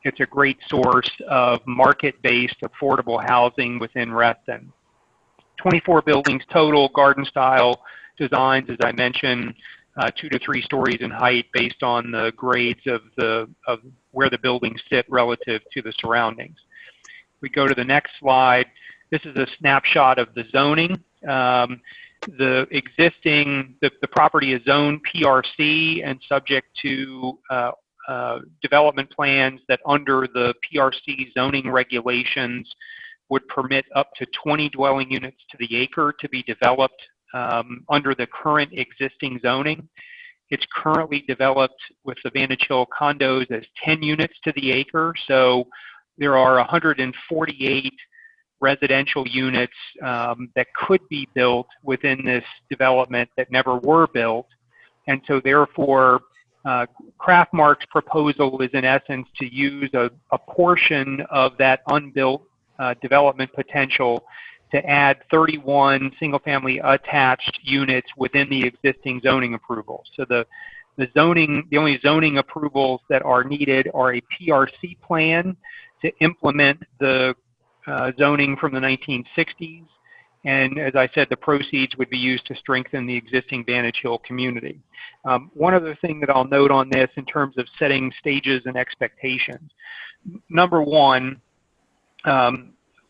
it's a great source of market-based affordable housing within Reston. 24 buildings total, garden-style designs, as I mentioned, 2 to 3 stories in height based on the grades of where the buildings sit relative to the surroundings. We go to the next slide. This is a snapshot of the zoning. The property is zoned PRC and subject to development plans that under the PRC zoning regulations would permit up to 20 dwelling units to the acre to be developed under the current existing zoning. It's currently developed with the Vantage Hill condos as 10 units to the acre. So there are 148 residential units that could be built within this development that never were built. And so therefore, Craftmark's proposal is in essence to use a portion of that unbuilt development potential to add 31 single-family attached units within the existing zoning approval. So the only zoning approvals that are needed are a PRC plan to implement the zoning from the 1960s. And as I said, the proceeds would be used to strengthen the existing Vantage Hill community. One other thing that I'll note on this in terms of setting stages and expectations. Number one,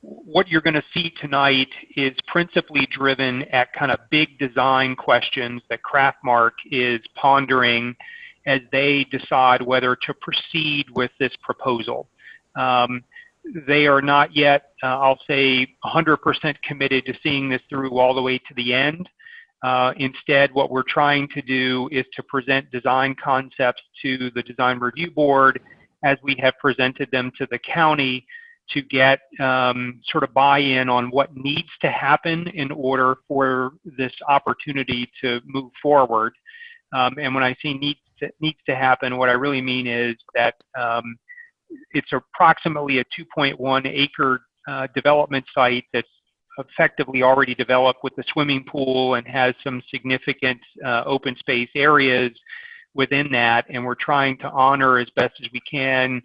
what you're going to see tonight is principally driven at kind of big design questions that Craftmark is pondering as they decide whether to proceed with this proposal. They are not yet, I'll say, 100% committed to seeing this through all the way to the end. Instead, what we're trying to do is to present design concepts to the design review board as we have presented them to the county to get sort of buy-in on what needs to happen in order for this opportunity to move forward. And when I say needs to happen, what I really mean is that it's approximately a 2.1 acre development site that's effectively already developed with the swimming pool and has some significant open space areas within that. And we're trying to honor as best as we can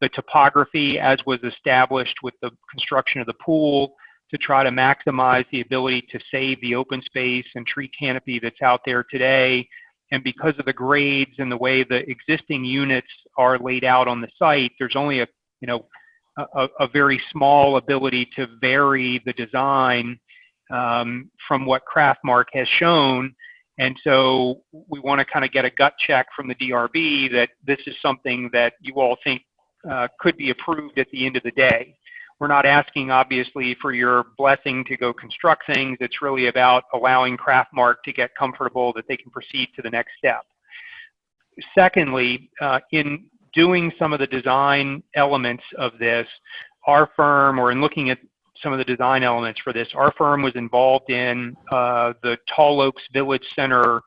the topography as was established with the construction of the pool to try to maximize the ability to save the open space and tree canopy that's out there today. And because of the grades and the way the existing units are laid out on the site, there's only a very small ability to vary the design from what Craftmark has shown. And so we want to kind of get a gut check from the DRB that this is something that you all think could be approved at the end of the day. We're not asking, obviously, for your blessing to go construct things. It's really about allowing Craftmark to get comfortable that they can proceed to the next step. Secondly, in doing some of the design elements of this, our firm, or in looking at some of the design elements for this, our firm was involved in the Tall Oaks Village Center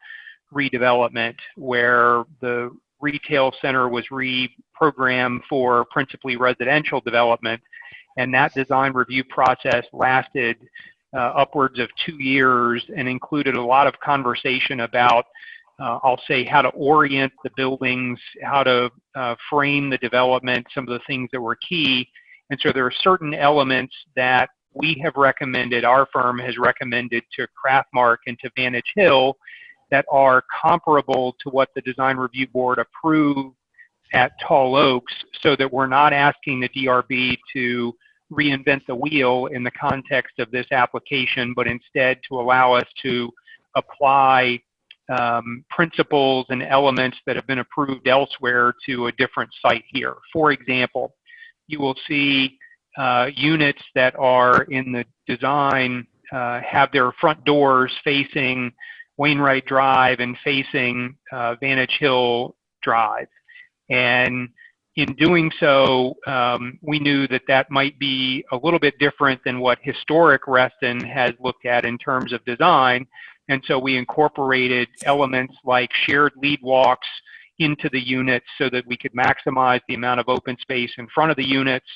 redevelopment, where the retail center was reprogrammed for principally residential development. And that design review process lasted upwards of 2 years and included a lot of conversation about, I'll say, how to orient the buildings, how to frame the development, some of the things that were key. And so there are certain elements that we have recommended, our firm has recommended to Craftmark and to Vantage Hill that are comparable to what the design review board approved at Tall Oaks, so that we're not asking the DRB to reinvent the wheel in the context of this application, but instead to allow us to apply principles and elements that have been approved elsewhere to a different site here. For example, you will see units that are in the design have their front doors facing Wainwright Drive and facing Vantage Hill Drive. And in doing so, we knew that that might be a little bit different than what historic Reston has looked at in terms of design. And so we incorporated elements like shared lead walks into the units so that we could maximize the amount of open space in front of the units,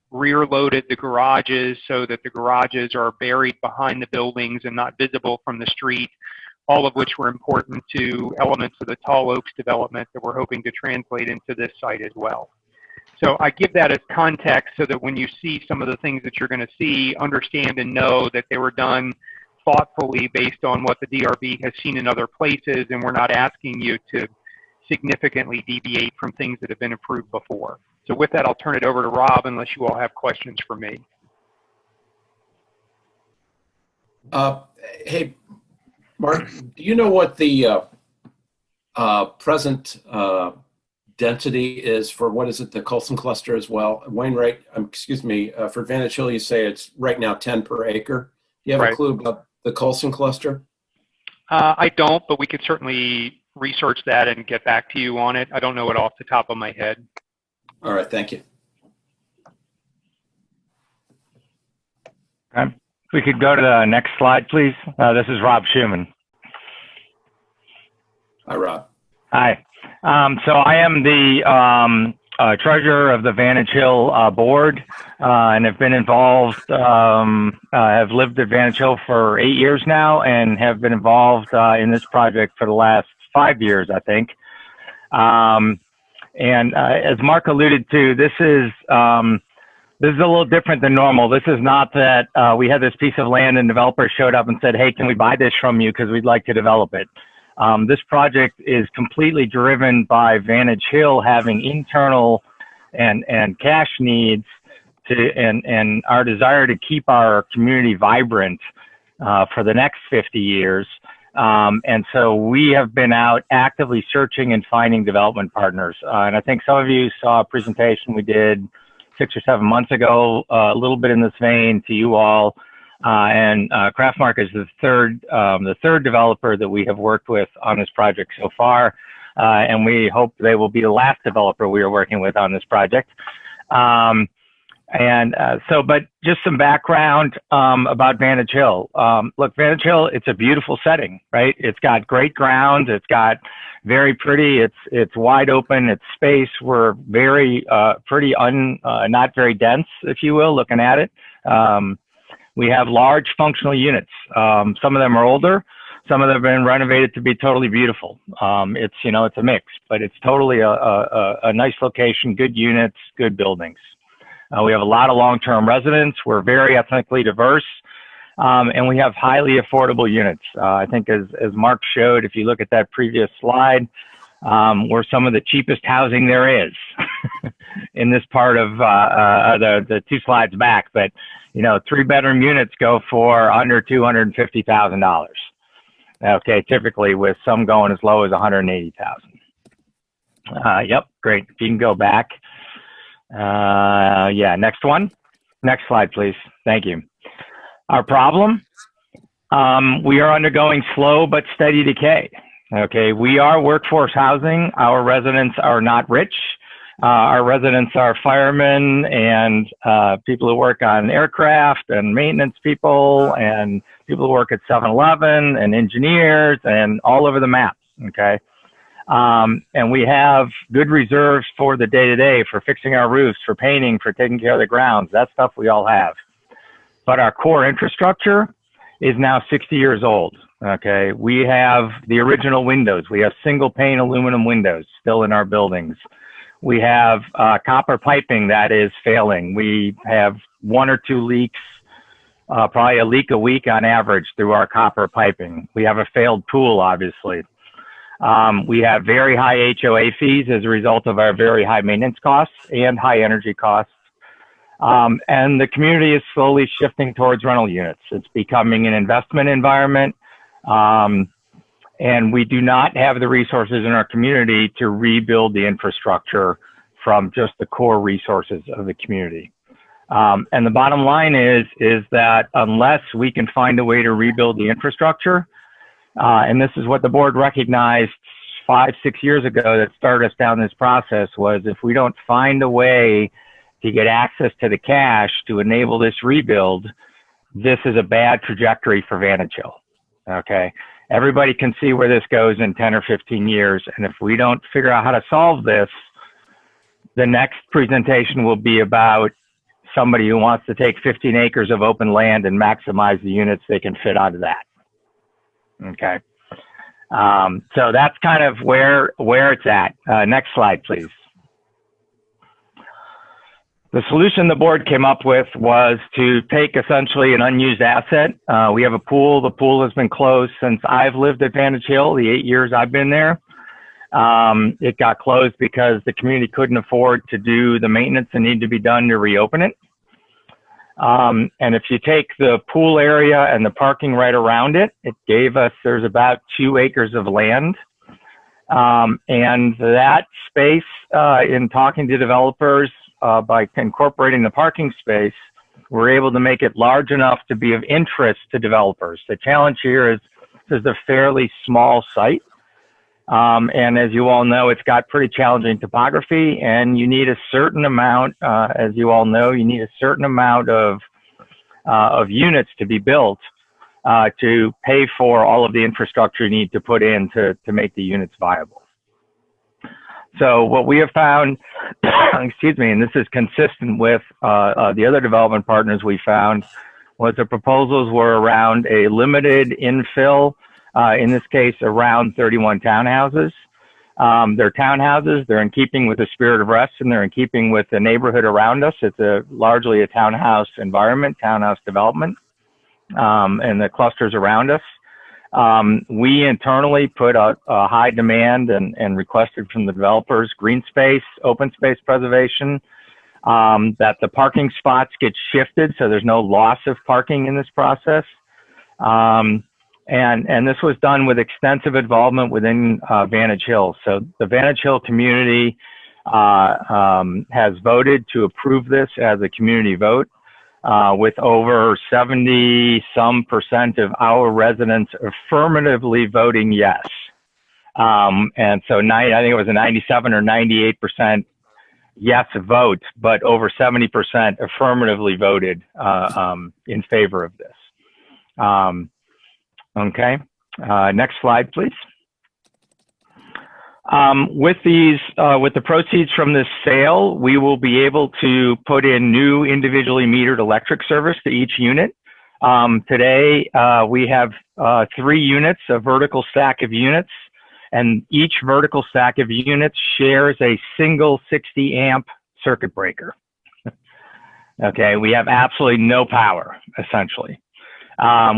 rear loaded the garages so that the garages are buried behind the buildings and not visible from the street, all of which were important to elements of the Tall Oaks development that we're hoping to translate into this site as well. So I give that as context so that when you see some of the things that you're going to see, understand and know that they were done thoughtfully based on what the DRB has seen in other places, and we're not asking you to significantly deviate from things that have been approved before. So with that, I'll turn it over to Rob unless you all have questions for me. Hey, Mark, do you know what the present density is for, what is it, the Colson cluster as well? Wainwright, excuse me, for Vantage Hill, you say it's right now 10 per acre. Do you have a clue about the Colson cluster? I don't, but we could certainly research that and get back to you on it. I don't know it off the top of my head. All right, thank you. Okay. We could go to the next slide, please. This is Rob Schumann. Hi, Rob. Hi. So I am the treasurer of the Vantage Hill board, and have been involved, have lived at Vantage Hill for 8 years now, and have been involved in this project for the last 5 years, I think. And as Mark alluded to, this is a little different than normal. This is not that we had this piece of land and developers showed up and said, hey, can we buy this from you because we'd like to develop it. This project is completely driven by Vantage Hill having internal and cash needs and our desire to keep our community vibrant for the next 50 years. And so we have been out actively searching and finding development partners. And I think some of you saw a presentation we did 6 or 7 months ago, a little bit in this vein to you all. And Craftmark is the third developer that we have worked with on this project so far. And we hope they will be the last developer we are working with on this project. But just some background about Vantage Hill. Look, Vantage Hill, it's a beautiful setting, right? It's got great grounds. It's got very pretty. It's wide open. It's space. We're very pretty not very dense, if you will, looking at it. We have large functional units. Some of them are older. Some of them have been renovated to be totally beautiful. It's a mix, but it's totally a nice location, good units, good buildings. We have a lot of long-term residents. We're very ethnically diverse, and we have highly affordable units. I think as Mark showed, if you look at that previous slide, we're some of the cheapest housing there is in this part of the 2 slides back. But 3-bedroom units go for under $250,000. Okay, typically with some going as low as $180,000. Yep, great. If you can go back. Yeah, next one. Next slide, please. Thank you. Our problem, we are undergoing slow but steady decay. Okay, we are workforce housing. Our residents are not rich. Our residents are firemen and people who work on aircraft and maintenance people and people who work at 7-Eleven and engineers and all over the map, okay? And we have good reserves for the day-to-day, for fixing our roofs, for painting, for taking care of the grounds. That stuff we all have. But our core infrastructure is now 60 years old, okay? We have the original windows. We have single-pane aluminum windows still in our buildings. We have copper piping that is failing. We have 1 or 2 leaks, probably a leak a week on average through our copper piping. We have a failed pool, obviously. We have very high HOA fees as a result of our very high maintenance costs and high energy costs. And the community is slowly shifting towards rental units. It's becoming an investment environment. And we do not have the resources in our community to rebuild the infrastructure from just the core resources of the community. And the bottom line is that unless we can find a way to rebuild the infrastructure, and this is what the board recognized 5-6 years ago that started us down this process, was if we don't find a way to get access to the cash to enable this rebuild, this is a bad trajectory for Vantage Hill, okay? Everybody can see where this goes in 10 or 15 years, and if we don't figure out how to solve this, the next presentation will be about somebody who wants to take 15 acres of open land and maximize the units they can fit onto that. Okay. So that's kind of where it's at. Next slide, please. The solution the board came up with was to take essentially an unused asset. We have a pool. The pool has been closed since I've lived at Vantage Hill, the 8 years I've been there. It got closed because the community couldn't afford to do the maintenance that needed to be done to reopen it. And if you take the pool area and the parking right around it, it gave us, there's about 2 acres of land. And that space, in talking to developers, by incorporating the parking space, we're able to make it large enough to be of interest to developers. The challenge here is this is a fairly small site. And as you all know, it's got pretty challenging topography, and you need a certain amount, as you all know, you need a certain amount of units to be built to pay for all of the infrastructure you need to put in to make the units viable. So what we have found, excuse me, and this is consistent with the other development partners we found, was the proposals were around a limited infill, in this case around 31 townhouses. They're townhouses, they're in keeping with the spirit of Reston, they're in keeping with the neighborhood around us. It's largely a townhouse environment, townhouse development, and the clusters around us. We internally put a high demand and requested from the developers green space, open space preservation, that the parking spots get shifted so there's no loss of parking in this process. And this was done with extensive involvement within Vantage Hill. So the Vantage Hill community has voted to approve this as a community vote. With over 70% of our residents affirmatively voting yes. And so I think it was a 97 or 98% yes vote, but over 70% affirmatively voted in favor of this. Okay, next slide, please. With the proceeds from this sale, we will be able to put in new individually metered electric service to each unit. Today, we have 3 units, a vertical stack of units, and each vertical stack of units shares a single 60 amp circuit breaker. Okay, we have absolutely no power, essentially.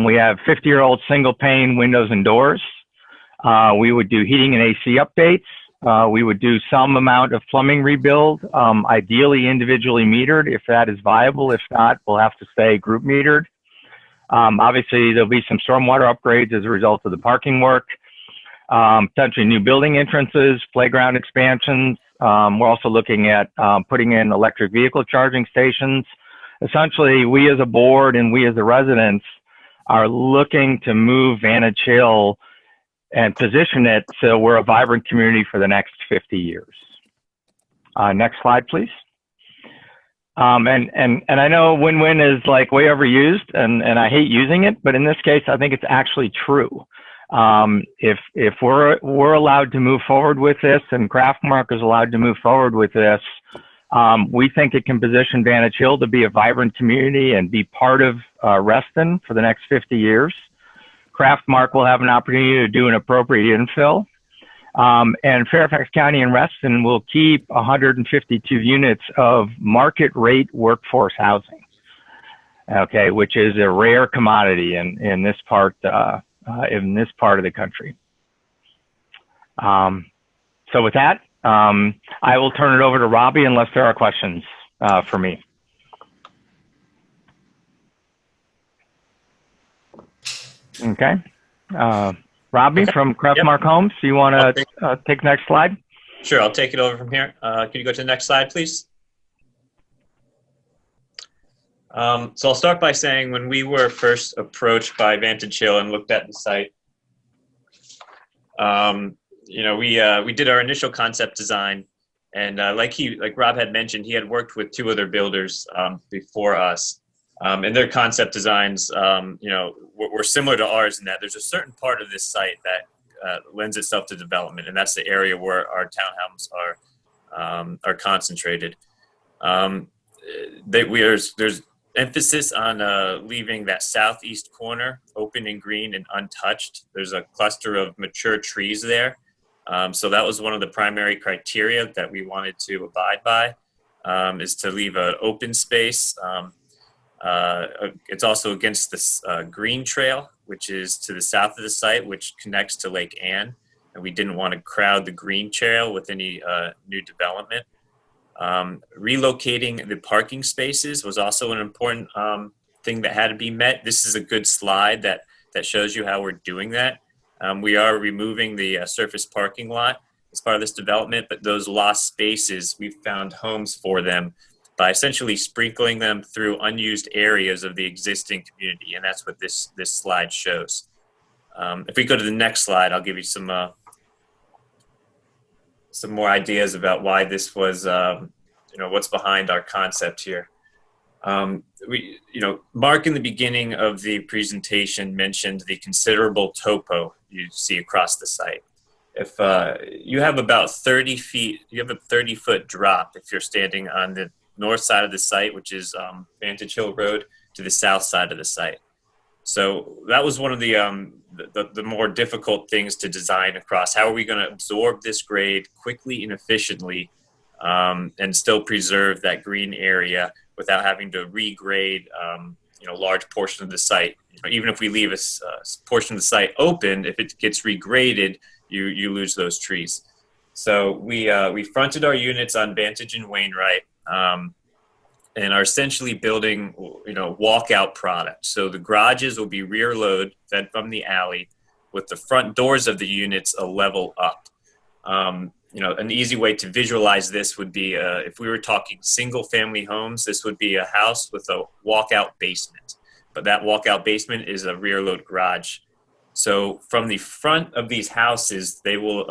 We have 50-year-old single pane windows and doors. We would do heating and AC updates. We would do some amount of plumbing rebuild, ideally individually metered if that is viable. If not, we'll have to stay group metered. Obviously, there'll be some stormwater upgrades as a result of the parking work, potentially new building entrances, playground expansions. We're also looking at putting in electric vehicle charging stations. Essentially, we as a board and we as the residents are looking to move Vantage Hill and position it so we're a vibrant community for the next 50 years. Next slide, please. And I know win-win is like way overused, and I hate using it, but in this case, I think it's actually true. If we're allowed to move forward with this, and Craftmark is allowed to move forward with this, we think it can position Vantage Hill to be a vibrant community and be part of Reston for the next 50 years. Craftmark will have an opportunity to do an appropriate infill. And Fairfax County and Reston will keep 152 units of market rate workforce housing, okay, which is a rare commodity in this part of the country. So with that, I will turn it over to Robbie unless there are questions for me. Okay. Robbie from Craftmark Homes, you want to take the next slide? Sure, I'll take it over from here. Can you go to the next slide, please? So I'll start by saying when we were first approached by Vantage Hill and looked at the site, we did our initial concept design, and like Rob had mentioned, he had worked with 2 other builders before us. And their concept designs, were similar to ours in that there's a certain part of this site that lends itself to development, and that's the area where our townhomes are concentrated. There's emphasis on leaving that southeast corner open and green and untouched. There's a cluster of mature trees there, so that was one of the primary criteria that we wanted to abide by. is to leave an open space. It's also against this green trail, which is to the south of the site, which connects to Lake Anne. And we didn't want to crowd the green trail with any new development. Relocating the parking spaces was also an important thing that had to be met. This is a good slide that shows you how we're doing that. We are removing the surface parking lot as part of this development, but those lost spaces, we found homes for them by essentially sprinkling them through unused areas of the existing community, and that's what this slide shows. If we go to the next slide, I'll give you some more ideas about why this was, what's behind our concept here. Mark in the beginning of the presentation mentioned the considerable topo you see across the site. If you have about 30 feet, you have a 30-foot drop if you're standing on the north side of the site, which is Vantage Hill Road, to the south side of the site. So that was one of the more difficult things to design across. How are we going to absorb this grade quickly and efficiently and still preserve that green area without having to regrade large portion of the site? Even if we leave a portion of the site open, if it gets regraded, you lose those trees. So we fronted our units on Vantage and Wainwright, and are essentially building, walkout product. So the garages will be rear load, fed from the alley, with the front doors of the units a level up. An easy way to visualize this would be if we were talking single family homes, this would be a house with a walkout basement, but that walkout basement is a rear load garage. So from the front of these houses, they will,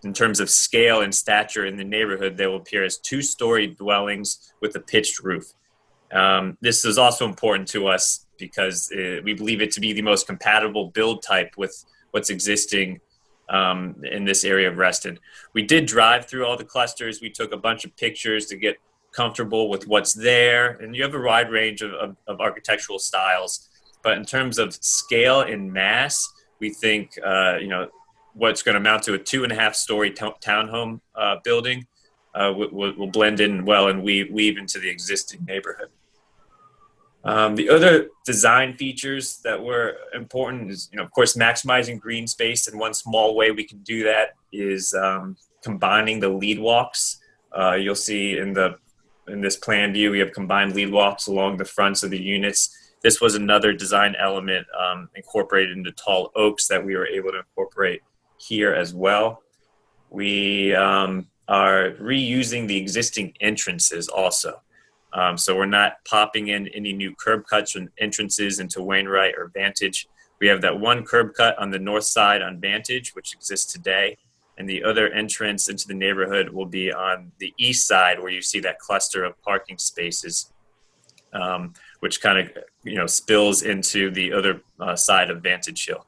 in terms of scale and stature in the neighborhood, they will appear as 2-story dwellings with a pitched roof. This is also important to us because we believe it to be the most compatible build type with what's existing in this area of Reston. We did drive through all the clusters. We took a bunch of pictures to get comfortable with what's there. And you have a wide range of architectural styles. But in terms of scale and mass, we think, what's going to amount to a 2.5-story townhome building will blend in well and weave into the existing neighborhood. The other design features that were important is, of course, maximizing green space. And one small way we can do that is combining the lead walks. You'll see in this plan view, we have combined lead walks along the fronts of the units. This was another design element incorporated into tall oaks that we were able to incorporate here as well. We are reusing the existing entrances also. So we're not popping in any new curb cuts and entrances into Wainwright or Vantage. We have that one curb cut on the north side on Vantage, which exists today. And the other entrance into the neighborhood will be on the east side, where you see that cluster of parking spaces, which kind of spills into the other side of Vantage Hill.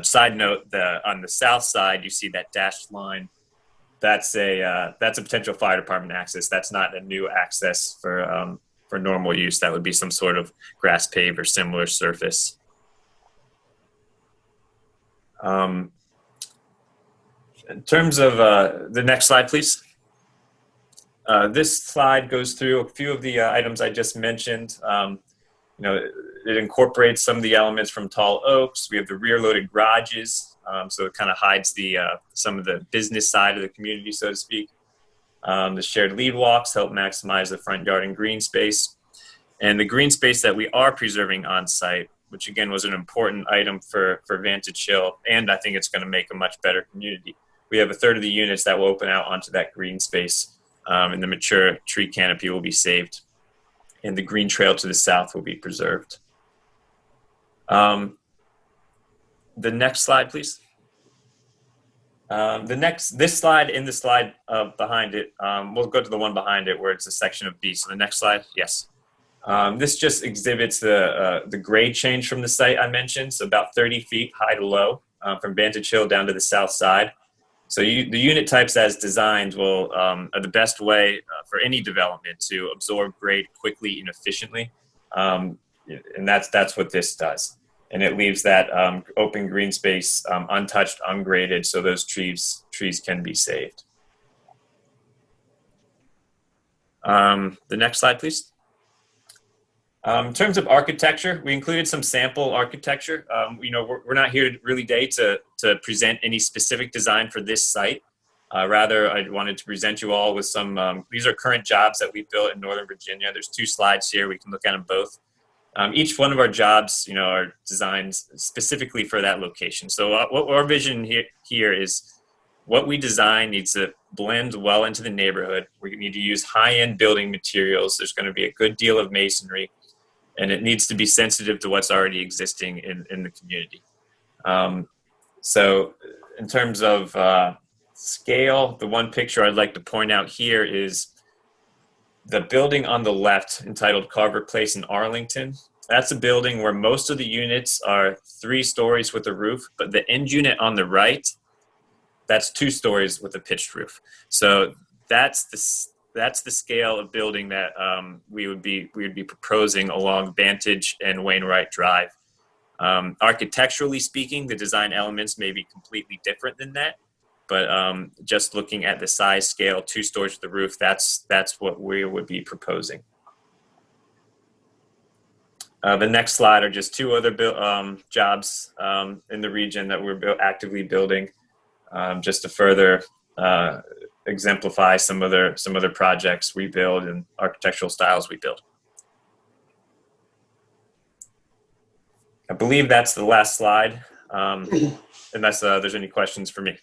Side note, on the south side, you see that dashed line. That's a potential fire department access. That's not a new access for normal use. That would be some sort of grass paved or similar surface. In terms of the next slide, please. This slide goes through a few of the items I just mentioned. It incorporates some of the elements from tall oaks. We have the rear-loaded garages, so it kind of hides some of the business side of the community, so to speak. The shared lead walks help maximize the front yard and green space. And the green space that we are preserving on site, which again was an important item for Vantage Hill, and I think it's going to make a much better community. We have a third of the units that will open out onto that green space, and the mature tree canopy will be saved, and the green trail to the south will be preserved. The next slide, please. This slide in the slide behind it, we'll go to the one behind it where it's a section of B. So the next slide, yes. This just exhibits the grade change from the site I mentioned, so about 30 feet high to low from Vantage Hill down to the south side. So the unit types as designed are the best way for any development to absorb grade quickly and efficiently, and that's what this does. And it leaves that open green space untouched, ungraded, so those trees can be saved. The next slide, please. In terms of architecture, we included some sample architecture. You know, we're not here really today to present any specific design for this site. Rather, I wanted to present you all with some, these are current jobs that we built in Northern Virginia. There's 2 slides here. We can look at them both. Each one of our jobs, you know, are designed specifically for that location. So what our vision here is what we design needs to blend well into the neighborhood. We need to use high-end building materials. There's going to be a good deal of masonry, and it needs to be sensitive to what's already existing in the community. So in terms of scale, the one picture I'd like to point out here is the building on the left entitled Carver Place in Arlington. That's a building where most of the units are 3 stories with a roof, but the end unit on the right, that's 2 stories with a pitched roof. So that's the scale of building that we would be proposing along Vantage and Wainwright Drive. Architecturally speaking, the design elements may be completely different than that, but just looking at the size scale, 2 stories with the roof, that's what we would be proposing. The next slide are just 2 other jobs in the region that we're actively building, just to further exemplify some other projects we build and architectural styles we build. I believe that's the last slide, unless there's any questions for me.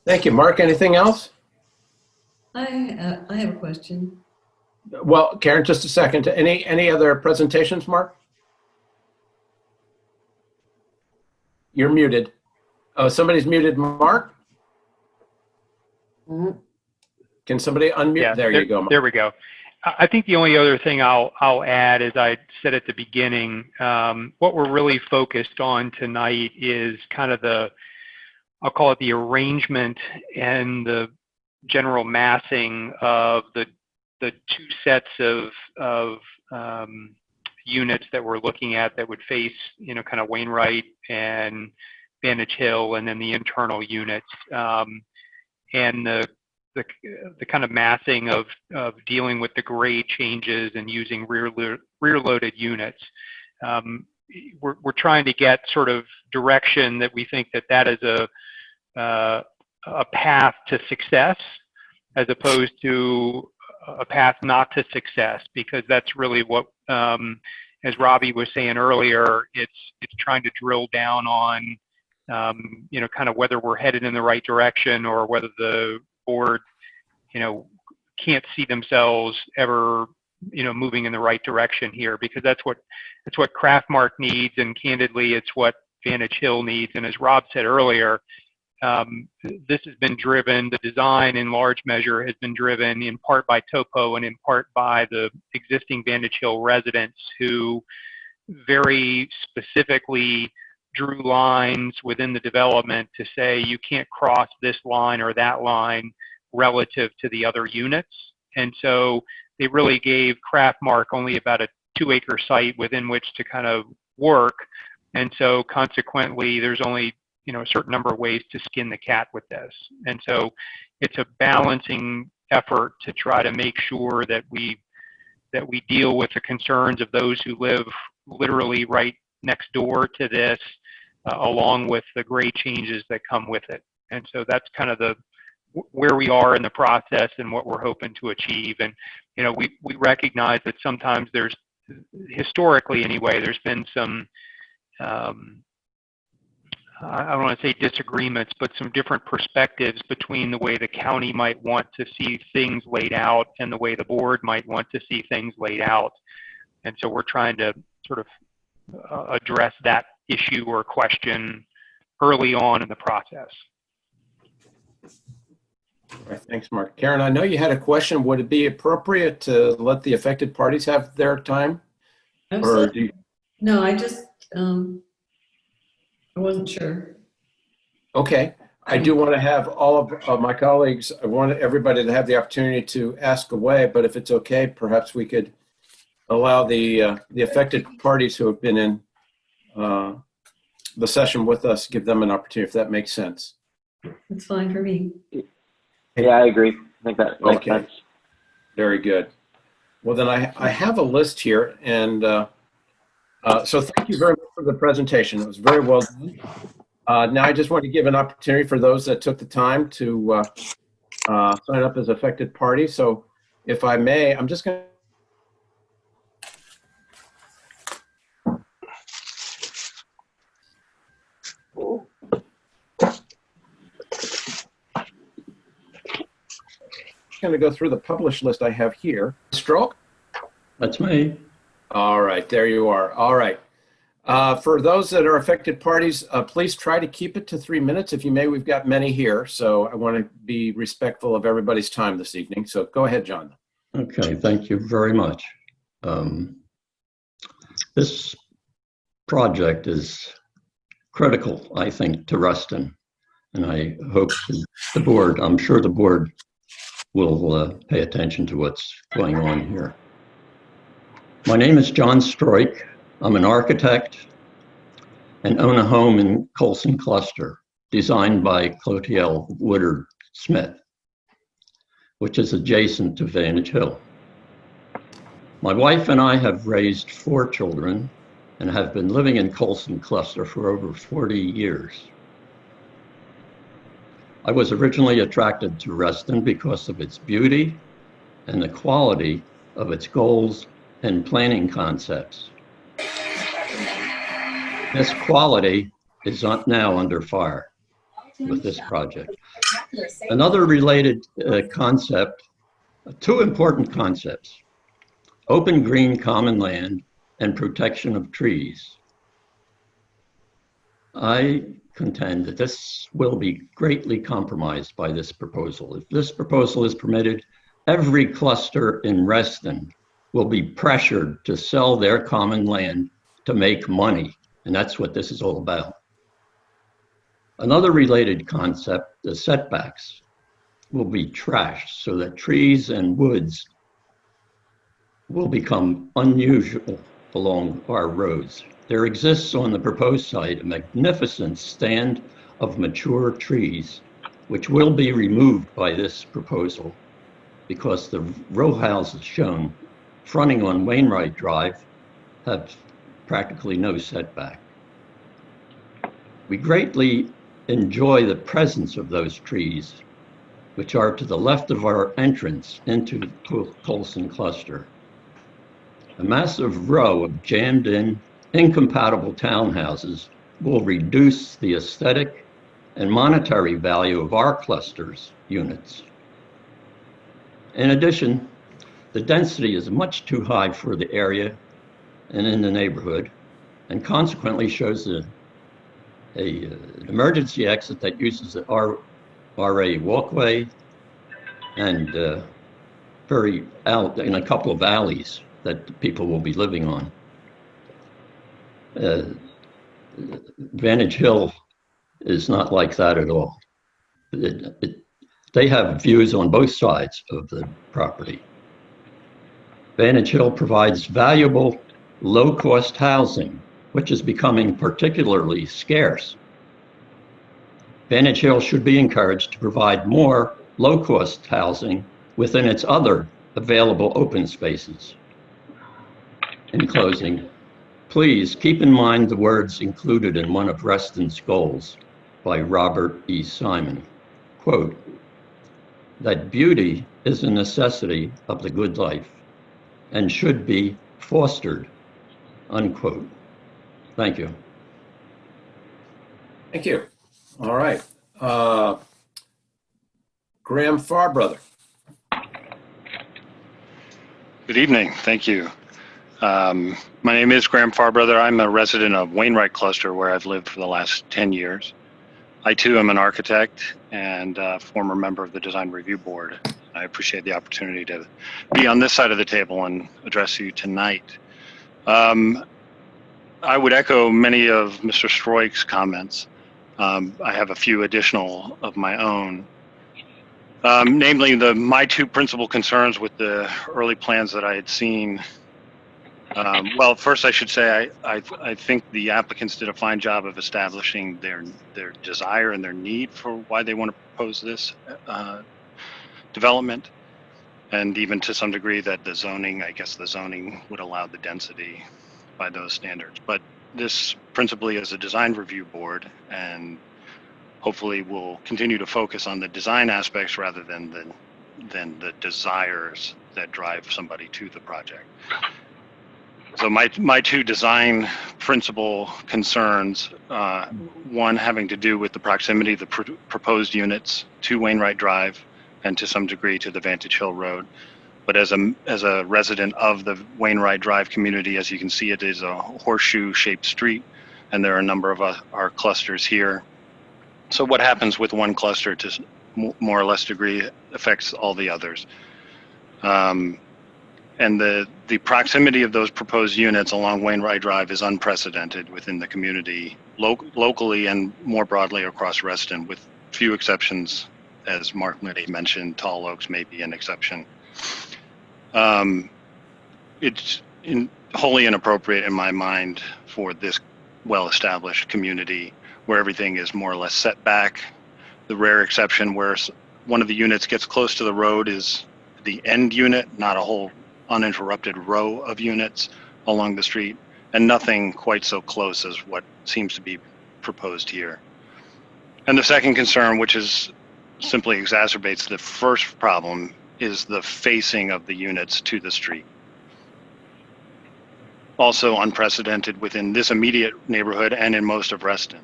Thank you, Mark. Anything else? I have a question. Well, Karen, just a second. Any other presentations, Mark? You're muted. Oh, somebody's muted, Mark. Can somebody unmute? Yeah, there you go, Mark. There we go. I think the only other thing I'll add, as I said at the beginning, what we're really focused on tonight is kind of I'll call it the arrangement and the general massing of the 2 sets of units that we're looking at that would face, you know, kind of Wainwright and Vantage Hill, and then the internal units, and the kind of massing of dealing with the grade changes and using rear-loaded units. We're trying to get sort of direction that we think that is a path to success, as opposed to a path not to success, because that's really what, as Robbie was saying earlier, it's trying to drill down on, you know, kind of whether we're headed in the right direction, or whether the board, you know, can't see themselves ever, you know, moving in the right direction here, because that's what Craftmark needs, and candidly, it's what Vantage Hill needs. And as Rob said earlier, this has been driven, the design in large measure has been driven in part by topo and in part by the existing Vantage Hill residents, who very specifically drew lines within the development to say you can't cross this line or that line relative to the other units. And so they really gave Craftmark only about a 2-acre site within which to kind of work. And so consequently, there's only, you know, a certain number of ways to skin the cat with this. And so it's a balancing effort to try to make sure that we deal with the concerns of those who live literally right next door to this, along with the grade changes that come with it. And so that's kind of where we are in the process and what we're hoping to achieve. And, you know, we recognize that sometimes historically anyway, there's been some, I don't want to say disagreements, but some different perspectives between the way the county might want to see things laid out and the way the board might want to see things laid out. And so we're trying to sort of address that issue or question early on in the process. All right, thanks, Mark. Karen, I know you had a question. Would it be appropriate to let the affected parties have their time? No, I just, I wasn't sure. Okay. I do want to have all of my colleagues, I want everybody to have the opportunity to ask away, but if it's okay, perhaps we could allow the affected parties who have been in the session with us, give them an opportunity, if that makes sense. It's fine for me. Yeah, I agree. I think that makes Okay. sense. Very good. Well, then I have a list here, and so thank you very much for the presentation. It was very well done. Now I just want to give an opportunity for those that took the time to sign up as affected parties. So if I may, I'm just going to go through the published list I have here. Stroke? That's me. All right, there you are. All right. For those that are affected parties, please try to keep it to 3 minutes. If you may, we've got many here, so I want to be respectful of everybody's time this evening. So go ahead, John. Okay, thank you very much. This project is critical, I think, to Reston, and I hope the board, I'm sure the board will pay attention to what's going on here. My name is John Stroik. I'm an architect and own a home in Colson Cluster, designed by Clotiel Woodard Smith, which is adjacent to Vantage Hill. My wife and I have raised 4 children and have been living in Colson Cluster for over 40 years. I was originally attracted to Reston because of its beauty and the quality of its goals and planning concepts. This quality is now under fire with this project. Another related concept, 2 important concepts: open green common land and protection of trees. I contend that this will be greatly compromised by this proposal. If this proposal is permitted, every cluster in Reston will be pressured to sell their common land to make money, and that's what this is all about. Another related concept, the setbacks, will be trashed so that trees and woods will become unusual along our roads. There exists on the proposed site a magnificent stand of mature trees, which will be removed by this proposal because the row houses shown fronting on Wainwright Drive have practically no setback. We greatly enjoy the presence of those trees, which are to the left of our entrance into the Colson Cluster. A massive row of jammed-in, incompatible townhouses will reduce the aesthetic and monetary value of our cluster's units. In addition, the density is much too high for the area and in the neighborhood, and consequently shows an emergency exit that uses the RA walkway and very out in a couple of alleys that people will be living on. Vantage Hill is not like that at all. They have views on both sides of the property. Vantage Hill provides valuable, low-cost housing, which is becoming particularly scarce. Vantage Hill should be encouraged to provide more low-cost housing within its other available open spaces. In closing, please keep in mind the words included in one of Reston's goals by Robert E. Simon, quote, that beauty is a necessity of the good life and should be fostered, unquote. Thank you. Thank you. All right. Graham Farbrother. Good evening. Thank you. My name is Graham Farbrother. I'm a resident of Wainwright Cluster, where I've lived for the last 10 years. I too am an architect and a former member of the Design Review Board. I appreciate the opportunity to be on this side of the table and address you tonight. I would echo many of Mr. Stroik's comments. I have a few additional of my own. Namely, my 2 principal concerns with the early plans that I had seen Well, first I should say I think the applicants did a fine job of establishing their desire and their need for why they want to propose this development, and even to some degree that the zoning, I guess the zoning would allow the density by those standards. But this principally is a design review board, and hopefully we'll continue to focus on the design aspects rather than the desires that drive somebody to the project. So my two design principal concerns, one having to do with the proximity of the proposed units to Wainwright Drive and to some degree to the Vantage Hill Road. But as a resident of the Wainwright Drive community, as you can see, it is a horseshoe-shaped street, and there are a number of our clusters here. So what happens with one cluster to more or less degree affects all the others. And the proximity of those proposed units along Wainwright Drive is unprecedented within the community, locally and more broadly across Reston, with few exceptions. As Mark Liddy mentioned, Tall Oaks may be an exception. It's wholly inappropriate in my mind for this well-established community where everything is more or less set back. The rare exception where one of the units gets close to the road is the end unit, not a whole uninterrupted row of units along the street, and nothing quite so close as what seems to be proposed here. And the second concern, which is simply exacerbates the first problem, is the facing of the units to the street. Also unprecedented within this immediate neighborhood and in most of Reston.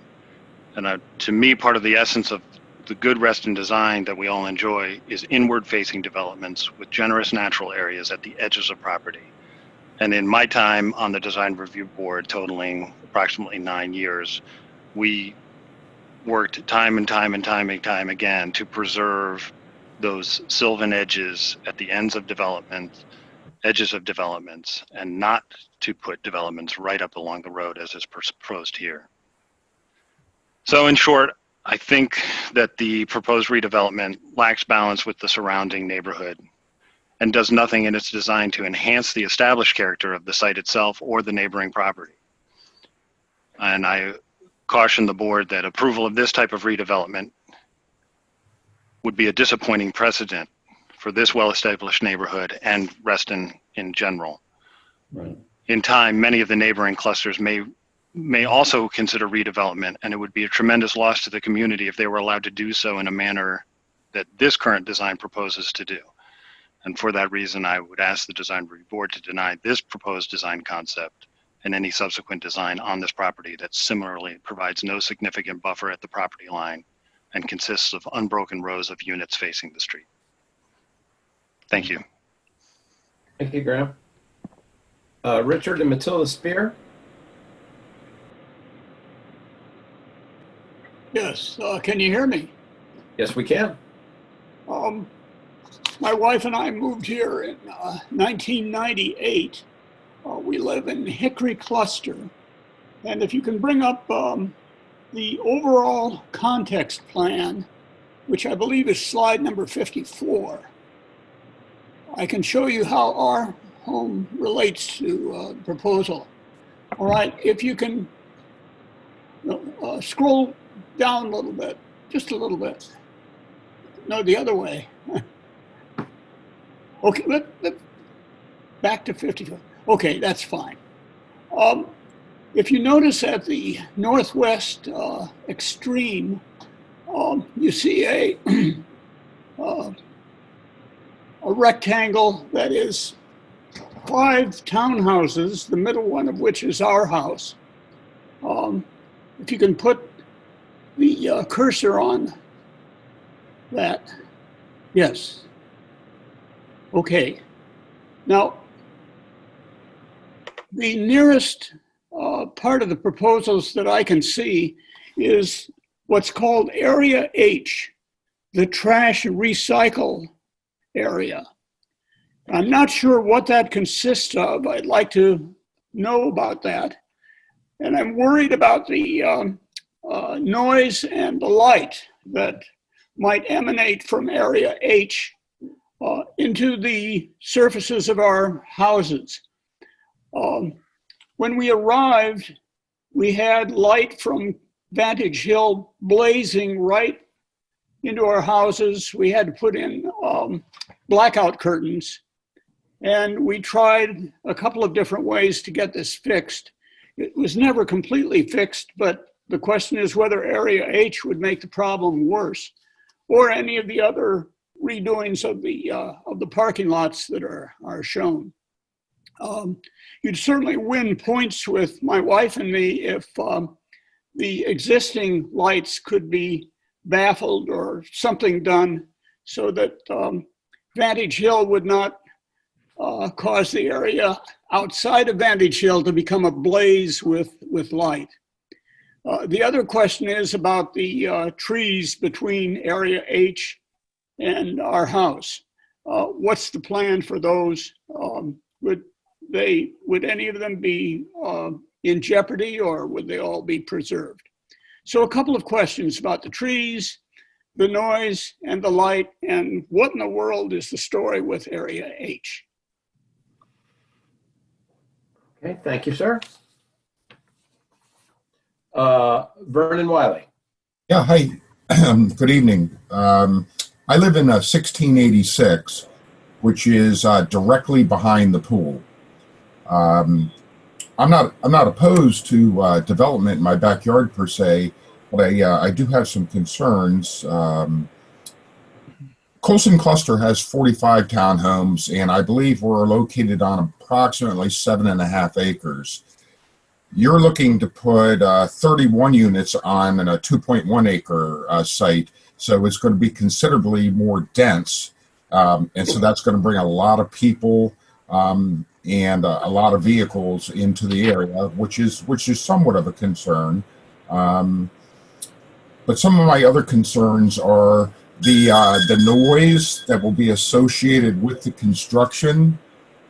And to me, part of the essence of the good Reston design that we all enjoy is inward-facing developments with generous natural areas at the edges of property. And in my time on the design review board, totaling approximately 9 years, we worked time and time again to preserve those sylvan edges at the edges of developments, and not to put developments right up along the road as is proposed here. So in short, I think that the proposed redevelopment lacks balance with the surrounding neighborhood and does nothing in its design to enhance the established character of the site itself or the neighboring property. And I caution the board that approval of this type of redevelopment would be a disappointing precedent for this well-established neighborhood and Reston in general. Right. In time, many of the neighboring clusters may also consider redevelopment, and it would be a tremendous loss to the community if they were allowed to do so in a manner that this current design proposes to do. And for that reason, I would ask the design review board to deny this proposed design concept and any subsequent design on this property that similarly provides no significant buffer at the property line and consists of unbroken rows of units facing the street. Thank you. Thank you, Graham. Richard and Matilda Spear. Yes, can you hear me? Yes, we can. My wife and I moved here in 1998. We live in Hickory Cluster. And if you can bring up the overall context plan, which I believe is slide number 54, I can show you how our home relates to the proposal. All right, if you can scroll down a little bit, just a little bit. No, the other way. Okay, let back to 54. Okay, that's fine. If you notice at the northwest extreme, you see a rectangle that is 5 townhouses, the middle one of which is our house. If you can put the cursor on that. Yes. Okay. Now, the nearest part of the proposals that I can see is what's called Area H, the trash and recycle area. I'm not sure what that consists of. I'd like to know about that. And I'm worried about the noise and the light that might emanate from Area H into the surfaces of our houses. When we arrived, we had light from Vantage Hill blazing right into our houses. We had to put in blackout curtains. And we tried a couple of different ways to get this fixed. It was never completely fixed, but the question is whether Area H would make the problem worse, or any of the other redoings of the parking lots that are shown. You'd certainly win points with my wife and me if the existing lights could be baffled or something done so that Vantage Hill would not cause the area outside of Vantage Hill to become ablaze with light. The other question is about the trees between Area H and our house. What's the plan for those? Would any of them be in jeopardy, or would they all be preserved? So a couple of questions about the trees, the noise, and the light, and what in the world is the story with Area H? Okay, thank you, sir. Vernon Wiley. Yeah, hi. Good evening. I live in 1686, which is directly behind the pool. I'm not opposed to development in my backyard per se, but I do have some concerns. Colson Cluster has 45 townhomes, and I believe we're located on approximately 7.5 acres. You're looking to put 31 units on a 2.1 acre site, so it's going to be considerably more dense, and so that's going to bring a lot of people and a lot of vehicles into the area, which is somewhat of a concern. But some of my other concerns are the noise that will be associated with the construction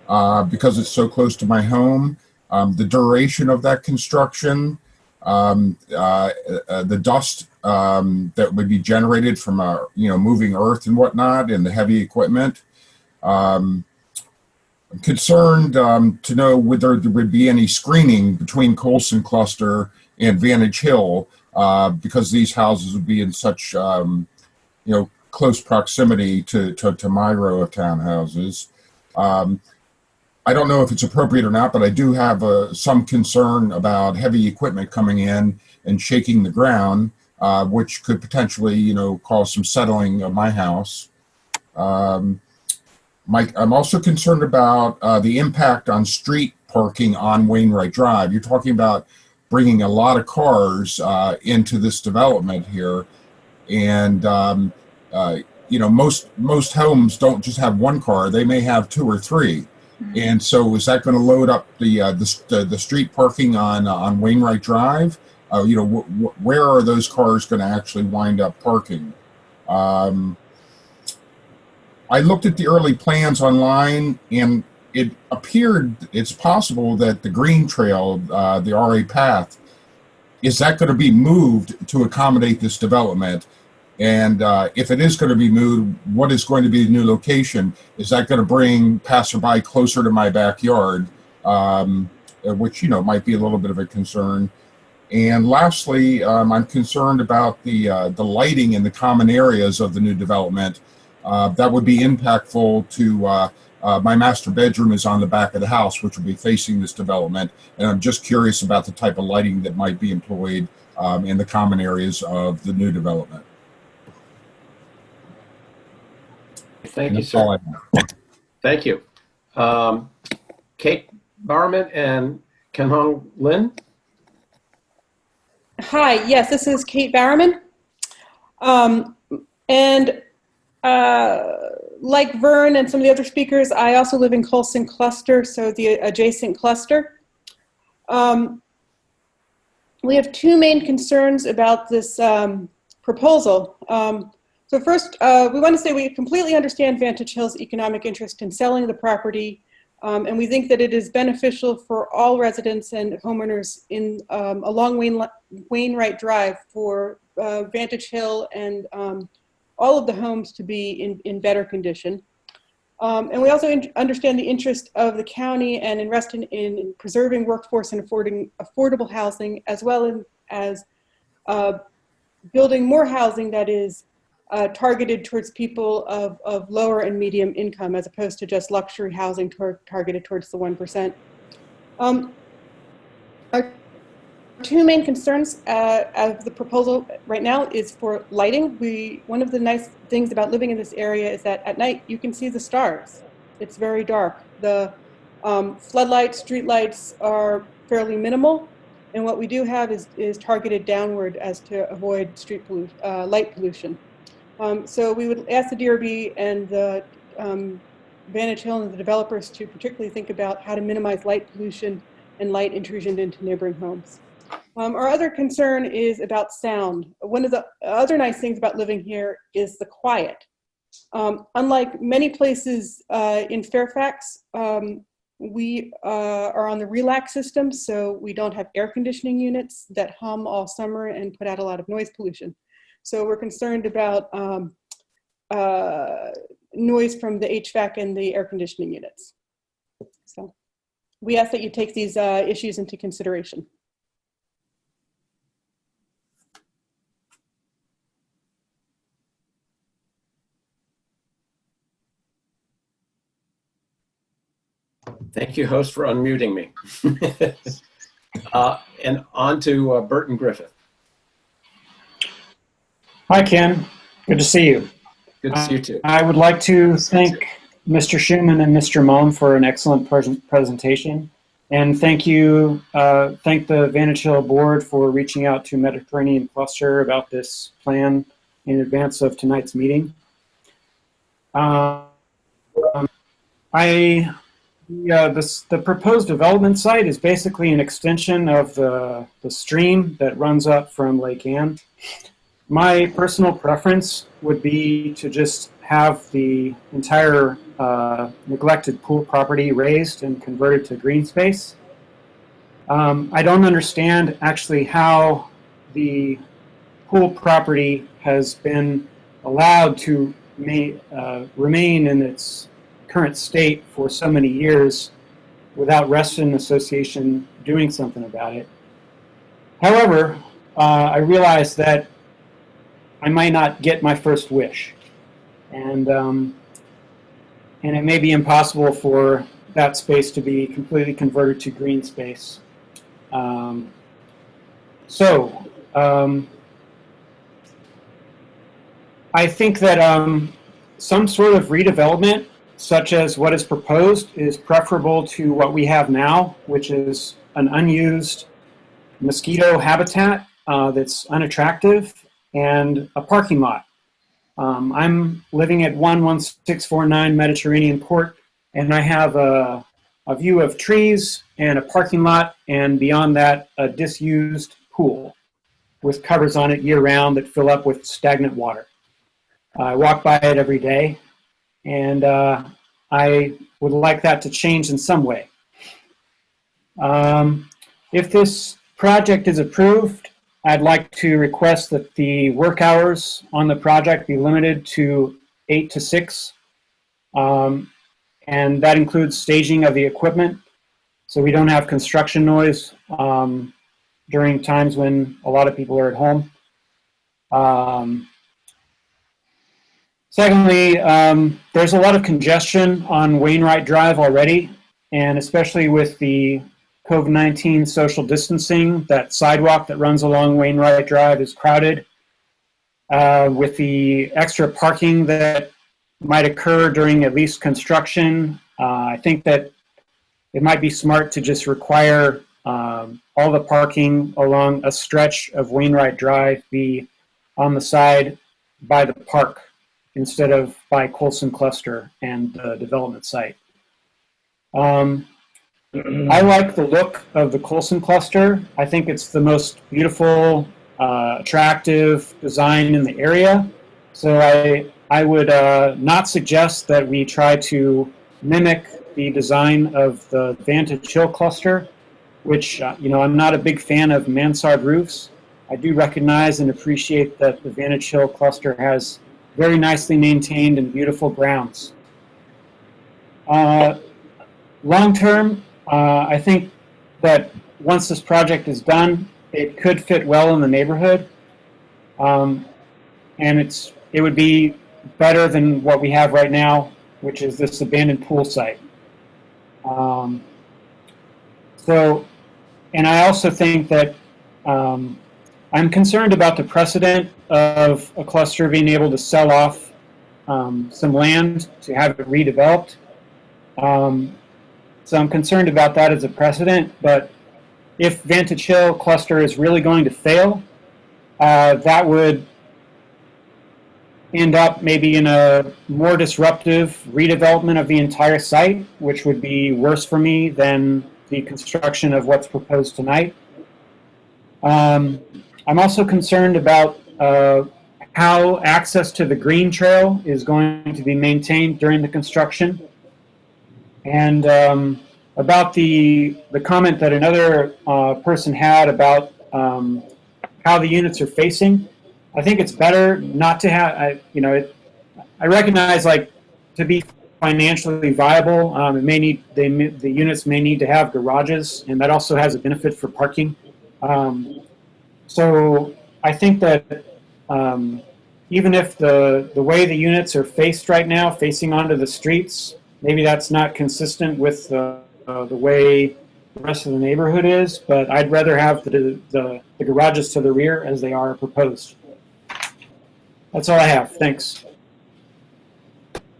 because it's so close to my home, the duration of that construction, the dust that would be generated from moving earth and whatnot, and the heavy equipment. I'm concerned to know whether there would be any screening between Colson Cluster and Vantage Hill because these houses would be in such close proximity to my row of townhouses. I don't know if it's appropriate or not, but I do have some concern about heavy equipment coming in and shaking the ground, which could potentially, cause some settling of my house. I'm also concerned about the impact on street parking on Wainwright Drive. You're talking about bringing a lot of cars into this development here, and most homes don't just have one car; they may have two or three. And so, is that going to load up the street parking on Wainwright Drive? Where are those cars going to actually wind up parking? I looked at the early plans online, and it appeared it's possible that the green trail, the RA path, is that going to be moved to accommodate this development? And if it is going to be moved, what is going to be the new location? Is that going to bring passerby closer to my backyard, which might be a little bit of a concern? And lastly, I'm concerned about the lighting in the common areas of the new development. That would be impactful to my master bedroom is on the back of the house, which will be facing this development. And I'm just curious about the type of lighting that might be employed in the common areas of the new development. Thank you, sir. Thank you. Kate Bowerman and Kenhong Lin. Hi, yes, this is Kate Bowerman. Like Vern and some of the other speakers, I also live in Colson Cluster, so the adjacent cluster. We have two main concerns about this proposal. So first, we want to say we completely understand Vantage Hill's economic interest in selling the property, and we think that it is beneficial for all residents and homeowners along Wainwright Drive for Vantage Hill and all of the homes to be in better condition. And we also understand the interest of the county and in Reston in preserving workforce and affording affordable housing, as well as building more housing that is targeted towards people of lower and medium income, as opposed to just luxury housing targeted towards the 1%. Our two main concerns of the proposal right now is for lighting. One of the nice things about living in this area is that at night you can see the stars. It's very dark. The floodlights, street lights are fairly minimal, and what we do have is targeted downward as to avoid street pollution, light pollution. So we would ask the DRB and the Vantage Hill and the developers to particularly think about how to minimize light pollution and light intrusion into neighboring homes. Our other concern is about sound. One of the other nice things about living here is the quiet. Unlike many places in Fairfax, we are on the relax system, so we don't have air conditioning units that hum all summer and put out a lot of noise pollution. So we're concerned about noise from the HVAC and the air conditioning units. So we ask that you take these issues into consideration. Thank you, host, for unmuting me. And on to Burton Griffith. Hi, Ken. Good to see you. Good to see you too. I would like to thank Mr. Schuman and Mr. Mohm for an excellent presentation. And thank the Vantage Hill board for reaching out to Mediterranean Cluster about this plan in advance of tonight's meeting. The proposed development site is basically an extension of the stream that runs up from Lake Anne. My personal preference would be to just have the entire neglected pool property raised and converted to green space. I don't understand actually how the pool property has been allowed to remain in its current state for so many years without Reston Association doing something about it. However, I realize that I might not get my first wish, and it may be impossible for that space to be completely converted to green space. I think that some sort of redevelopment, such as what is proposed, is preferable to what we have now, which is an unused mosquito habitat that's unattractive and a parking lot. I'm living at 11649 Mediterranean Court, and I have a view of trees and a parking lot, and beyond that, a disused pool with covers on it year-round that fill up with stagnant water. I walk by it every day, and I would like that to change in some way. If this project is approved, I'd like to request that the work hours on the project be limited to 8 to 6. And that includes staging of the equipment, so we don't have construction noise during times when a lot of people are at home. Secondly, there's a lot of congestion on Wainwright Drive already, and especially with the COVID-19 social distancing, that sidewalk that runs along Wainwright Drive is crowded. With the extra parking that might occur during at least construction, I think that it might be smart to just require all the parking along a stretch of Wainwright Drive be on the side by the park instead of by Colson Cluster and the development site. I like the look of the Colson Cluster. I think it's the most beautiful, attractive design in the area. So I would not suggest that we try to mimic the design of the Vantage Hill Cluster, which, I'm not a big fan of mansard roofs. I do recognize and appreciate that the Vantage Hill Cluster has very nicely maintained and beautiful grounds. Long term, I think that once this project is done, it could fit well in the neighborhood, and it would be better than what we have right now, which is this abandoned pool site. And I also think that I'm concerned about the precedent of a cluster being able to sell off some land to have it redeveloped. So I'm concerned about that as a precedent, but if Vantage Hill cluster is really going to fail, that would end up maybe in a more disruptive redevelopment of the entire site, which would be worse for me than the construction of what's proposed tonight. I'm also concerned about how access to the green trail is going to be maintained during the construction. And about the comment that another person had about how the units are facing, I think it's better not to have, I recognize, like, to be financially viable, the units may need to have garages, and that also has a benefit for parking. So I think that even if the way the units are faced right now, facing onto the streets, maybe that's not consistent with the way the rest of the neighborhood is, but I'd rather have the garages to the rear as they are proposed. That's all I have. Thanks.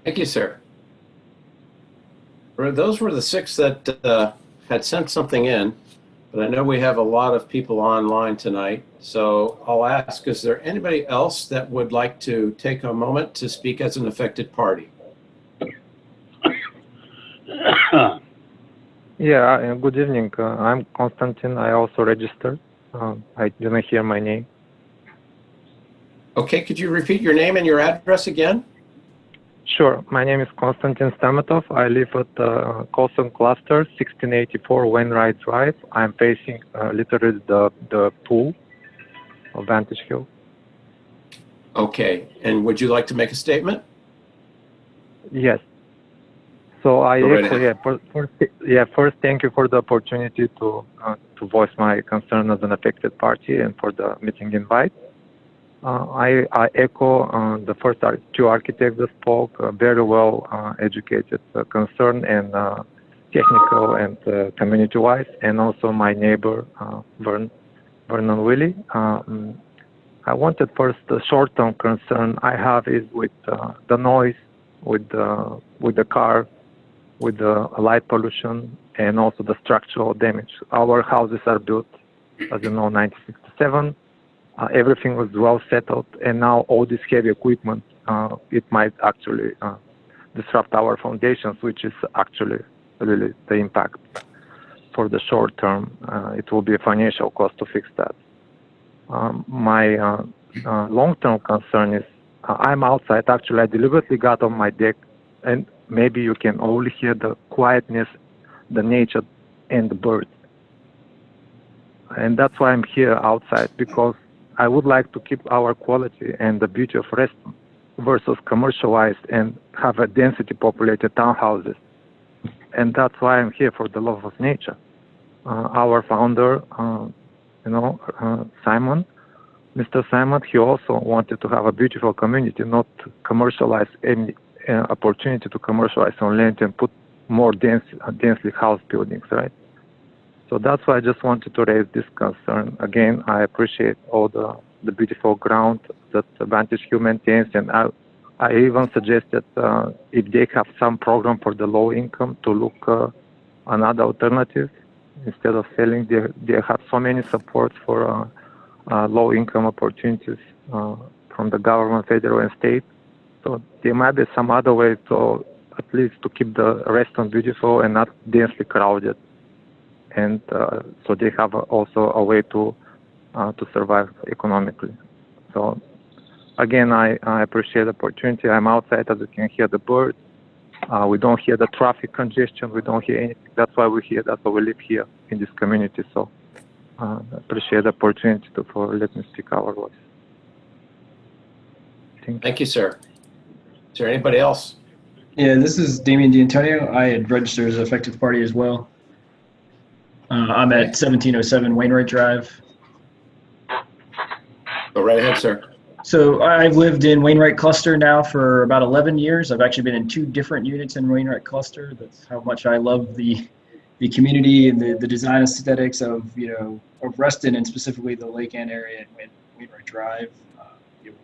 Thank you, sir. Those were the 6 that had sent something in, but I know we have a lot of people online tonight. So I'll ask, is there anybody else that would like to take a moment to speak as an affected party? Yeah, good evening. I'm Konstantin. I also registered. I didn't hear my name. Okay, could you repeat your name and your address again? Sure. My name is Konstantin Stamatov. I live at Colson Cluster, 1684 Wainwright Drive. I'm facing literally the pool of Vantage Hill. Okay, and would you like to make a statement? Yes. So I Go right ahead. First, thank you for the opportunity to voice my concern as an affected party and for the meeting invite. I echo the first 2 architects that spoke, very well educated concern and technical and community-wise, and also my neighbor, Vernon Willie. I wanted first, the short-term concern I have is with the noise, with the car, with the light pollution, and also the structural damage. Our houses are built, as you know, 1967. Everything was well settled, and now all this heavy equipment, it might actually disrupt our foundations, which is actually really the impact. For the short term, it will be a financial cost to fix that. My long-term concern is I'm outside. Actually, I deliberately got on my deck, and maybe you can only hear the quietness, the nature, and the birds. And that's why I'm here outside, because I would like to keep our quality and the beauty of Reston versus commercialized and have a density populated townhouses. And that's why I'm here, for the love of nature. Our founder, Simon, Mr. Simon, he also wanted to have a beautiful community, not commercialize any opportunity to commercialize on land and put more densely house buildings, right? So that's why I just wanted to raise this concern. Again, I appreciate all the beautiful ground that Vantage Hill maintains, and I even suggested if they have some program for the low income to look another alternative instead of selling. They have so many supports for low income opportunities from the government, federal and state. So there might be some other way to at least to keep the Reston beautiful and not densely crowded. And so they have also a way to survive economically. So again, I appreciate the opportunity. I'm outside, as you can hear the birds. We don't hear the traffic congestion. We don't hear anything. That's why we're here. That's why we live here in this community. So I appreciate the opportunity for letting me speak our voice. Thank you, sir. Is there anybody else? Yeah, this is Damien D'Antonio. I had registered as an affected party as well. I'm at 1707 Wainwright Drive. Go right ahead, sir. So I've lived in Wainwright Cluster now for about 11 years. I've actually been in 2 different units in Wainwright Cluster. That's how much I love the community and the design aesthetics of of Reston, and specifically the Lake Ann area and Wainwright Drive.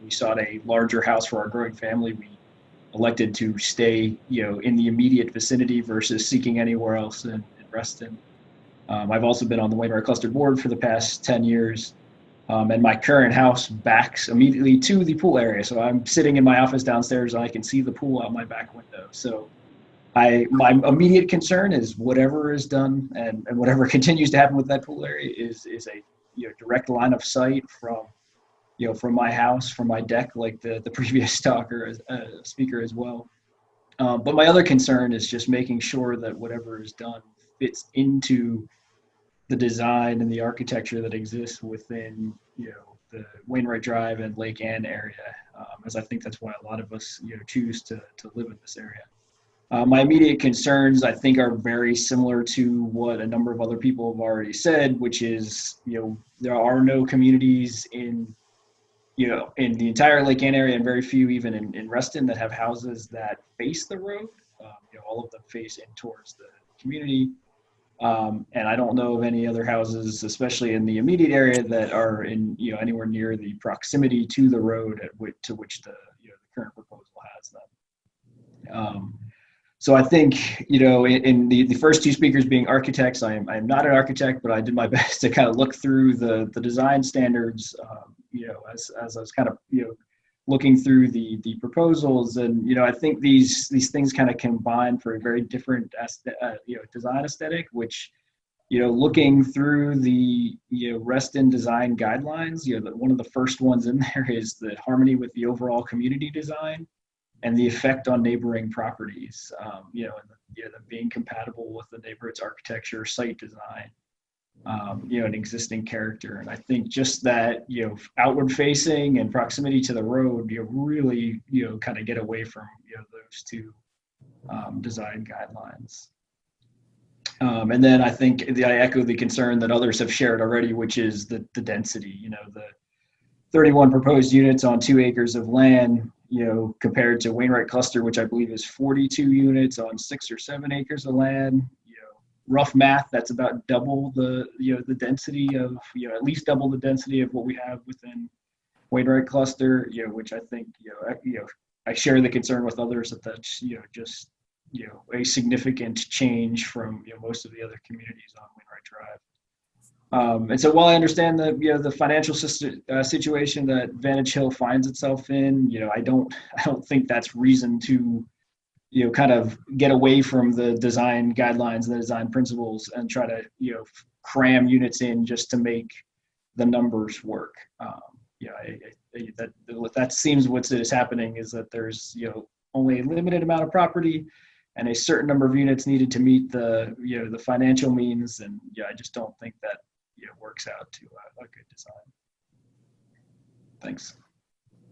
We sought a larger house for our growing family. We elected to stay in the immediate vicinity versus seeking anywhere else in Reston. I've also been on the Wainwright Cluster board for the past 10 years. And my current house backs immediately to the pool area. So I'm sitting in my office downstairs and I can see the pool out my back window. So my immediate concern is whatever is done and whatever continues to happen with that pool area is a direct line of sight from from my house, from my deck, like the previous speaker as well. But my other concern is just making sure that whatever is done fits into the design and the architecture that exists within the Wainwright Drive and Lake Ann area, as I think that's why a lot of us choose to live in this area. My immediate concerns, I think, are very similar to what a number of other people have already said, which is there are no communities in in the entire Lake Ann area, and very few even in Reston, that have houses that face the road. All of them face in towards the community. And I don't know of any other houses, especially in the immediate area, that are in anywhere near the proximity to the road to which the current proposal has them. So I think in the first 2 speakers being architects, I am not an architect, but I did my best to kind of look through the design standards. As I was kind of looking through the proposals, and I think these things kind of combine for a very different design aesthetic, which looking through the Reston design guidelines, one of the first ones in there is the harmony with the overall community design and the effect on neighboring properties, them being compatible with the neighborhood's architecture, site design, an existing character. And I think just that, outward facing and proximity to the road, really, kind of get away from, those 2 design guidelines. And then I think I echo the concern that others have shared already, which is the density, the 31 proposed units on 2 acres of land, compared to Wainwright Cluster, which I believe is 42 units on 6 or 7 acres of land. Rough math, that's about double the the density of at least double the density of what we have within Wainwright Cluster. Which I think I share the concern with others that that's just a significant change from most of the other communities on Wainwright Drive. And so while I understand the financial situation that Vantage Hill finds itself in, I don't think that's reason to kind of get away from the design guidelines and the design principles and try to, cram units in just to make the numbers work. That seems what is happening is that there's, only a limited amount of property and a certain number of units needed to meet the, the financial means. And I just don't think that, works out to a good design. Thanks.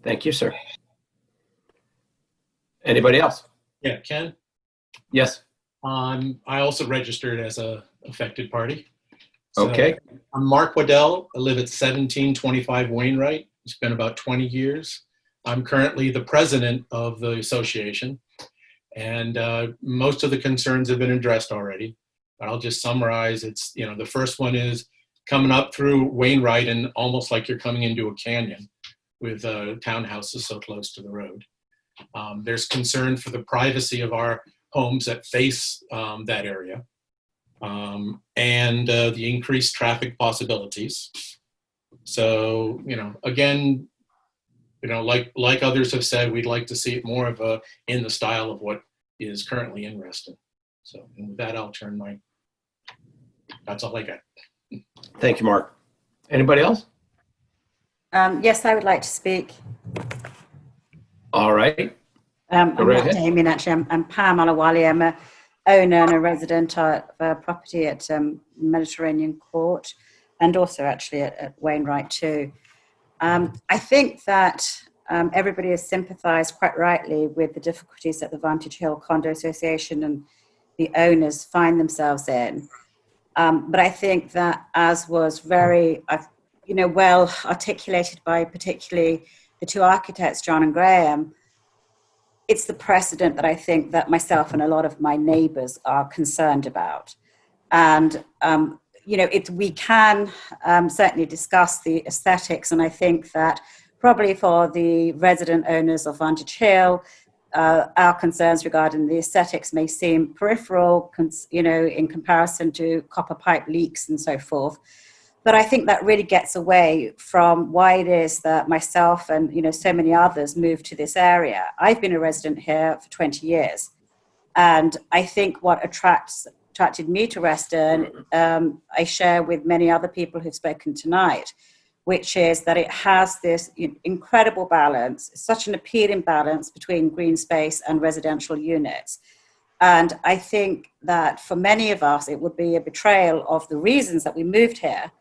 Thank you, sir. Anybody else? Yeah, Ken? Yes. I also registered as a affected party. So Okay. I'm Mark Waddell. I live at 1725 Wainwright. It's been about 20 years. I'm currently the president of the association, and most of the concerns have been addressed already. But I'll just summarize. It's, the first one is coming up through Wainwright and almost like you're coming into a canyon with townhouses so close to the road. There's concern for the privacy of our homes that face that area, and the increased traffic possibilities. So, again, like others have said, we'd like to see it more of in the style of what is currently in Reston. So, and with that, I'll turn that's all I got. Thank you, Mark. Anybody else? Yes, I would like to speak. All right. I'm not Damien, actually. I'm Pam Alawali. I'm a owner and a resident of a property at Mediterranean Court, and also actually at Wainwright too. I think that everybody has sympathized quite rightly with the difficulties that the Vantage Hill Condo Association and the owners find themselves in. But I think that, as was very, well articulated by particularly the two architects, John and Graham, it's the precedent that I think that myself and a lot of my neighbors are concerned about. And, we can certainly discuss the aesthetics, and I think that probably for the resident owners of Vantage Hill, our concerns regarding the aesthetics may seem peripheral, in comparison to copper pipe leaks and so forth. But I think that really gets away from why it is that myself and, so many others moved to this area. I've been a resident here for 20 years. And I think what attracted me to Reston, I share with many other people who've spoken tonight, which is that it has this incredible balance, such an appealing balance between green space and residential units. And I think that for many of us, it would be a betrayal of the reasons that we moved here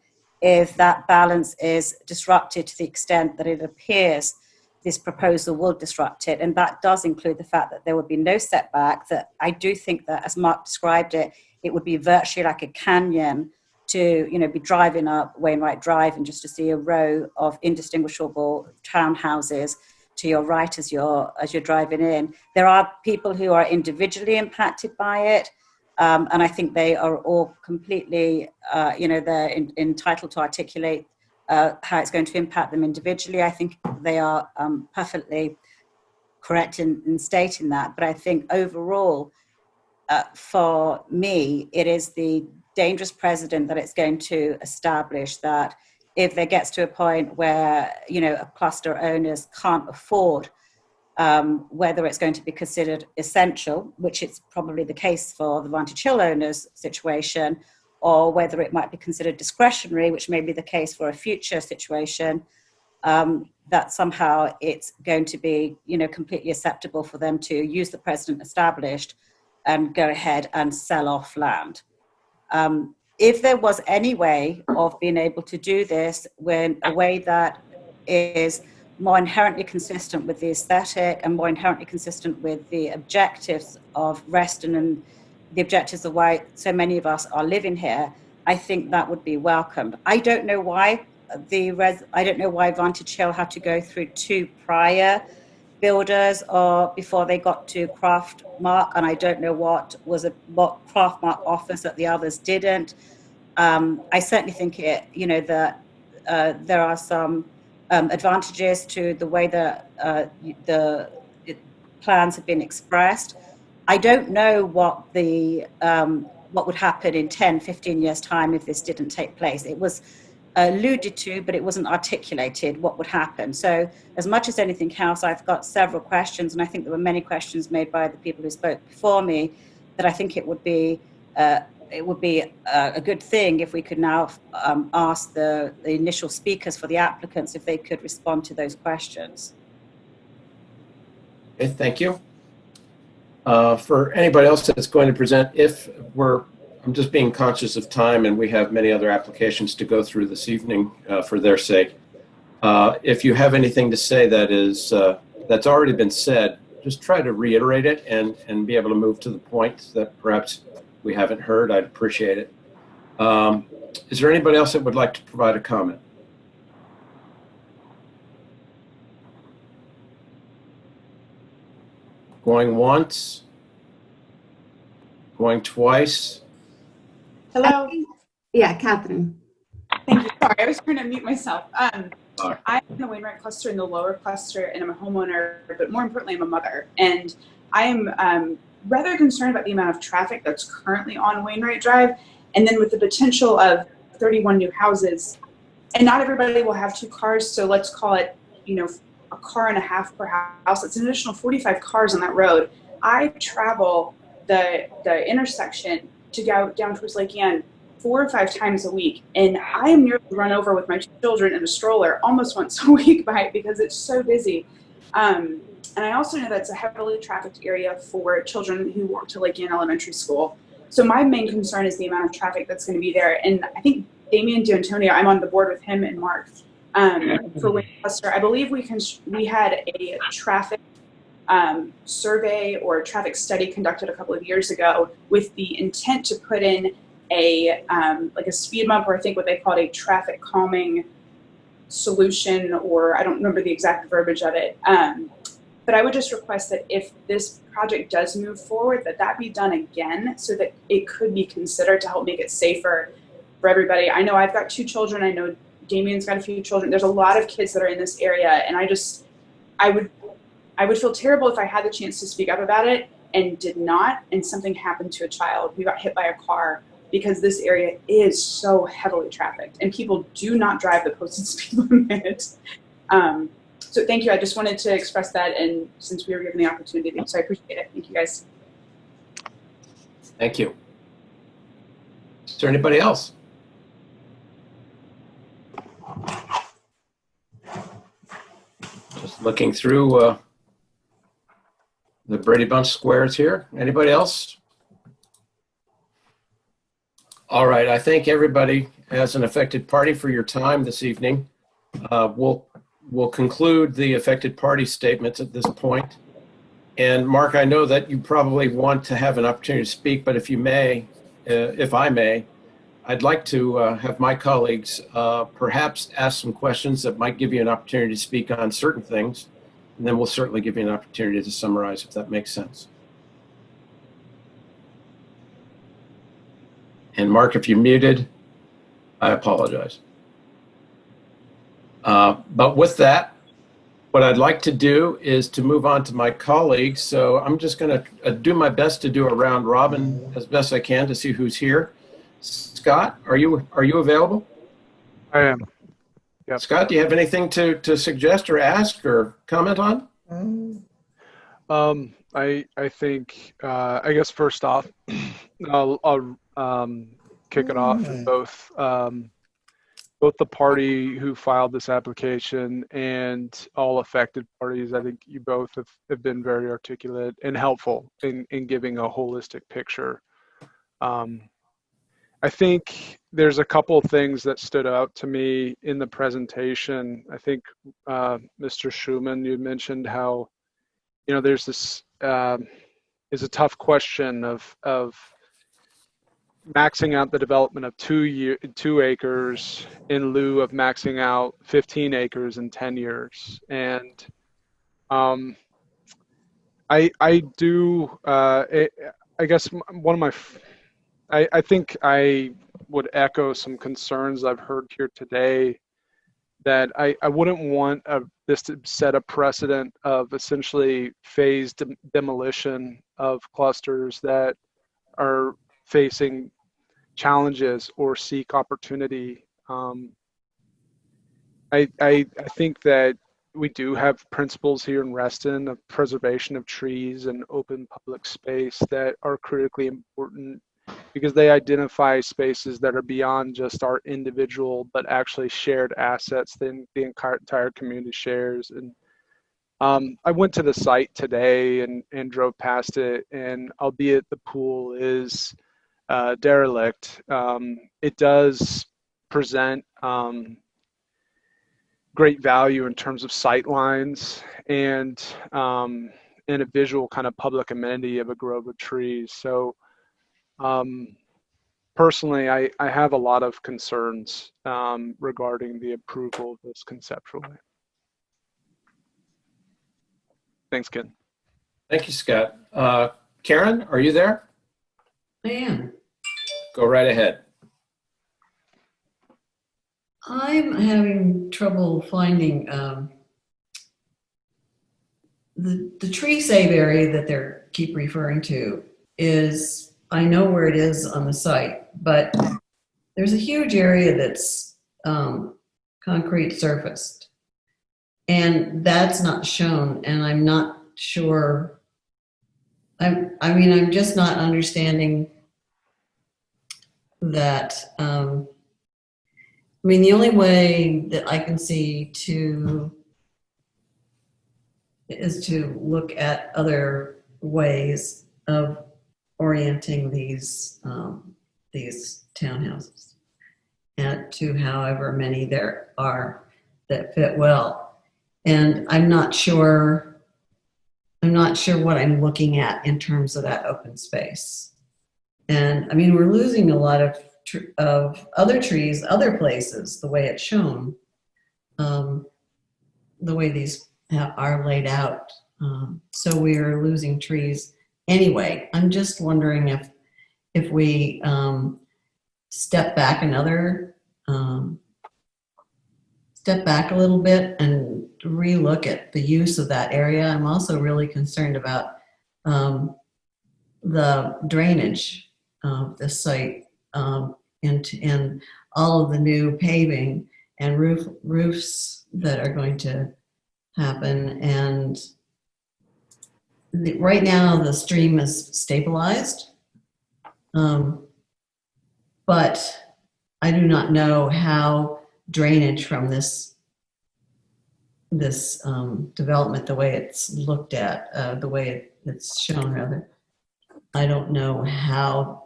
if that balance is disrupted to the extent that it appears this proposal will disrupt it. And that does include the fact that there would be no setback, that I do think that, as Mark described it, it would be virtually like a canyon to be driving up Wainwright Drive and just to see a row of indistinguishable townhouses to your right as you're driving in. There are people who are individually impacted by it, and I think they are all completely, they're entitled to articulate how it's going to impact them individually. I think they are perfectly correct in stating that. But I think overall, for me, it is the dangerous precedent that it's going to establish that if there gets to a point where, a cluster owners can't afford whether it's going to be considered essential, which it's probably the case for the Vantage Hill owners situation, or whether it might be considered discretionary, which may be the case for a future situation, that somehow it's going to be, completely acceptable for them to use the precedent established and go ahead and sell off land. If there was any way of being able to do this in a way that is more inherently consistent with the aesthetic and more inherently consistent with the objectives of Reston and the objectives of why so many of us are living here, I think that would be welcomed. I don't know why Vantage Hill had to go through two prior builders or before they got to Craftmark, and I don't know what Craftmark offers that the others didn't. I certainly think that there are some advantages to the way that the plans have been expressed. I don't know what would happen in 10, 15 years' time if this didn't take place. It was alluded to, but it wasn't articulated what would happen. So as much as anything else, I've got several questions, and I think there were many questions made by the people who spoke before me, that I think it would be a good thing if we could now ask the initial speakers for the applicants if they could respond to those questions. Okay, thank you. For anybody else that's going to present, I'm just being conscious of time, and we have many other applications to go through this evening for their sake. If you have anything to say that's already been said, just try to reiterate it and be able to move to the point that perhaps we haven't heard. I'd appreciate it. Is there anybody else that would like to provide a comment? Going once? Going twice? Hello? Yeah, Catherine. Thank you. Sorry, I was trying to mute myself. I'm in the Wainwright cluster in the lower cluster, and I'm a homeowner, but more importantly, I'm a mother. And I'm rather concerned about the amount of traffic that's currently on Wainwright Drive, and then with the potential of 31 new houses. And not everybody will have 2 cars, so let's call it, a car and a half per house. It's an additional 45 cars on that road. I travel the intersection to go down towards Lake Ann 4 or 5 times a week, and I am nearly run over with my 2 children in a stroller almost once a week by it because it's so busy. And I also know that's a heavily trafficked area for children who walk to Lake Ann Elementary School. So my main concern is the amount of traffic that's going to be there. And I think Damian D'Antonio, I'm on the board with him and Mark, for Wayne Cluster. I believe we had a traffic survey or traffic study conducted a couple of years ago with the intent to put in a like a speed bump, or I think what they called a traffic calming solution, or I don't remember the exact verbiage of it. But I would just request that if this project does move forward, that be done again so that it could be considered to help make it safer for everybody. I know I've got 2 children. I know Damien's got a few children. There's a lot of kids that are in this area, and I would feel terrible if I had the chance to speak up about it and did not, and something happened to a child who got hit by a car, because this area is so heavily trafficked and people do not drive the posted speed limit. So thank you. I just wanted to express that, and since we were given the opportunity, so I appreciate it. Thank you, guys. Thank you. Is there anybody else? Just looking through the Brady Bunch squares here. Anybody else? All right. I thank everybody as an affected party for your time this evening. We'll conclude the affected party statements at this point. And Mark, I know that you probably want to have an opportunity to speak, but if you may, if I may, I'd like to have my colleagues perhaps ask some questions that might give you an opportunity to speak on certain things. And then we'll certainly give you an opportunity to summarize, if that makes sense. And Mark, if you're muted, I apologize. But with that, what I'd like to do is to move on to my colleagues. So I'm just going to do my best to do a round robin as best I can to see who's here. Scott, are you available? I am. Yep. Scott, do you have anything to suggest or ask or comment on? I think I guess first off, I'll kick it off with both the party who filed this application and all affected parties. I think you both have been very articulate and helpful in giving a holistic picture. I think there's a couple of things that stood out to me in the presentation. I think Mr. Schumann, you mentioned how, there's this is a tough question of maxing out the development of 2 acres in lieu of maxing out 15 acres in 10 years. And I guess one of my, I think I would echo some concerns I've heard here today, that I wouldn't want this to set a precedent of essentially phased demolition of clusters that are facing challenges or seek opportunity. I think that we do have principles here in Reston of preservation of trees and open public space that are critically important, because they identify spaces that are beyond just our individual, but actually shared assets that the entire community shares. And I went to the site today and drove past it, and albeit the pool is derelict, it does present great value in terms of sight lines and a visual kind of public amenity of a grove of trees. So personally, I have a lot of concerns regarding the approval of this conceptually. Thanks, Ken. Thank you, Scott. Karen, are you there? I am. Go right ahead. I'm having trouble finding the tree save area that they keep referring to is, I know where it is on the site, but there's a huge area that's concrete surfaced, and that's not shown, and I'm not sure. I'm just not understanding that. The only way that I can see is to look at other ways of orienting these townhouses and to however many there are. that fit well. And I'm not sure what I'm looking at in terms of that open space. And I mean, we're losing a lot of other trees, other places, the way it's shown, the way these are laid out. So we are losing trees anyway. I'm just wondering if we step back a little bit and relook at the use of that area. I'm also really concerned about the drainage of the site, and all of the new paving and roofs that are going to happen. And right now the stream is stabilized, but I do not know how drainage from this development, the way it's looked at, the way it's shown rather, I don't know how.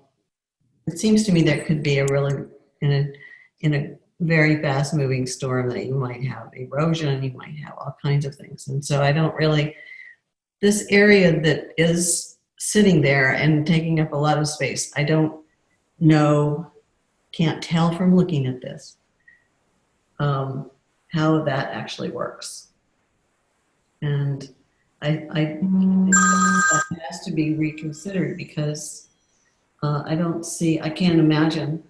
It seems to me there could be a really, in a very fast moving storm, that you might have erosion, you might have all kinds of things. And so I don't really, this area that is sitting there and taking up a lot of space, I don't know, can't tell from looking at this, how that actually works. And I that has to be reconsidered, because I can't imagine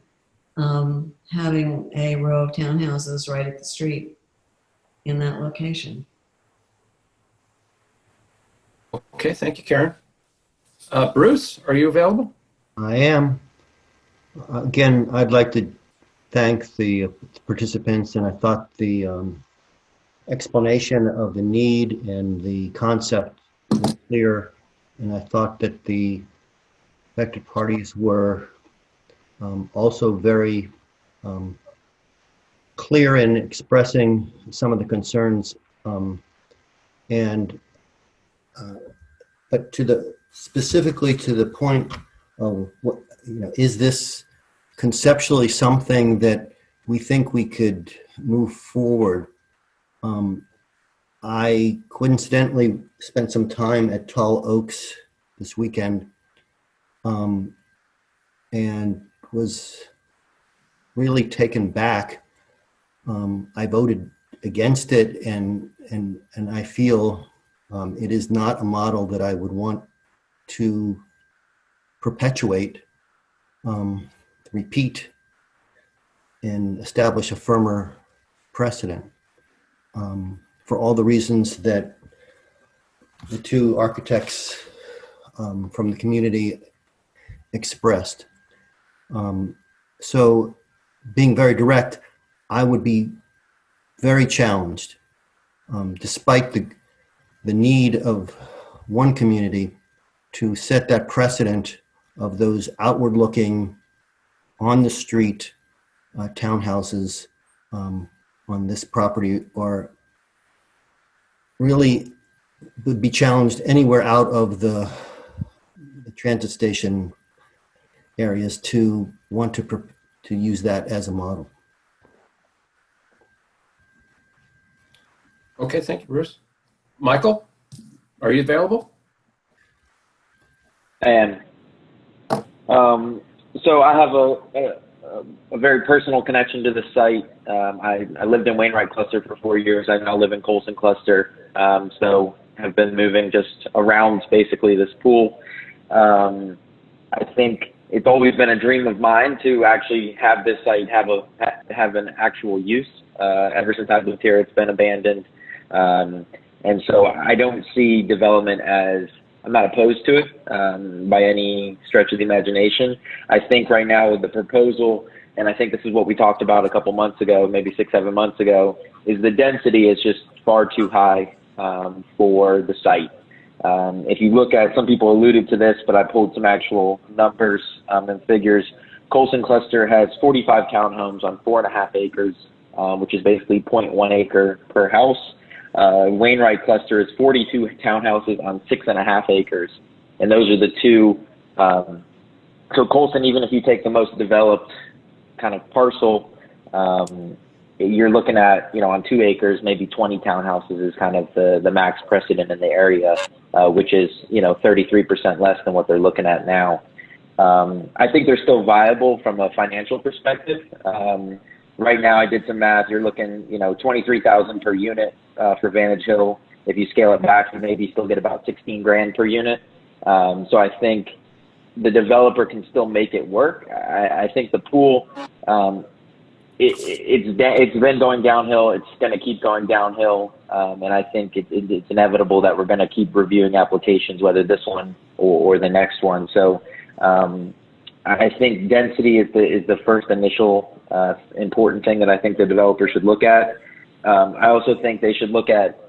having a row of townhouses right at the street in that location. Okay, thank you, Karen. Bruce, are you available? I am. Again, I'd like to thank the participants, and I thought the explanation of the need and the concept was clear, and I thought that the affected parties were also very clear in expressing some of the concerns, but specifically to the point of what, is this conceptually something that we think we could move forward? I coincidentally spent some time at Tall Oaks this weekend, and was really taken back. I voted against it, and I feel it is not a model that I would want to perpetuate, repeat, and establish a firmer precedent, for all the reasons that the two architects from the community expressed. So, being very direct, I would be very challenged, despite the need of one community to set that precedent of those outward-looking, on the street townhouses on this property, or really would be challenged anywhere out of the transit station areas to want to use that as a model. Okay, thank you, Bruce. Michael, are you available? I am. So I have a very personal connection to the site. I lived in Wainwright Cluster for 4 years. I now live in Colson Cluster. So have been moving just around basically this pool. I think it's always been a dream of mine to actually have this site have an actual use. Ever since I've lived here, it's been abandoned. And so I don't see development as, I'm not opposed to it by any stretch of the imagination. I think right now with the proposal, and I think this is what we talked about a couple months ago, maybe 6-7 months ago, is the density is just far too high for the site. If you look at, some people alluded to this, but I pulled some actual numbers and figures. Colson Cluster has 45 townhomes on 4.5 acres, which is basically 0.1 acre per house. Wainwright Cluster is 42 townhouses on 6.5 acres. And those are the two. So Colson, even if you take the most developed kind of parcel, you're looking at, on 2 acres, maybe 20 townhouses is kind of the max precedent in the area, which is, 33% less than what they're looking at now. I think they're still viable from a financial perspective. Right now, I did some math. You're looking, $23,000 per unit for Vantage Hill. If you scale it back, you maybe still get about 16 grand per unit. So I think the developer can still make it work. I think the pool, it's been going downhill. It's going to keep going downhill. And I think it's inevitable that we're going to keep reviewing applications, whether this one or the next one. So I think density is the first initial important thing that I think the developer should look at. I also think they should look at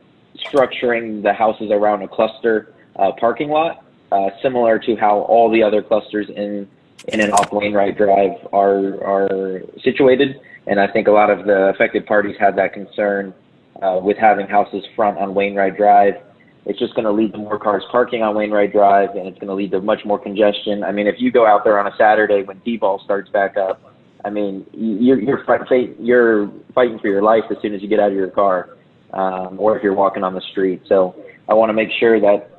structuring the houses around a cluster parking lot, similar to how all the other clusters in and off Wainwright Drive are situated. And I think a lot of the affected parties had that concern with having houses front on Wainwright Drive. It's just going to lead to more cars parking on Wainwright Drive, and it's going to lead to much more congestion. I mean, if you go out there on a Saturday when D-ball starts back up, I mean, you're fighting for your life as soon as you get out of your car, or if you're walking on the street. So I want to make sure that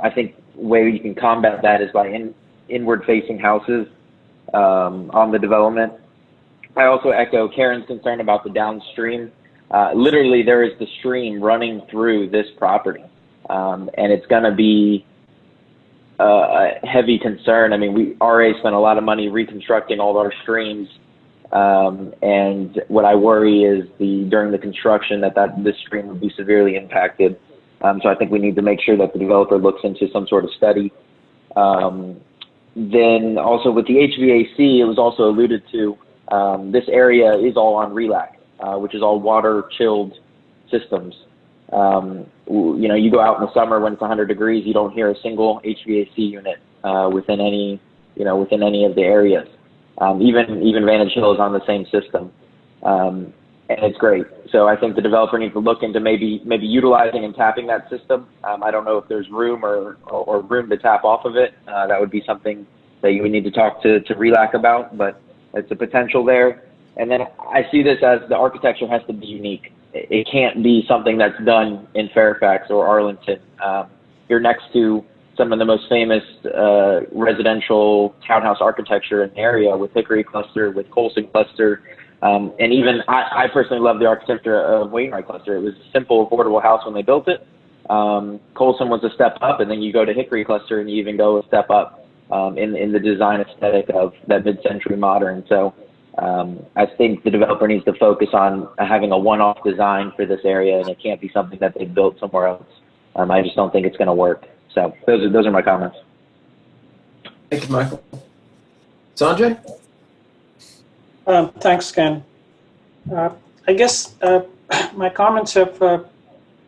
I think the way you can combat that is by inward-facing houses on the development. I also echo Karen's concern about the downstream. Literally, there is the stream running through this property, and it's going to be a heavy concern. I mean, we already spent a lot of money reconstructing all of our streams, and what I worry is during the construction that this stream would be severely impacted. So I think we need to make sure that the developer looks into some sort of study. Then also with the HVAC, it was also alluded to, this area is all on RELAC, which is all water-chilled systems. You go out in the summer when it's 100 degrees, you don't hear a single HVAC unit within any of the areas. Even Vantage Hill is on the same system, and it's great. So I think the developer needs to look into maybe utilizing and tapping that system. I don't know if there's room or room to tap off of it. That would be something that you would need to talk to RELAC about, but it's a potential there. And then I see this as the architecture has to be unique. It can't be something that's done in Fairfax or Arlington. You're next to some of the most famous residential townhouse architecture in the area with Hickory Cluster, with Colson Cluster, and even I personally love the architecture of Wainwright Cluster. It was a simple, affordable house when they built it. Colson was a step up, and then you go to Hickory Cluster and you even go a step up in the design aesthetic of that mid-century modern. So I think the developer needs to focus on having a one-off design for this area, and it can't be something that they built somewhere else. I just don't think it's going to work. So those are my comments. Thank you, Michael. Sanjay? Thanks, Ken. I guess my comments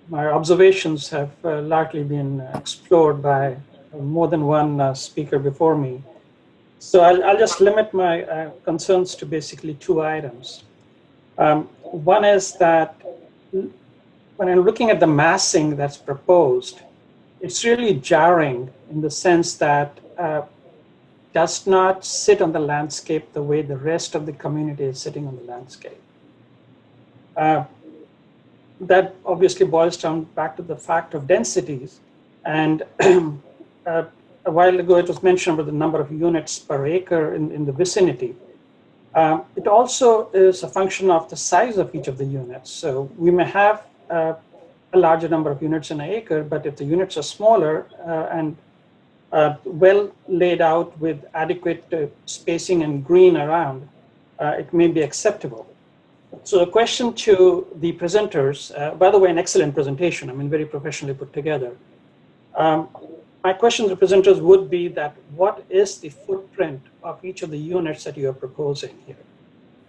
my observations have largely been explored by more than one speaker before me. So I'll just limit my concerns to basically 2 items. One is that when I'm looking at the massing that's proposed, it's really jarring in the sense that does not sit on the landscape the way the rest of the community is sitting on the landscape. That obviously boils down back to the fact of densities. And a while ago, it was mentioned about the number of units per acre in the vicinity. It also is a function of the size of each of the units. So we may have a larger number of units in an acre, but if the units are smaller and well laid out with adequate spacing and green around, it may be acceptable. So a question to the presenters, by the way, an excellent presentation, I mean, very professionally put together. My question to the presenters would be that what is the footprint of each of the units that you are proposing here?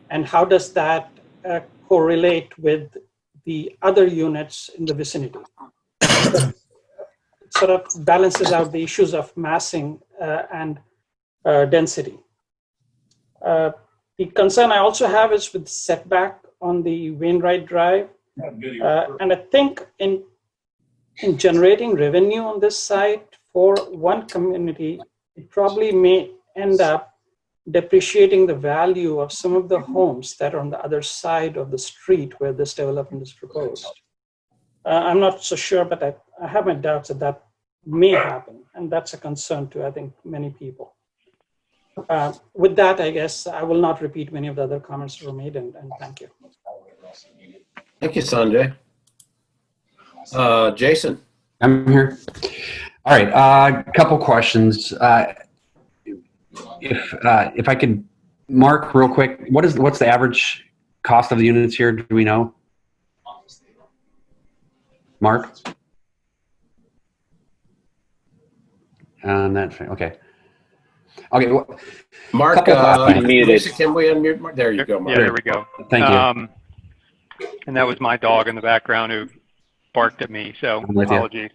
And how does that correlate with the other units in the vicinity? It sort of balances out the issues of massing and density. The concern I also have is with setback on the Wainwright Drive. And I think in generating revenue on this site for one community, it probably may end up depreciating the value of some of the homes that are on the other side of the street where this development is proposed. I'm not so sure, but I have my doubts that that may happen, and that's a concern to, I think, many people. With that, I guess I will not repeat many of the other comments that were made, and thank you. Thank you, Sanjay. Jason. I'm here. All right, a couple questions. If I could, Mark, real quick, what's the average cost of the units here? Do we know? Mark? Okay. Okay. Well, Mark, Lisa, can we unmute Mark? There you go, Mark. Yeah, there we go. Thank you. And that was my dog in the background who barked at me, so apologies.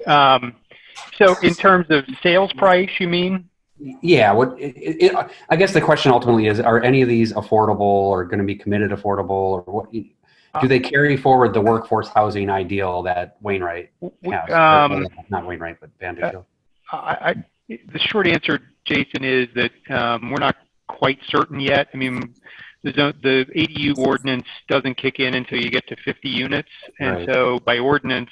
So in terms of sales price, you mean? Yeah, I guess the question ultimately is, are any of these affordable or going to be committed affordable, or what? Do they carry forward the workforce housing ideal that Wainwright has? Not Wainwright, but Vantage Hill. The short answer, Jason, is that we're not quite certain yet. I mean, the ADU ordinance doesn't kick in until you get to 50 units. And so by ordinance,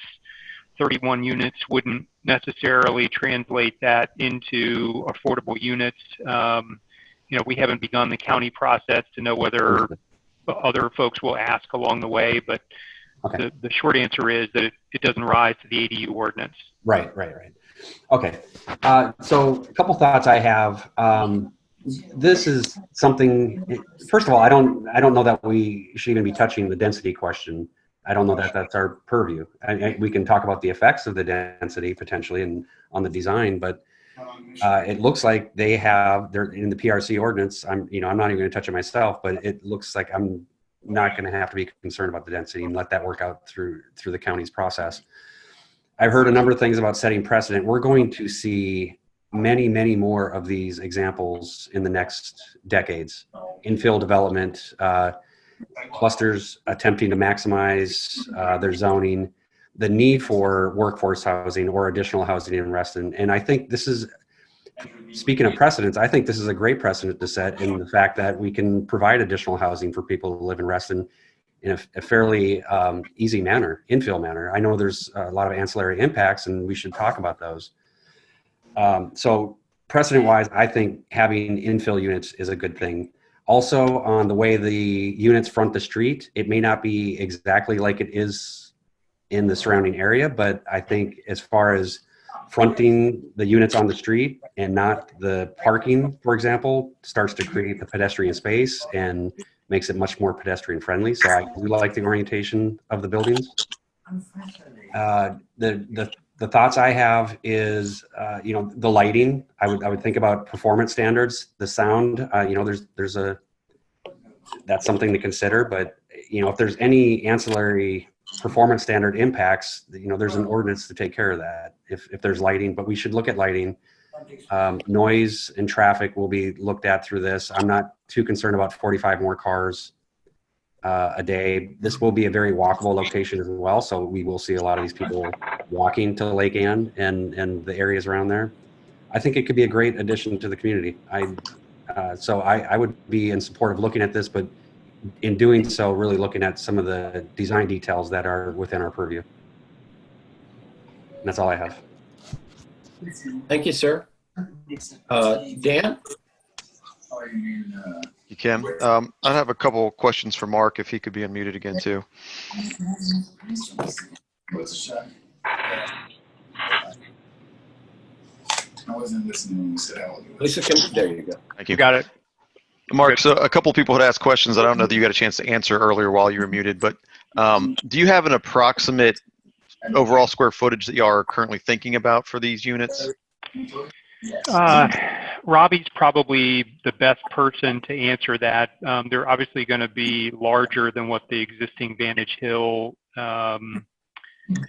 31 units wouldn't necessarily translate that into affordable units. You know, we haven't begun the county process to know whether other folks will ask along the way, but the short answer is that it doesn't rise to the ADU ordinance. Right. Okay. So a couple thoughts I have. This is something, first of all, I don't know that we should even be touching the density question. I don't know that that's our purview. We can talk about the effects of the density potentially and on the design, but it looks like they're in the PRC ordinance. I'm not even going to touch it myself, but it looks like I'm not going to have to be concerned about the density and let that work out through the county's process. I've heard a number of things about setting precedent. We're going to see many, many more of these examples in the next decades. Infill development, clusters attempting to maximize their zoning, the need for workforce housing or additional housing in Reston. And I think this is, speaking of precedents, I think this is a great precedent to set in the fact that we can provide additional housing for people who live in Reston in a fairly easy manner, infill manner. I know there's a lot of ancillary impacts and we should talk about those. So precedent-wise, I think having infill units is a good thing. Also, on the way the units front the street, it may not be exactly like it is in the surrounding area, but I think as far as fronting the units on the street and not the parking, for example, starts to create the pedestrian space and makes it much more pedestrian friendly. So I do like the orientation of the buildings. The thoughts I have is, the lighting. I would think about performance standards, the sound. That's something to consider. But if there's any ancillary performance standard impacts, there's an ordinance to take care of that. If there's lighting, but we should look at lighting. Noise and traffic will be looked at through this. I'm not too concerned about 45 more cars a day. This will be a very walkable location as well, so we will see a lot of these people walking to Lake Ann and the areas around there. I think it could be a great addition to the community. So I would be in support of looking at this, but in doing so, really looking at some of the design details that are within our purview. And that's all I have. Thank you, sir. Dan? You can. I have a couple questions for Mark, if he could be unmuted again, too. I wasn't listening when you said how Lisa, there you go. Thank you. Got it. Mark, so a couple people had asked questions that I don't know that you got a chance to answer earlier while you were muted, but do you have an approximate overall square footage that you are currently thinking about for these units? Robbie's probably the best person to answer that. They're obviously going to be larger than what the existing Vantage Hill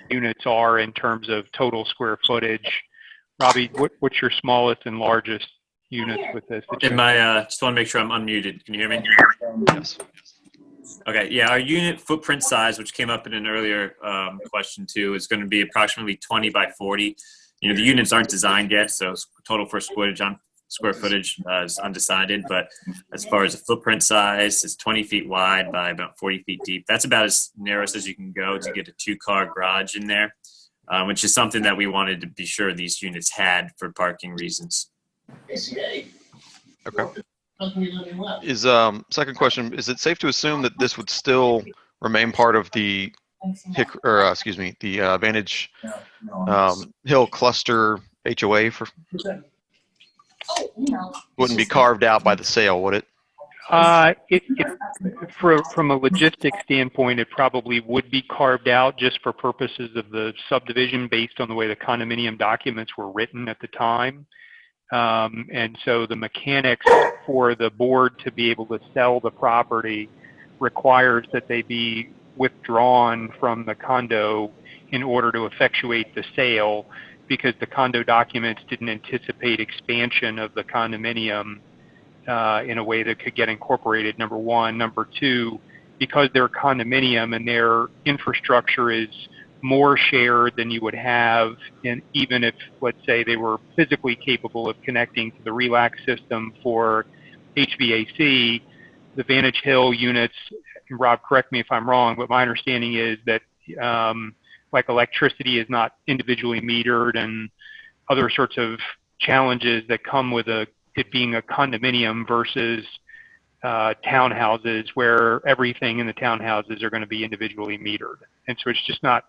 units are in terms of total square footage. Robbie, what's your smallest and largest units with this? Just want to make sure I'm unmuted. Can you hear me? Yes. Okay, yeah, our unit footprint size, which came up in an earlier question too, is going to be approximately 20 by 40. The units aren't designed yet, so total square square footage is undecided, but as far as the footprint size, it's 20 feet wide by about 40 feet deep. That's about as narrow as you can go to get a 2-car garage in there, which is something that we wanted to be sure these units had for parking reasons. Okay. Second question, is it safe to assume that this would still remain part of the Vantage Hill Cluster HOA? Wouldn't be carved out by the sale, would it? From a logistics standpoint, it probably would be carved out just for purposes of the subdivision based on the way the condominium documents were written at the time. And so the mechanics for the board to be able to sell the property requires that they be withdrawn from the condo in order to effectuate the sale, because the condo documents didn't anticipate expansion of the condominium in a way that could get incorporated, number one. Number two, because they're condominium and their infrastructure is more shared than you would have, and even if, let's say, they were physically capable of connecting to the relax system for HVAC, the Vantage Hill units, Rob, correct me if I'm wrong, but my understanding is that like electricity is not individually metered and other sorts of challenges that come with it being a condominium versus townhouses, where everything in the townhouses are going to be individually metered. And so it's just not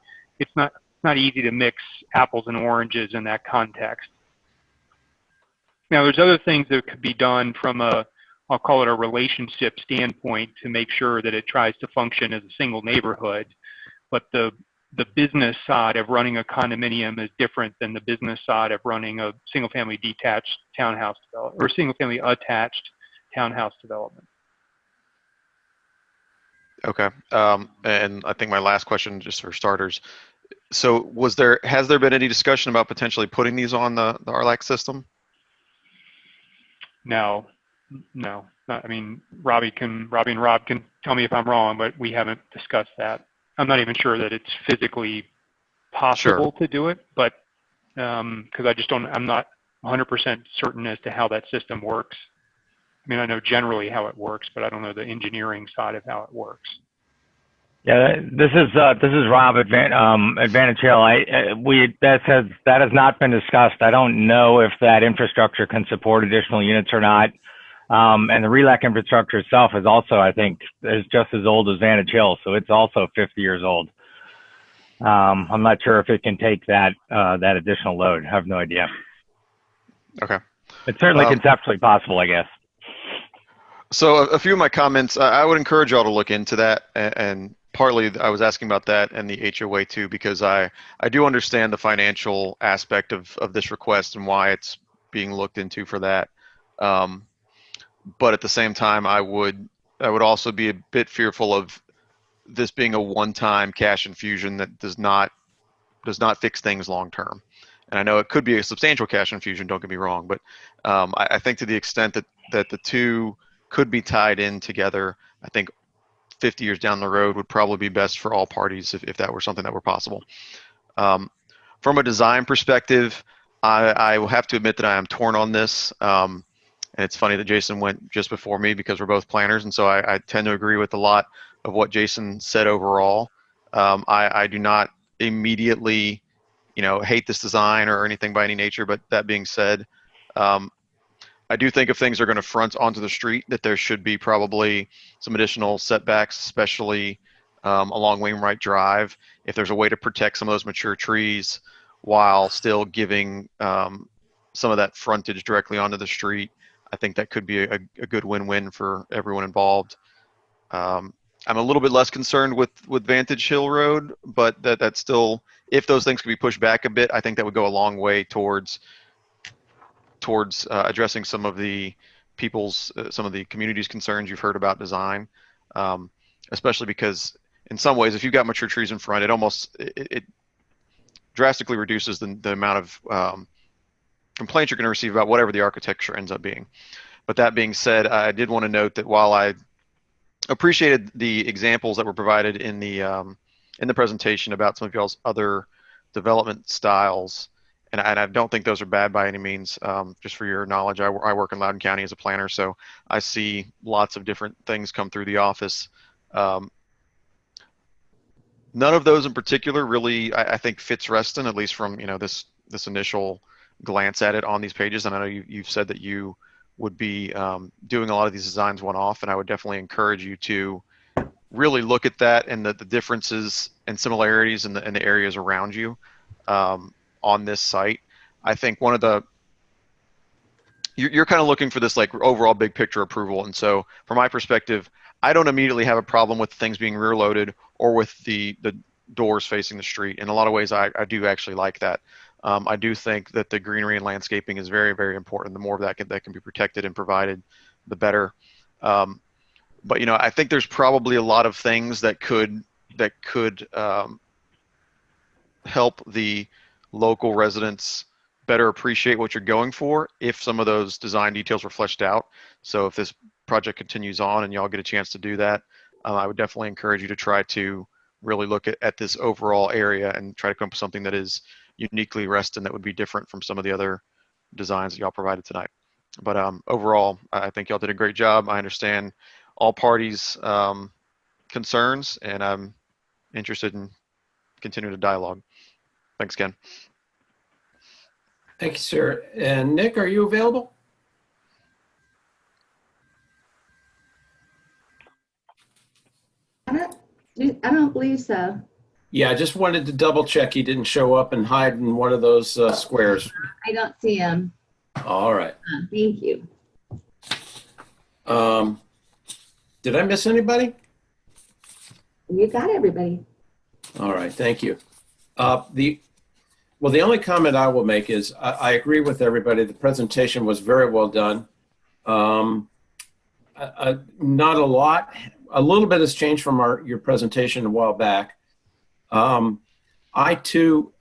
easy to mix apples and oranges in that context. Now, there's other things that could be done from I'll call it a relationship standpoint to make sure that it tries to function as a single neighborhood. But the business side of running a condominium is different than the business side of running a single-family detached townhouse development or single-family attached townhouse development. Okay. And I think my last question, just for starters, so has there been any discussion about potentially putting these on the RLAC system? No. I mean, Robbie and Rob can tell me if I'm wrong, but we haven't discussed that. I'm not even sure that it's physically possible to do it, but because I'm not 100% certain as to how that system works. I mean, I know generally how it works, but I don't know the engineering side of how it works. Yeah, this is Rob at Vantage Hill. That has not been discussed. I don't know if that infrastructure can support additional units or not. And the RELAC infrastructure itself is also, I think, is just as old as Vantage Hill, so it's also 50 years old. I'm not sure if it can take that additional load. I have no idea. Okay. It's certainly conceptually possible, I guess. So a few of my comments, I would encourage y'all to look into that, and partly I was asking about that and the HOA too, because I do understand the financial aspect of this request and why it's being looked into for that. But at the same time, I would also be a bit fearful of this being a one-time cash infusion that does not fix things long term. And I know it could be a substantial cash infusion, don't get me wrong, but I think to the extent that the two could be tied in together, I think 50 years down the road would probably be best for all parties if that were something that were possible. From a design perspective, I will have to admit that I am torn on this. And it's funny that Jason went just before me because we're both planners, and so I tend to agree with a lot of what Jason said overall. I do not immediately, hate this design or anything by any nature, but that being said, I do think if things are going to front onto the street, that there should be probably some additional setbacks, especially along Wainwright Drive. If there's a way to protect some of those mature trees while still giving some of that frontage directly onto the street, I think that could be a good win-win for everyone involved. I'm a little bit less concerned with Vantage Hill Road, but that's still, if those things could be pushed back a bit, I think that would go a long way towards addressing some of the some of the community's concerns you've heard about design, especially because in some ways, if you've got mature trees in front, it drastically reduces the amount of complaints you're going to receive about whatever the architecture ends up being. But that being said, I did want to note that while I appreciated the examples that were provided in the presentation about some of y'all's other development styles and I don't think those are bad by any means. Just for your knowledge, I work in Loudoun County as a planner, so I see lots of different things come through the office. None of those in particular really, I think, fits Reston, at least from this initial glance at it on these pages. And I know you've said that you would be doing a lot of these designs one-off, and I would definitely encourage you to really look at that and the differences and similarities in the areas around you on this site. I think one of the you're kind of looking for this like overall big picture approval, and so from my perspective, I don't immediately have a problem with things being rear loaded or with the doors facing the street. In a lot of ways, I do actually like that. I do think that the greenery and landscaping is very, very important. The more of that can be protected and provided, the better. But I think there's probably a lot of things that could help the local residents better appreciate what you're going for if some of those design details were fleshed out. So if this project continues on and y'all get a chance to do that, I would definitely encourage you to try to really look at this overall area and try to come up with something that is uniquely Reston that would be different from some of the other designs that y'all provided tonight. But overall, I think y'all did a great job. I understand all parties' concerns, and I'm interested in continuing the dialogue. Thanks, Ken. Thank you, sir. And Nick, are you available? I don't believe so. Yeah, I just wanted to double check he didn't show up and hide in one of those squares. I don't see him. All right. Thank you. Did I miss anybody? You got everybody. All right, thank you. The only comment I will make is I agree with everybody. The presentation was very well done. Not a lot. A little bit has changed from your presentation a while back. I too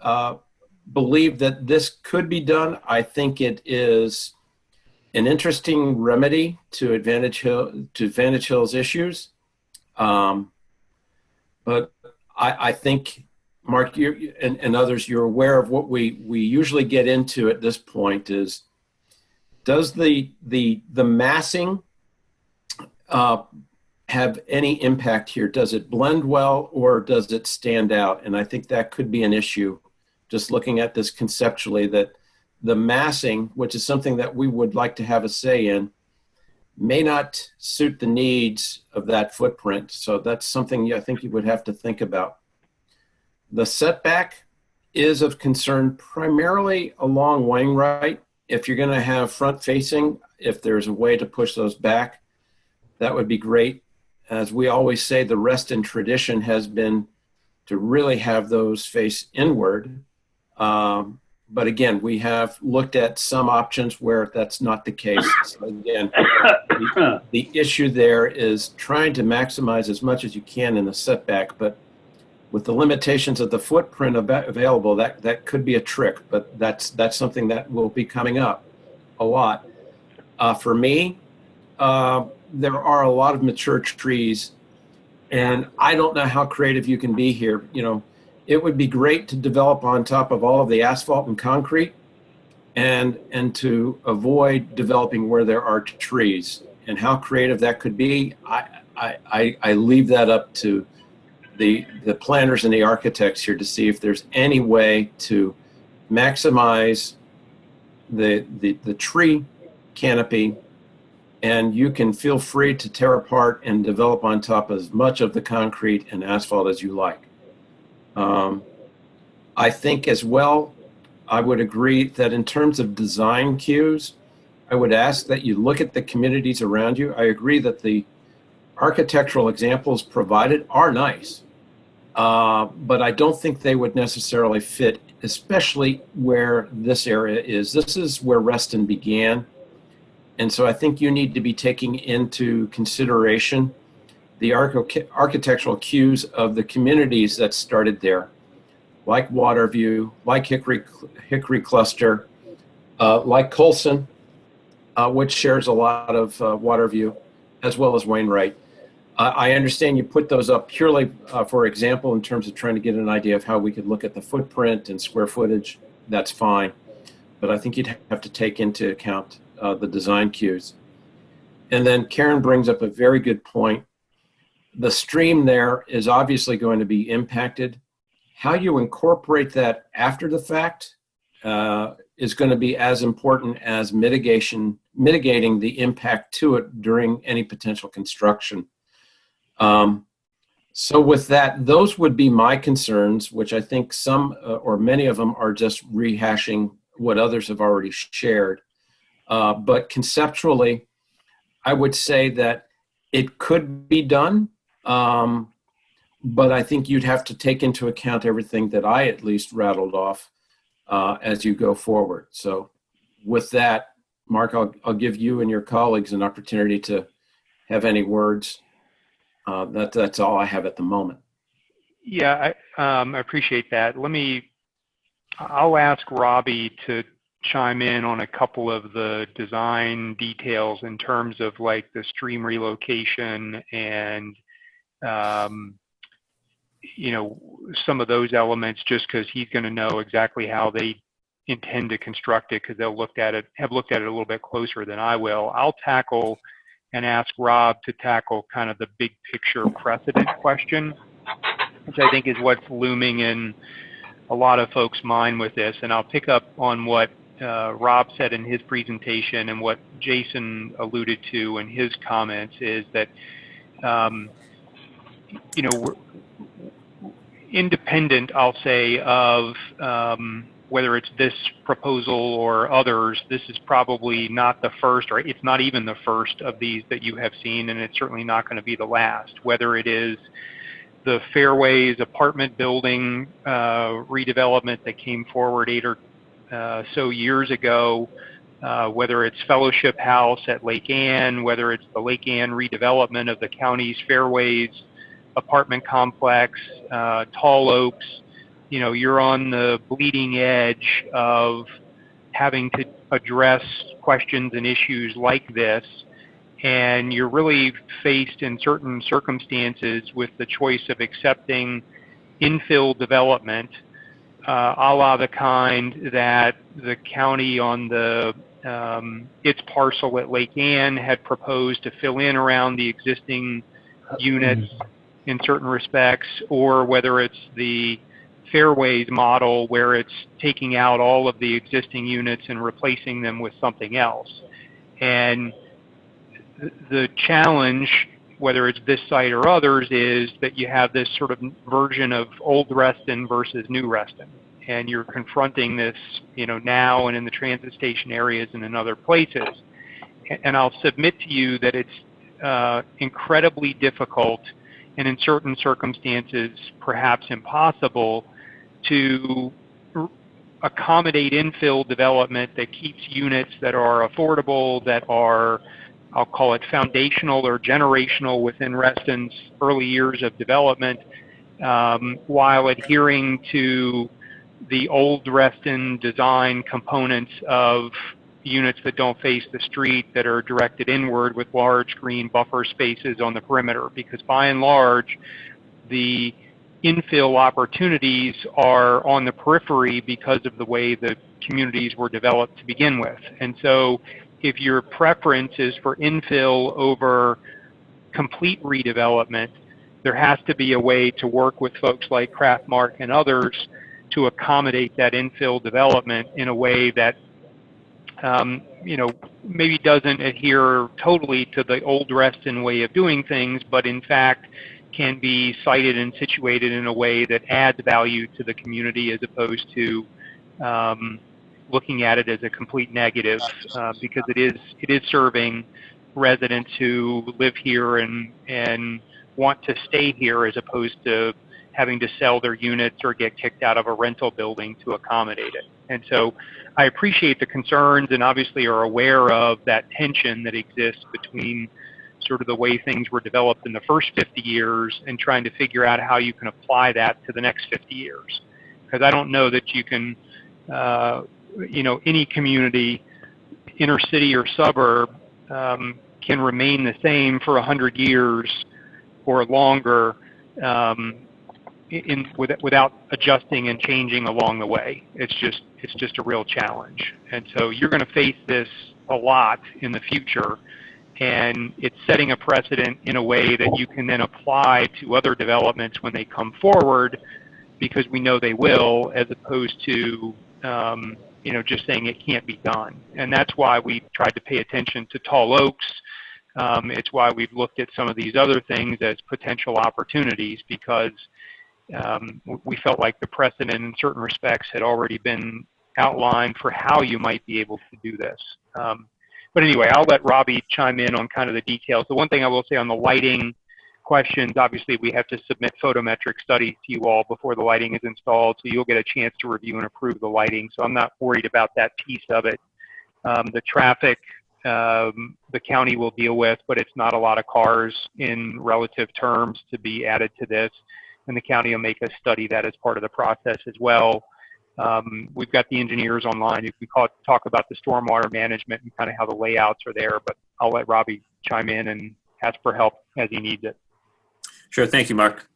believe that this could be done. I think it is an interesting remedy to Advantage Hill's issues. But I think, Mark, you and others, you're aware of what we usually get into at this point is, does the massing have any impact here? Does it blend well or does it stand out? And I think that could be an issue, just looking at this conceptually, that the massing, which is something that we would like to have a say in, may not suit the needs of that footprint. So that's something I think you would have to think about. The setback is of concern primarily along Wainwright. If you're going to have front facing, if there's a way to push those back, that would be great. As we always say, the Reston tradition has been to really have those face inward. But again, we have looked at some options where that's not the case. So again, the issue there is trying to maximize as much as you can in the setback, but with the limitations of the footprint available, that could be a trick, but that's something that will be coming up a lot. For me, there are a lot of mature trees, and I don't know how creative you can be here. It would be great to develop on top of all of the asphalt and concrete and to avoid developing where there are trees. And how creative that could be, I leave that up to the planners and the architects here to see if there's any way to maximize the tree canopy, and you can feel free to tear apart and develop on top as much of the concrete and asphalt as you like. I think as well, I would agree that in terms of design cues, I would ask that you look at the communities around you. I agree that the architectural examples provided are nice, but I don't think they would necessarily fit, especially where this area is. This is where Reston began. And so I think you need to be taking into consideration the architectural cues of the communities that started there, like Waterview, like Hickory Cluster, like Colson, which shares a lot of Waterview, as well as Wainwright. I understand you put those up purely for example in terms of trying to get an idea of how we could look at the footprint and square footage. That's fine. but I think you'd have to take into account the design cues. And then Karen brings up a very good point. The stream there is obviously going to be impacted. How you incorporate that after the fact is going to be as important as mitigating the impact to it during any potential construction. So with that, those would be my concerns, which I think some or many of them are just rehashing what others have already shared. But conceptually, I would say that it could be done, but I think you'd have to take into account everything that I at least rattled off as you go forward. So with that, Mark, I'll give you and your colleagues an opportunity to have any words. That's all I have at the moment. Yeah, I appreciate that. I'll ask Robbie to chime in on a couple of the design details in terms of like the stream relocation and you know, some of those elements, just because he's going to know exactly how they intend to construct it, because they'll have looked at it a little bit closer than I will. I'll tackle and ask Rob to tackle kind of the big picture precedent question, which I think is what's looming in a lot of folks' mind with this. And I'll pick up on what Rob said in his presentation and what Jason alluded to in his comments, is that, you know, independent, I'll say, of whether it's this proposal or others, this is probably not the first, or it's not even the first of these that you have seen, and it's certainly not going to be the last. Whether it is the Fairways apartment building redevelopment that came forward 8 or so years ago, whether it's Fellowship House at Lake Ann, whether it's the Lake Ann redevelopment of the county's Fairways apartment complex, Tall Oaks, you know, you're on the bleeding edge of having to address questions and issues like this, and you're really faced in certain circumstances with the choice of accepting infill development, a la the kind that the county on the its parcel at Lake Ann had proposed to fill in around the existing units in certain respects, or whether it's the Fairways model where it's taking out all of the existing units and replacing them with something else. And the challenge, whether it's this site or others, is that you have this sort of version of old Reston versus new Reston. And you're confronting this, you know, now and in the transit station areas and in other places. And I'll submit to you that it's incredibly difficult, and in certain circumstances perhaps impossible, to accommodate infill development that keeps units that are affordable, that are, I'll call it foundational or generational within Reston's early years of development, while adhering to the old Reston design components of units that don't face the street, that are directed inward with large green buffer spaces on the perimeter. Because by and large, the infill opportunities are on the periphery because of the way the communities were developed to begin with. And so if your preference is for infill over complete redevelopment, there has to be a way to work with folks like Craftmark and others to accommodate that infill development in a way that you know, maybe doesn't adhere totally to the old Reston way of doing things, but in fact can be sited and situated in a way that adds value to the community, as opposed to looking at it as a complete negative, because it is serving residents who live here and want to stay here, as opposed to having to sell their units or get kicked out of a rental building to accommodate it. And so I appreciate the concerns, and obviously are aware of that tension that exists between sort of the way things were developed in the first 50 years and trying to figure out how you can apply that to the next 50 years. Because I don't know that you can, you know, any community, inner city or suburb, can remain the same for 100 years or longer, without adjusting and changing along the way. It's just a real challenge. And so you're going to face this a lot in the future, and it's setting a precedent in a way that you can then apply to other developments when they come forward, because we know they will, as opposed to just saying it can't be done. And that's why we tried to pay attention to tall oaks. It's why we've looked at some of these other things as potential opportunities, because we felt like the precedent in certain respects had already been outlined for how you might be able to do this. But anyway, I'll let Robbie chime in on kind of the details. The one thing I will say on the lighting questions, obviously we have to submit photometric studies to you all before the lighting is installed, so you'll get a chance to review and approve the lighting. So I'm not worried about that piece of it. The traffic, the county will deal with, but it's not a lot of cars in relative terms to be added to this. And the county will make us study that as part of the process as well. We've got the engineers online. You can talk about the stormwater management and kind of how the layouts are there, but I'll let Robbie chime in and ask for help as he needs it. Sure. Thank you, Mark.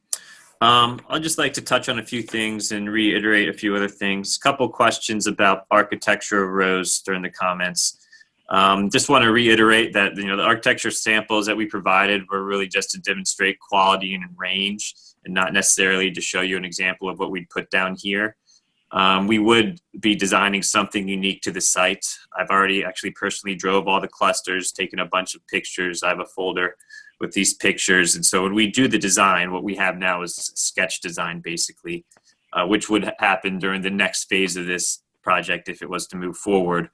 I'd just like to touch on a few things and reiterate a few other things. A couple questions about architecture arose during the comments. Just want to reiterate that the architecture samples that we provided were really just to demonstrate quality and range, and not necessarily to show you an example of what we'd put down here. We would be designing something unique to the site. I've already actually personally drove all the clusters, taken a bunch of pictures. I have a folder with these pictures. And so when we do the design, what we have now is sketch design, basically, which would happen during the next phase of this project if it was to move forward.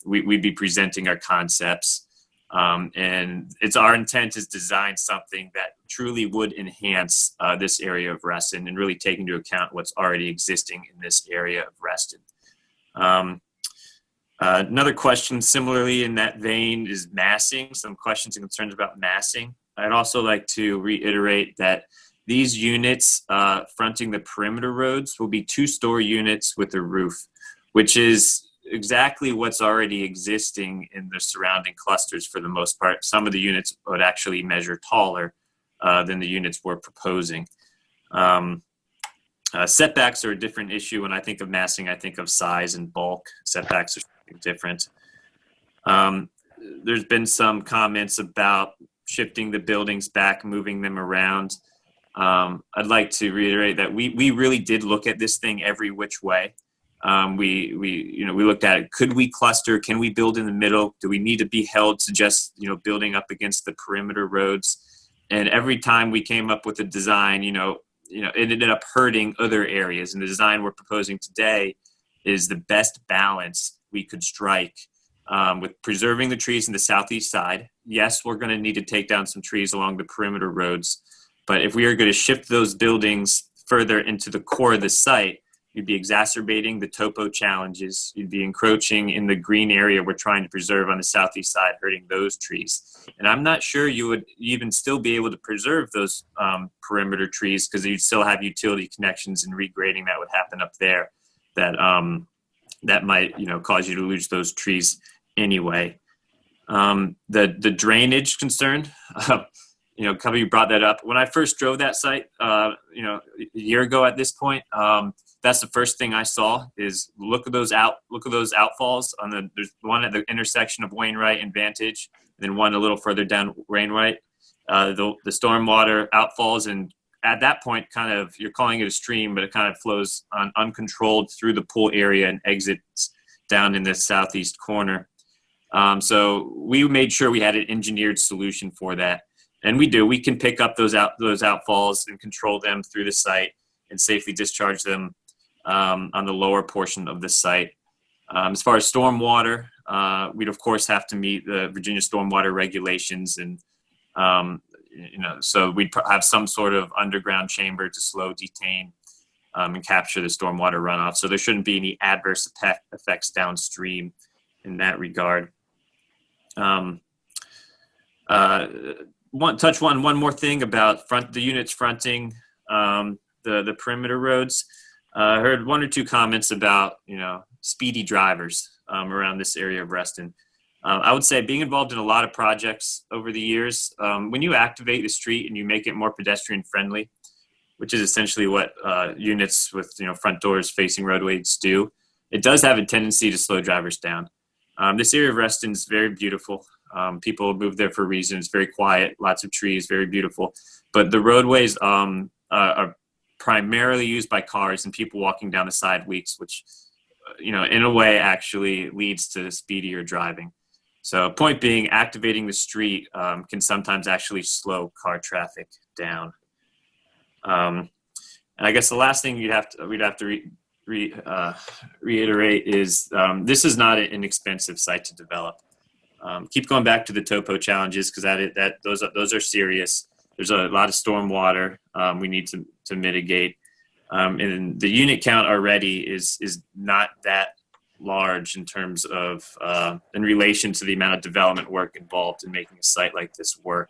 We'd be presenting our concepts. And it's our intent is design something that truly would enhance this area of Reston and really take into account what's already existing in this area of Reston. Another question similarly in that vein is massing, some questions and concerns about massing. I'd also like to reiterate that these units fronting the perimeter roads will be 2-story units with a roof, which is exactly what's already existing in the surrounding clusters for the most part. Some of the units would actually measure taller than the units we're proposing. Setbacks are a different issue. When I think of massing, I think of size and bulk. Setbacks are something different. There's been some comments about shifting the buildings back, moving them around. I'd like to reiterate that we really did look at this thing every which way. We looked at it. Could we cluster? Can we build in the middle? Do we need to be held to just, building up against the perimeter roads? And every time we came up with a design, it ended up hurting other areas. And the design we're proposing today is the best balance we could strike with preserving the trees in the southeast side. Yes, we're going to need to take down some trees along the perimeter roads. But if we are going to shift those buildings further into the core of the site, you'd be exacerbating the topo challenges. You'd be encroaching in the green area we're trying to preserve on the southeast side, hurting those trees. And I'm not sure you would even still be able to preserve those perimeter trees, because you'd still have utility connections and regrading that would happen up there that might cause you to lose those trees anyway. The drainage concern, Cubby brought that up. When I first drove that site, a year ago at this point, that's the first thing I saw is look at those outfalls there's one at the intersection of Wainwright and Vantage, and then one a little further down Wainwright. The stormwater outfalls, and at that point, kind of, you're calling it a stream, but it kind of flows uncontrolled through the pool area and exits down in the southeast corner. So we made sure we had an engineered solution for that. And we do. We can pick up those outfalls and control them through the site and safely discharge them on the lower portion of the site. As far as stormwater, we'd of course have to meet the Virginia stormwater regulations, and so we'd have some sort of underground chamber to slow, detain, and capture the stormwater runoff. So there shouldn't be any adverse effects downstream in that regard. Touch one more thing about the units fronting the perimeter roads. I heard one or two comments about speedy drivers around this area of Reston. I would say, being involved in a lot of projects over the years, when you activate the street and you make it more pedestrian friendly which is essentially what units with front doors facing roadways do, it does have a tendency to slow drivers down. This area of Reston is very beautiful. People move there for a reason. It's very quiet, lots of trees, very beautiful. But the roadways are primarily used by cars and people walking down the side weeks, which, in a way actually leads to speedier driving. So point being, activating the street can sometimes actually slow car traffic down. And I guess the last thing we'd have to reiterate is this is not an inexpensive site to develop. Keep going back to the topo challenges because those are serious. There's a lot of storm water we need to mitigate. And the unit count already is not that large in terms of in relation to the amount of development work involved in making a site like this work.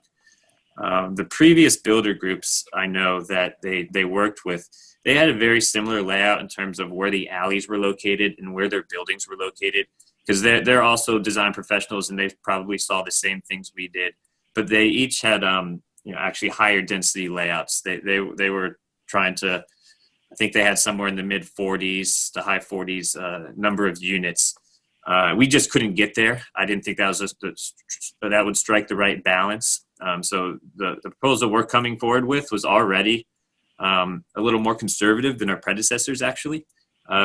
The previous builder groups I know that they worked with, they had a very similar layout in terms of where the alleys were located and where their buildings were located, because they're also design professionals and they probably saw the same things we did, but they each had actually higher density layouts. They were trying to, I think they had somewhere in the mid 40s to high 40s number of units. We just couldn't get there. I didn't think that was that would strike the right balance. So the proposal we're coming forward with was already a little more conservative than our predecessors, actually.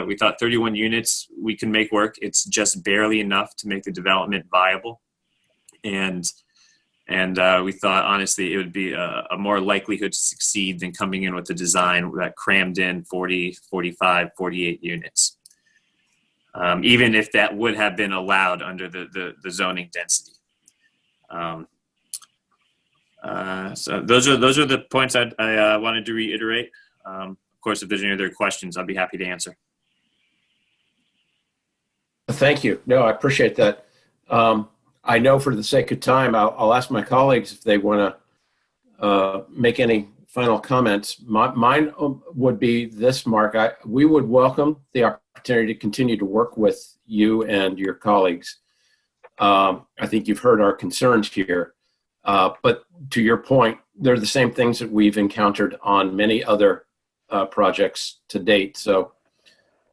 We thought 31 units we can make work. It's just barely enough to make the development viable. And we thought, honestly, it would be a more likelihood to succeed than coming in with a design that crammed in 40, 45, 48 units. Even if that would have been allowed under the zoning density. So those are the points I wanted to reiterate. Of course, if there's any other questions, I'll be happy to answer. Thank you. No, I appreciate that. I know for the sake of time, I'll ask my colleagues if they want to make any final comments. Mine would be this, Mark. We would welcome the opportunity to continue to work with you and your colleagues. I think you've heard our concerns here. But to your point, they're the same things that we've encountered on many other projects to date. So,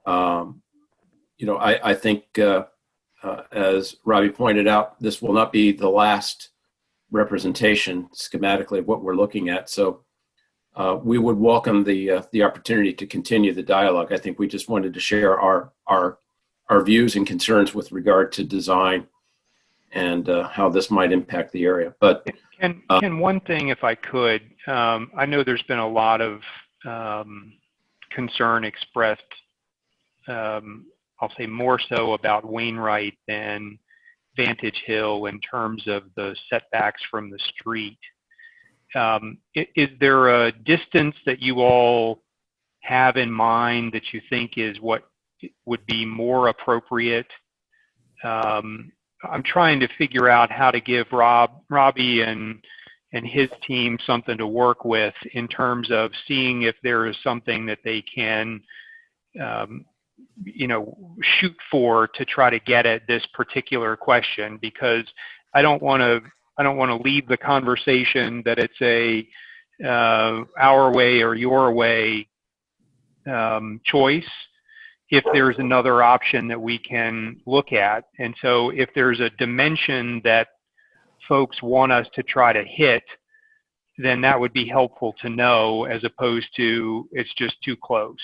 I think, as Robbie pointed out, this will not be the last representation schematically of what we're looking at. So we would welcome the opportunity to continue the dialogue. I think we just wanted to share our views and concerns with regard to design and how this might impact the area. But Ken, one thing, if I could, I know there's been a lot of concern expressed, I'll say more so about Wainwright than Vantage Hill in terms of the setbacks from the street. Is there a distance that you all have in mind that you think is what would be more appropriate? I'm trying to figure out how to give Robbie and his team something to work with in terms of seeing if there is something that they can shoot for to try to get at this particular question, because I don't want to leave the conversation that it's a our way or your way choice if there's another option that we can look at. And so if there's a dimension that folks want us to try to hit, then that would be helpful to know, as opposed to it's just too close,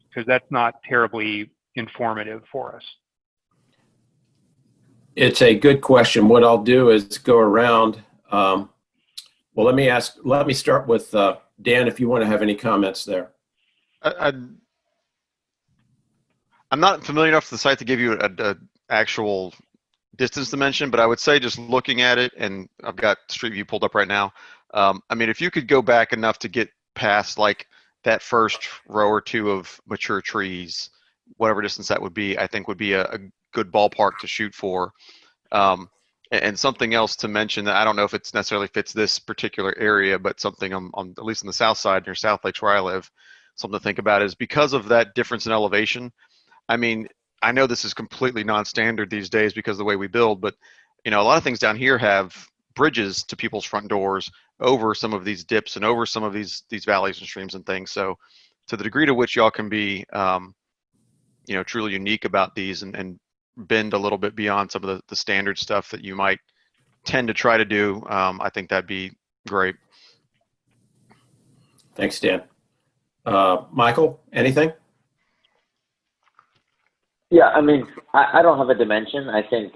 because that's not terribly informative for us. it's a good question. What I'll do is go around. Well, let me start with Dan, if you want to have any comments there. I'm not familiar enough with the site to give you an actual distance dimension, but I would say just looking at it, and I've got Street View pulled up right now. I mean, if you could go back enough to get past like that first row or two of mature trees, whatever distance that would be, I think would be a good ballpark to shoot for. And something else to mention that I don't know if it's necessarily fits this particular area, but something on at least on the south side near South Lakes where I live, something to think about is because of that difference in elevation. I mean, I know this is completely non-standard these days because of the way we build, but you know, a lot of things down here have bridges to people's front doors over some of these dips and over some of these valleys and streams and things. So to the degree to which y'all can be, you know, truly unique about these and bend a little bit beyond some of the standard stuff that you might tend to try to do, I think that'd be great. Thanks, Dan. Michael, anything? Yeah, I mean, I don't have a dimension. I think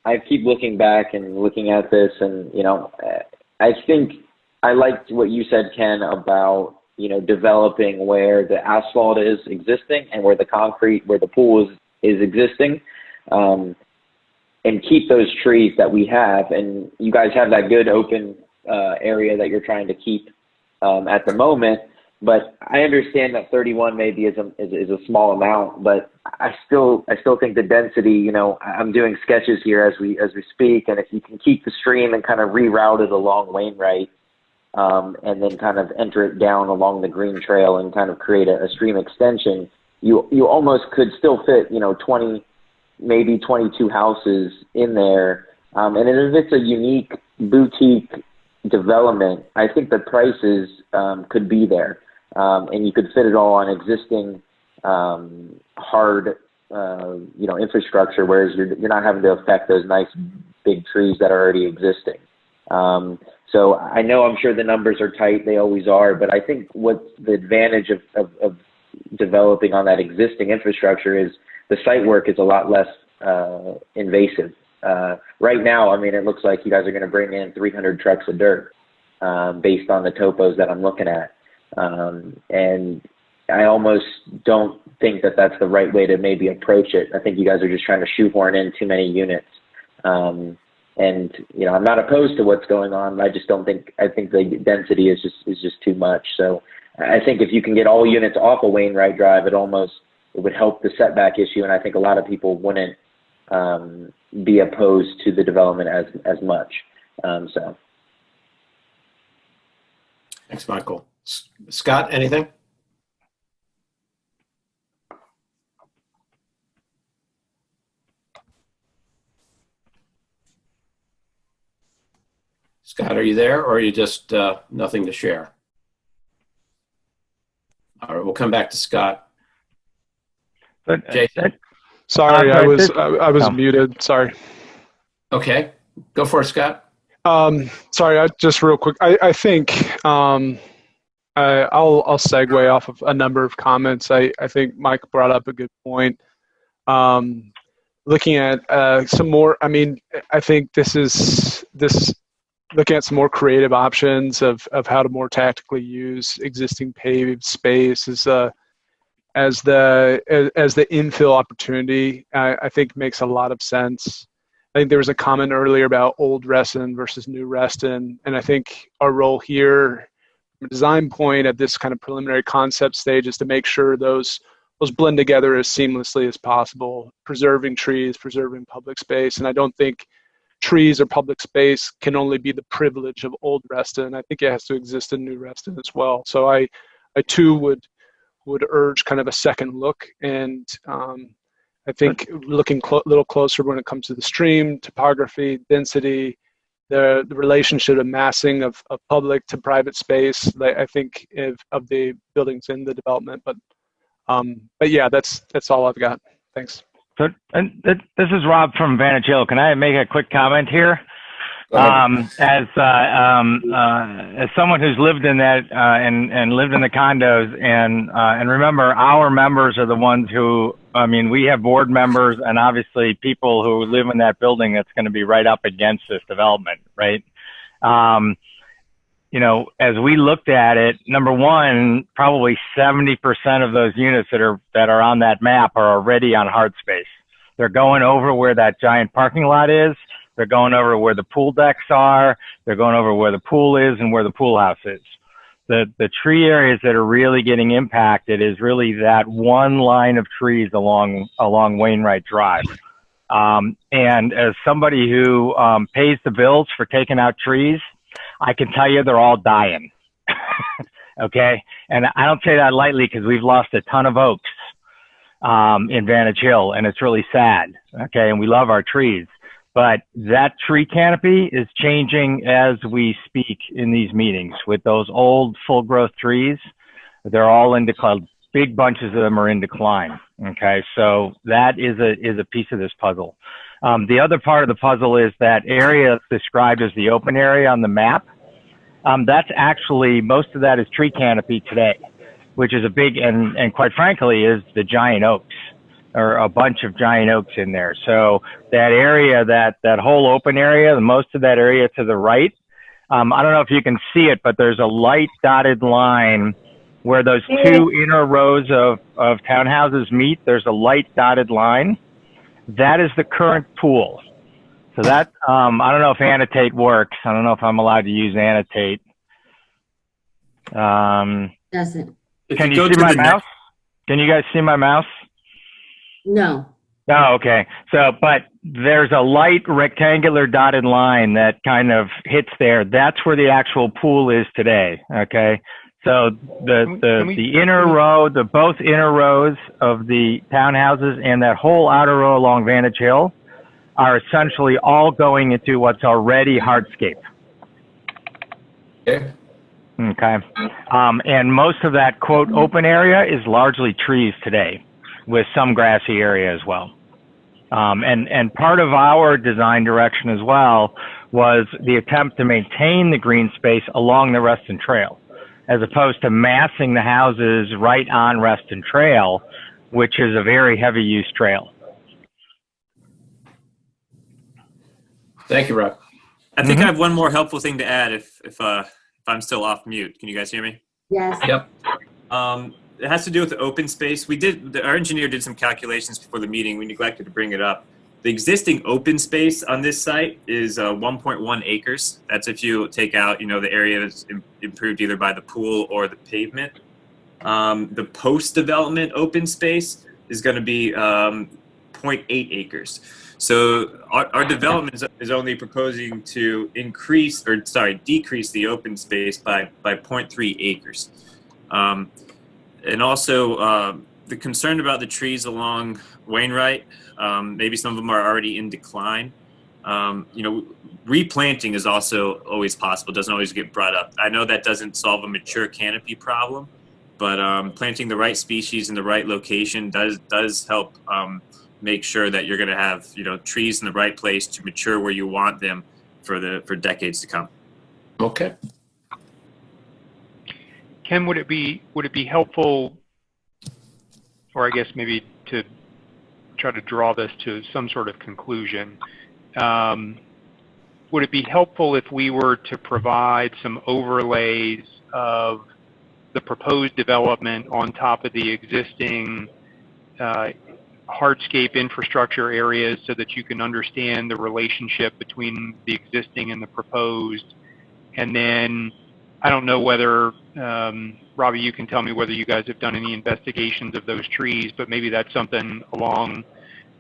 I keep looking back and looking at this, and, you know, I think I liked what you said, Ken, about, you know, developing where the asphalt is existing and where the concrete, where the pool is existing, and keep those trees that we have. And you guys have that good open area that you're trying to keep at the moment. But I understand that 31 maybe is a small amount, but I still think the density, you know, I'm doing sketches here as we speak, and if you can keep the stream and kind of reroute it along Wainwright, and then kind of enter it down along the green trail and kind of create a stream extension, you almost could still fit, you know, 20, maybe 22 houses in there. And if it's a unique boutique development, I think the prices could be there. And you could fit it all on existing hard, you know, infrastructure, whereas you're not having to affect those nice big trees that are already existing. So I know, I'm sure the numbers are tight, they always are, but I think what the advantage of developing on that existing infrastructure is the site work is a lot less invasive. Right now, I mean, it looks like you guys are going to bring in 300 trucks of dirt based on the topos that I'm looking at. And I almost don't think that that's the right way to maybe approach it. I think you guys are just trying to shoehorn in too many units. And, you know, I'm not opposed to what's going on. I just don't think, I think the density is just too much. So I think if you can get all units off of Wainwright Drive, it would help the setback issue. And I think a lot of people wouldn't be opposed to the development as much. So. Thanks, Michael. Scott, anything? Scott, are you there, or are you just nothing to share? All right, we'll come back to Scott. Jason? Sorry, I was muted. Sorry. Okay, go for it, Scott. Sorry, just real quick. I think I'll segue off of a number of comments. I think Mike brought up a good point. Looking at some more, I mean, I think this looking at some more creative options of how to more tactically use existing paved space as the infill opportunity, I think makes a lot of sense. I think there was a comment earlier about old Reston versus new Reston, and I think our role here from a design point at this kind of preliminary concept stage is to make sure those blend together as seamlessly as possible, preserving trees, preserving public space. And I don't think trees or public space can only be the privilege of old Reston. I think it has to exist in new Reston as well. So I too would urge kind of a second look, and I think looking a little closer when it comes to the stream, topography, density, the relationship of massing of public to private space, I think of the buildings in the development. But yeah, that's all I've got. Thanks. So, and this is Rob from Vantage Hill. Can I make a quick comment here? As someone who's lived in that and lived in the condos, and remember, our members are the ones who, I mean, we have board members and obviously people who live in that building that's going to be right up against this development, right? You know, as we looked at it, number one, probably 70% of those units that are on that map are already on hard space. They're going over where that giant parking lot is. They're going over where the pool decks are. They're going over where the pool is and where the pool house is. The tree areas that are really getting impacted is really that one line of trees along Wainwright Drive. And as somebody who pays the bills for taking out trees, I can tell you they're all dying. Okay? And I don't say that lightly because we've lost a ton of oaks in Vantage Hill, and it's really sad. Okay? And we love our trees. But that tree canopy is changing as we speak in these meetings with those old full growth trees. They're all in decline. Big bunches of them are in decline. Okay, so that is a piece of this puzzle. The other part of the puzzle is that area described as the open area on the map. That's actually, most of that is tree canopy today, which is a big, and quite frankly, is the giant oaks, or a bunch of giant oaks in there. So that area, that whole open area, most of that area to the right, I don't know if you can see it, but there's a light dotted line where those two inner rows of townhouses meet. There's a light dotted line. That is the current pool. So that, I don't know if annotate works. I don't know if I'm allowed to use annotate. Doesn't. Can you see my mouse? Can you guys see my mouse? No. Oh, okay. So, but there's a light rectangular dotted line that kind of hits there. That's where the actual pool is today. Okay. So the inner row, both inner rows of the townhouses and that whole outer row along Vantage Hill are essentially all going into what's already hardscape. Okay. Okay. And most of that, quote, open area is largely trees today, with some grassy area as well. And part of our design direction as well was the attempt to maintain the green space along the Reston Trail, as opposed to massing the houses right on Reston Trail, which is a very heavy use trail. Thank you, Rob. I think I have one more helpful thing to add if I'm still off mute. Can you guys hear me? Yes. Yep. It has to do with the open space. Our engineer did some calculations before the meeting. We neglected to bring it up. The existing open space on this site is 1.1 acres. That's if you take out, the area that's improved either by the pool or the pavement. The post-development open space is going to be 0.8 acres. So our development is only proposing to decrease the open space by 0.3 acres. And also the concern about the trees along Wainwright, maybe some of them are already in decline. Replanting is also always possible, doesn't always get brought up. I know that doesn't solve a mature canopy problem, but planting the right species in the right location does help make sure that you're going to have trees in the right place to mature where you want them for decades to come. Okay. Ken, would it be helpful, or I guess maybe to try to draw this to some sort of conclusion, would it be helpful if we were to provide some overlays of the proposed development on top of the existing hardscape infrastructure areas so that you can understand the relationship between the existing and the proposed? And then I don't know whether, Robbie, you can tell me whether you guys have done any investigations of those trees, but maybe that's something along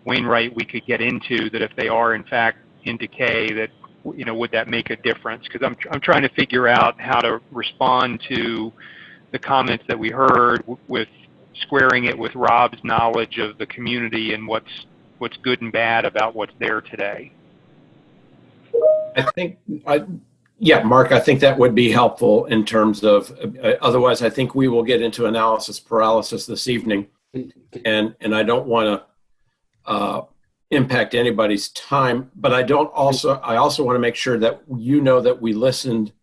Wainwright we could get into, that if they are in fact in decay, that, would that make a difference? Because I'm trying to figure out how to respond to the comments that we heard with squaring it with Rob's knowledge of the community and what's good and bad about what's there today. Yeah, Mark, I think that would be helpful in terms of, otherwise I think we will get into analysis paralysis this evening, and I don't want to impact anybody's time, but I also want to make sure that that we listened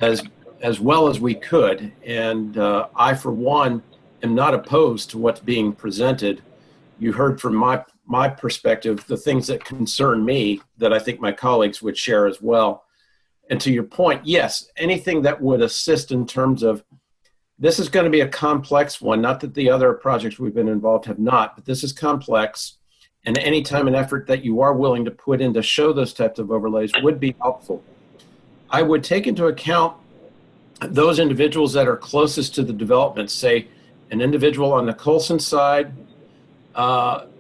as well as we could, and I, for one, am not opposed to what's being presented. You heard from my perspective the things that concern me that I think my colleagues would share as well. And to your point, yes, anything that would assist in terms of, this is going to be a complex one, not that the other projects we've been involved have not, but this is complex, and any time and effort that you are willing to put in to show those types of overlays would be helpful. I would take into account those individuals that are closest to the development, say an individual on the Colson side,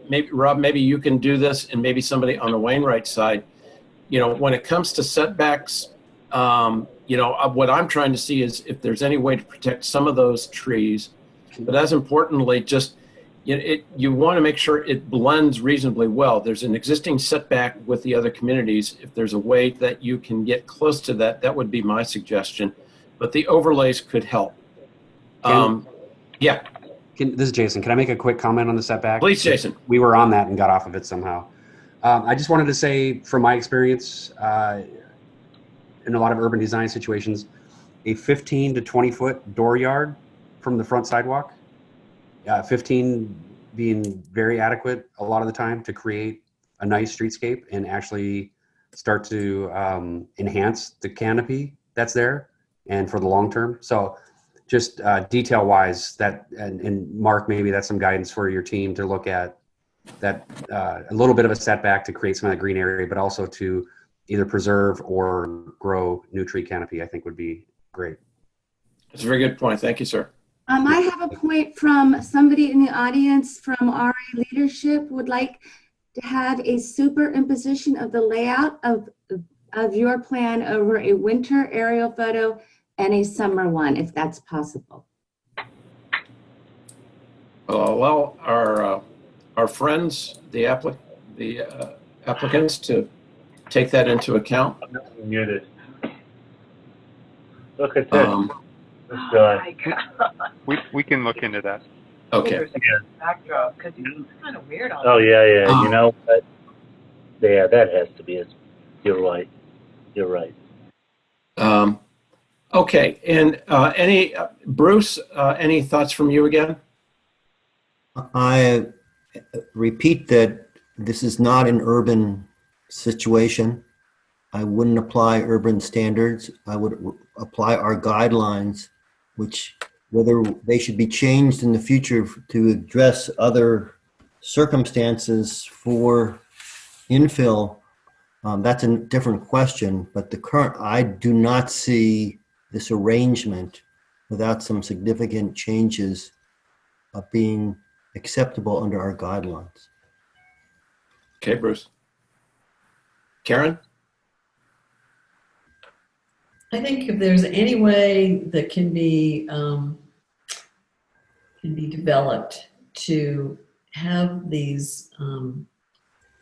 maybe Rob, maybe you can do this, and maybe somebody on the Wainwright side. When it comes to setbacks, what I'm trying to see is if there's any way to protect some of those trees, but as importantly, just, you want to make sure it blends reasonably well. There's an existing setback with the other communities. If there's a way that you can get close to that, that would be my suggestion. But the overlays could help. Yeah. This is Jason. Can I make a quick comment on the setback? Please, Jason. We were on that and got off of it somehow. I just wanted to say, from my experience in a lot of urban design situations, a 15 to 20 foot door yard from the front sidewalk, 15 being very adequate a lot of the time to create a nice streetscape and actually start to enhance the canopy that's there and for the long term. So just detail wise, that and Mark, maybe that's some guidance for your team to look at that a little bit of a setback to create some of that green area, but also to either preserve or grow new tree canopy, I think would be great. That's a very good point. Thank you, sir. I have a point from somebody in the audience from RA Leadership would like to have a superimposition of the layout of your plan over a winter aerial photo and a summer one, if that's possible. Allow our friends, the applicants, to take that into account. I'm muted. Look at this. We can look into that. Okay. Backdrop, because it's kind of weird on. Oh yeah. You know what? Yeah, that has to be it. You're right. You're right. Okay. And Bruce, any thoughts from you again? I repeat that this is not an urban situation. I wouldn't apply urban standards. I would apply our guidelines, which whether they should be changed in the future to address other circumstances for infill, that's a different question. But the current, I do not see this arrangement without some significant changes being acceptable under our guidelines. Okay, Bruce. Karen? I think if there's any way that can be developed to have these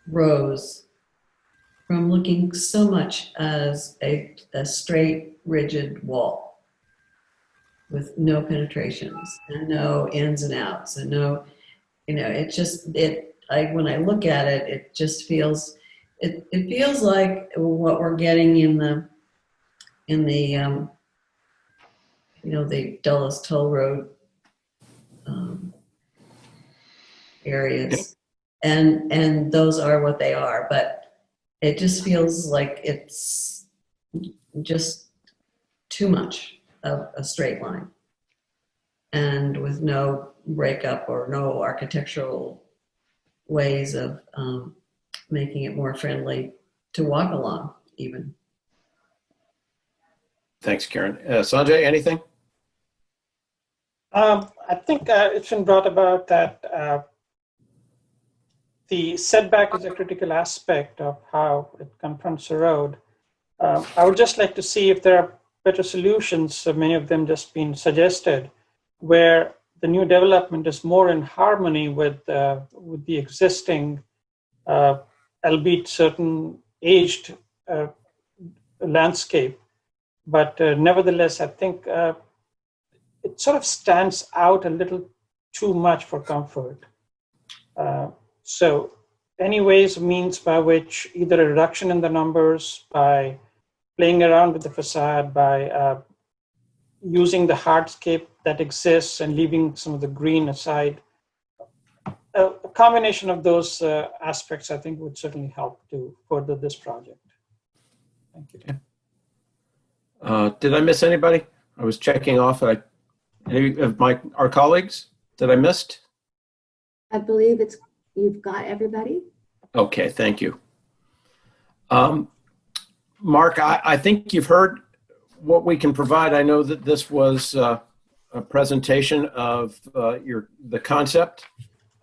rows from looking so much as a straight, rigid wall with no penetrations and no ins and outs and no, when I look at it, it just feels, it feels like what we're getting in the the Dulles Toll Road areas, and those are what they are. But it just feels like it's just too much of a straight line, and with no breakup or no architectural ways of making it more friendly to walk along, even. Thanks, Karen. Sanjay, anything? I think it's been brought about that the setback is a critical aspect of how it confronts the road. I would just like to see if there are better solutions, many of them just been suggested, where the new development is more in harmony with the existing, albeit certain aged landscape. But nevertheless, I think it sort of stands out a little too much for comfort. So any ways, means by which either a reduction in the numbers, by playing around with the facade, by using the hardscape that exists and leaving some of the green aside, a combination of those aspects, I think, would certainly help to further this project. Thank you. Did I miss anybody? I was checking off. Any of our colleagues that I missed? I believe you've got everybody. Okay, thank you. Mark, I think you've heard what we can provide. I know that this was a presentation of the concept.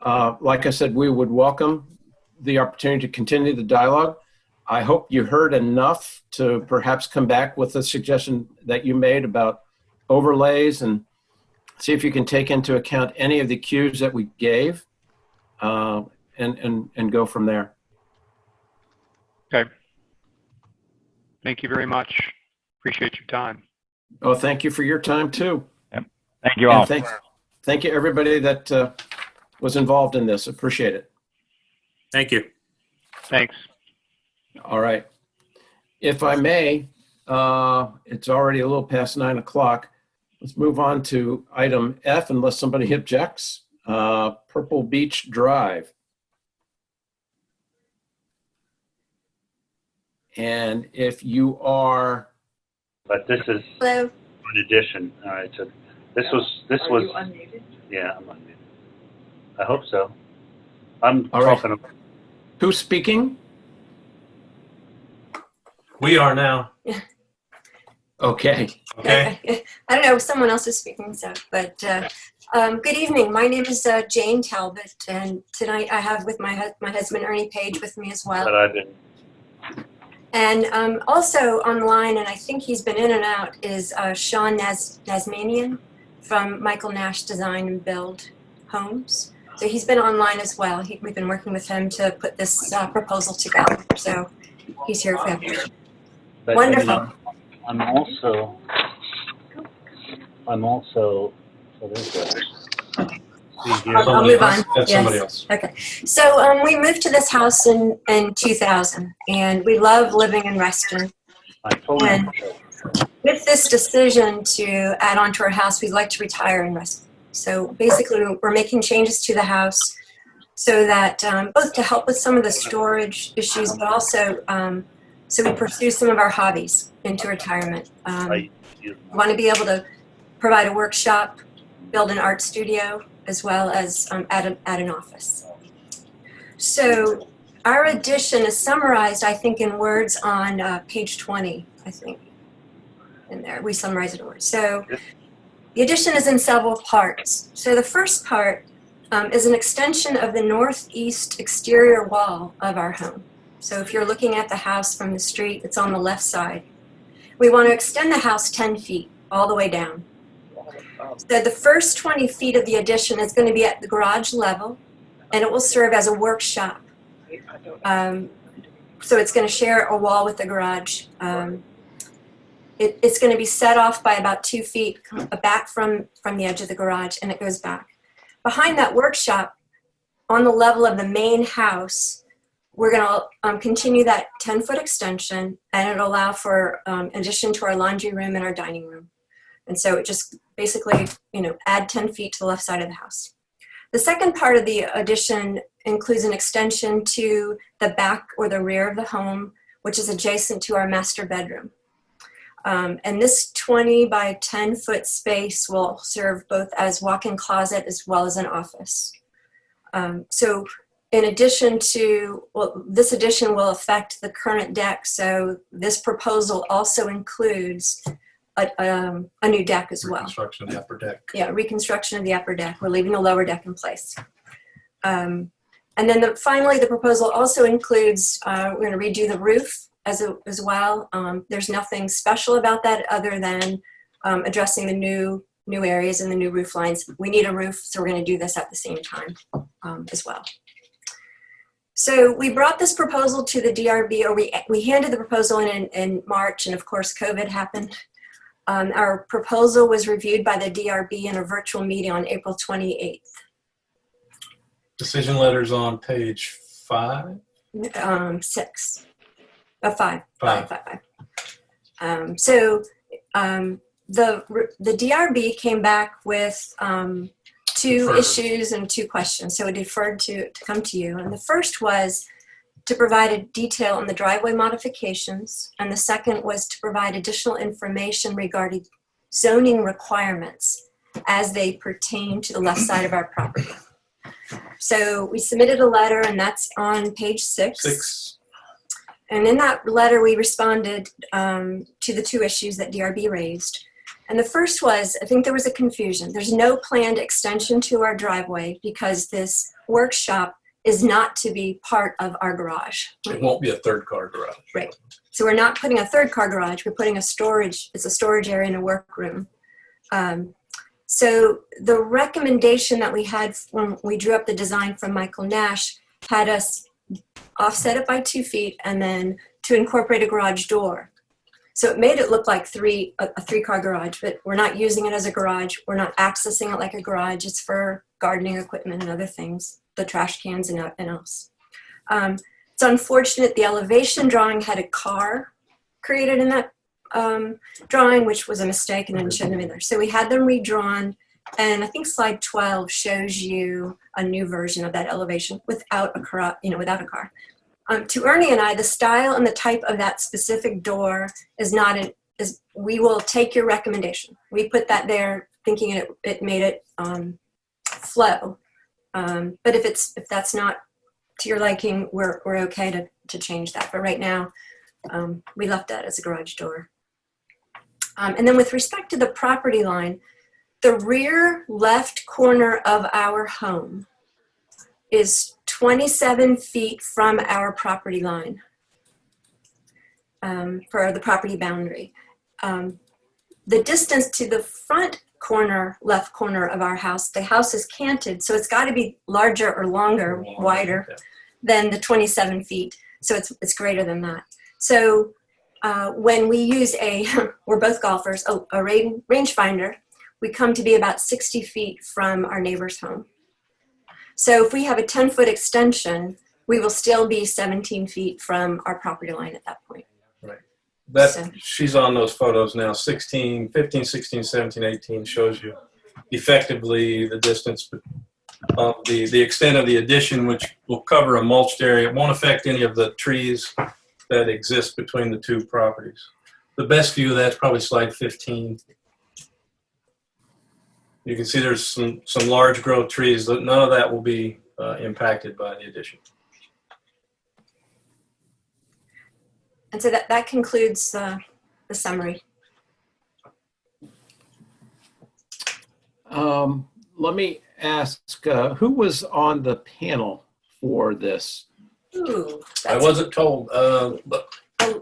Like I said, we would welcome the opportunity to continue the dialogue. I hope you heard enough to perhaps come back with a suggestion that you made about overlays and see if you can take into account any of the cues that we gave. and go from there. Okay. Thank you very much. Appreciate your time. Oh, thank you for your time too. Yep. Thank you all. And thank you everybody that was involved in this. Appreciate it. Thank you. Thanks. All right. If I may, it's already a little past 9 o'clock. Let's move on to item F unless somebody objects. Purple Beach Drive. And if you are... But this is Hello. an addition. All right, so this was, Are you unmuted? yeah, I'm unmuted. I hope so. I'm All right. talking. Who's speaking? We are now. Okay. Okay. I don't know if someone else is speaking, so, but good evening. My name is Jane Talbot, and tonight I have with my husband Ernie Page with me as well. But I didn't. And also online, and I think he's been in and out, is Sean Nasmanian from Michael Nash Design and Build Homes. So he's been online as well. We've been working with him to put this proposal together. So he's here if we have questions. But, Wonderful. I'm also, so there's that. I'll move on. That's somebody else. Okay. So we moved to this house in 2000, and we love living in Reston. And with this decision to add on to our house, we'd like to retire in Reston. So basically, we're making changes to the house so that both to help with some of the storage issues, but also so we pursue some of our hobbies into retirement. We want to be able to provide a workshop, build an art studio, as well as add an office. So our addition is summarized, I think, in words on page 20, I think. In there, we summarize it in words. So the addition is in several parts. So the first part is an extension of the northeast exterior wall of our home. So if you're looking at the house from the street, it's on the left side. We want to extend the house 10 feet all the way down. So the first 20 feet of the addition is going to be at the garage level, and it will serve as a workshop. So it's going to share a wall with the garage. It's going to be set off by about 2 feet back from the edge of the garage, and it goes back. Behind that workshop, on the level of the main house, we're going to continue that 10-foot extension, and it'll allow for addition to our laundry room and our dining room. And so it just basically, add 10 feet to the left side of the house. The second part of the addition includes an extension to the back or the rear of the home, which is adjacent to our master bedroom. And this 20 by 10 foot space will serve both as walk-in closet as well as an office. So in addition to, this addition will affect the current deck. So this proposal also includes a new deck as well. Reconstruction of the upper deck. Yeah, reconstruction of the upper deck. We're leaving the lower deck in place. And then finally, the proposal also includes, we're going to redo the roof as well. There's nothing special about that other than addressing the new areas and the new roof lines. We need a roof, so we're going to do this at the same time as well. So we brought this proposal to the DRB, or we handed the proposal in March, and of course COVID happened. Our proposal was reviewed by the DRB in a virtual meeting on April 28th. Decision letters on page 5? 6. 5. The DRB came back with 2 issues and 2 questions, so it deferred to come to you. And the first was to provide a detail on the driveway modifications, and the second was to provide additional information regarding zoning requirements as they pertain to the left side of our property. So we submitted a letter, and that's on page 6. And in that letter, we responded to the 2 issues that DRB raised. And the first was, I think there was a confusion. There's no planned extension to our driveway because this workshop is not to be part of our garage. It won't be a 3rd car garage. Right. So we're not putting a 3rd car garage. We're putting it's a storage area and a workroom. So the recommendation that we had when we drew up the design from Michael Nash had us offset it by 2 feet and then to incorporate a garage door. So it made it look like a 3-car garage, but we're not using it as a garage. We're not accessing it like a garage. It's for gardening equipment and other things, the trash cans and else. It's unfortunate the elevation drawing had a car created in that drawing, which was a mistake and it shouldn't have been there. So we had them redrawn, and I think slide 12 shows you a new version of that elevation without a car, without a car. To Ernie and I, the style and the type of that specific door is not we will take your recommendation. We put that there thinking it made it flow. But if that's not to your liking, we're okay to change that. But right now, we left that as a garage door. And then with respect to the property line, the rear left corner of our home is 27 feet from our property line for the property boundary. The distance to the front corner, left corner of our house, the house is canted, so it's got to be larger or longer, wider than the 27 feet. So it's greater than that. So when we use we're both golfers, a rangefinder, we come to be about 60 feet from our neighbor's home. So if we have a 10-foot extension, we will still be 17 feet from our property line at that point. Right. She's on those photos now. 15, 16, 17, 18 shows you effectively the distance of the extent of the addition, which will cover a mulched area. It won't affect any of the trees that exist between the two properties. The best view of that's probably slide 15. You can see there's some large growth trees. None of that will be impacted by the addition. And so that concludes the summary. Let me ask, who was on the panel for this? Ooh, I wasn't told. The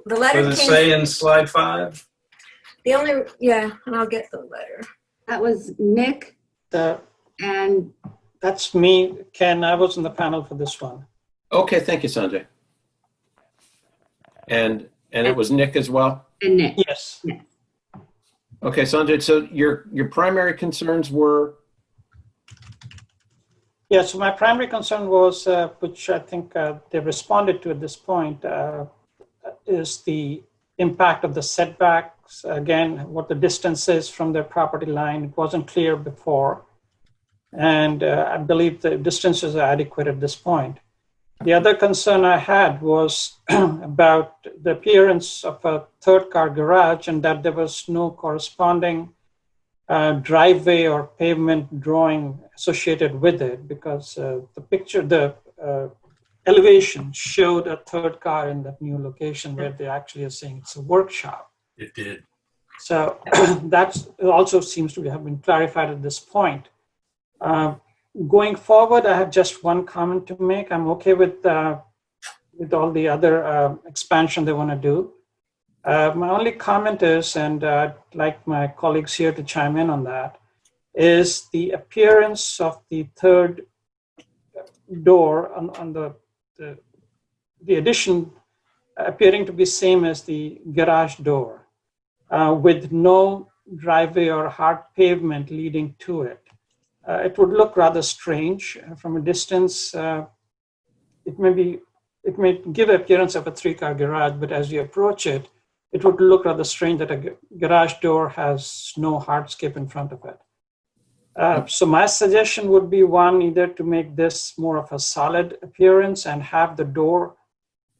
letter does it came, say in slide 5? And I'll get the letter. That was Nick. And that's me, Ken. I was on the panel for this one. Okay, thank you, Sanjay. And it was Nick as well? And Nick. Yes. Yeah. Okay, Sanjay, so your primary concerns were? Yeah, so my primary concern was, which I think they responded to at this point, is the impact of the setbacks. Again, what the distance is from their property line. It wasn't clear before. And I believe the distances are adequate at this point. The other concern I had was about the appearance of a 3rd-car garage and that there was no corresponding driveway or pavement drawing associated with it, because the elevation showed a 3rd car in that new location where they actually are saying it's a workshop. It did. So that also seems to have been clarified at this point. Going forward, I have just one comment to make. I'm okay with all the other expansion they want to do. My only comment is, and I'd like my colleagues here to chime in on that, is the appearance of the 3rd door on the addition appearing to be same as the garage door, with no driveway or hard pavement leading to it. It would look rather strange from a distance. It may give the appearance of a 3-car garage, but as you approach it, it would look rather strange that a garage door has no hardscape in front of it. So my suggestion would be one, either to make this more of a solid appearance and have the door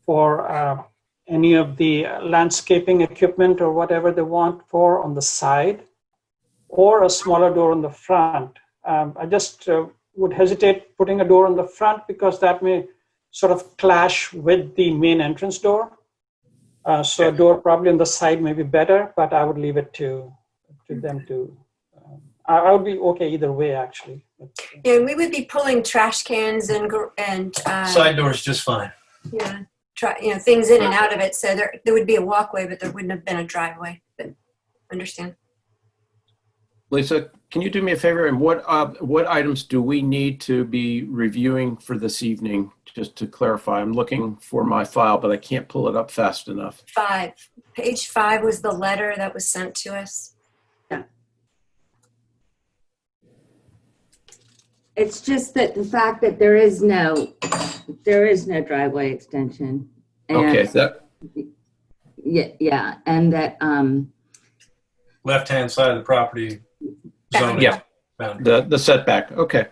for any of the landscaping equipment or whatever they want for on the side, or a smaller door on the front. I just would hesitate putting a door on the front because that may sort of clash with the main entrance door. So a door probably on the side may be better, but I would leave it to them to. I would be okay either way, actually. Yeah, we would be pulling trash cans and side doors just fine. Yeah, things in and out of it. So there would be a walkway, but there wouldn't have been a driveway. But understand. Lisa, can you do me a favor? And what items do we need to be reviewing for this evening? Just to clarify, I'm looking for my file, but I can't pull it up fast enough. Page 5 was the letter that was sent to us. Yeah. It's just that the fact that there is no driveway extension. And Okay. Yeah, and that Left-hand side of the property zoning. Yeah, the setback. Okay.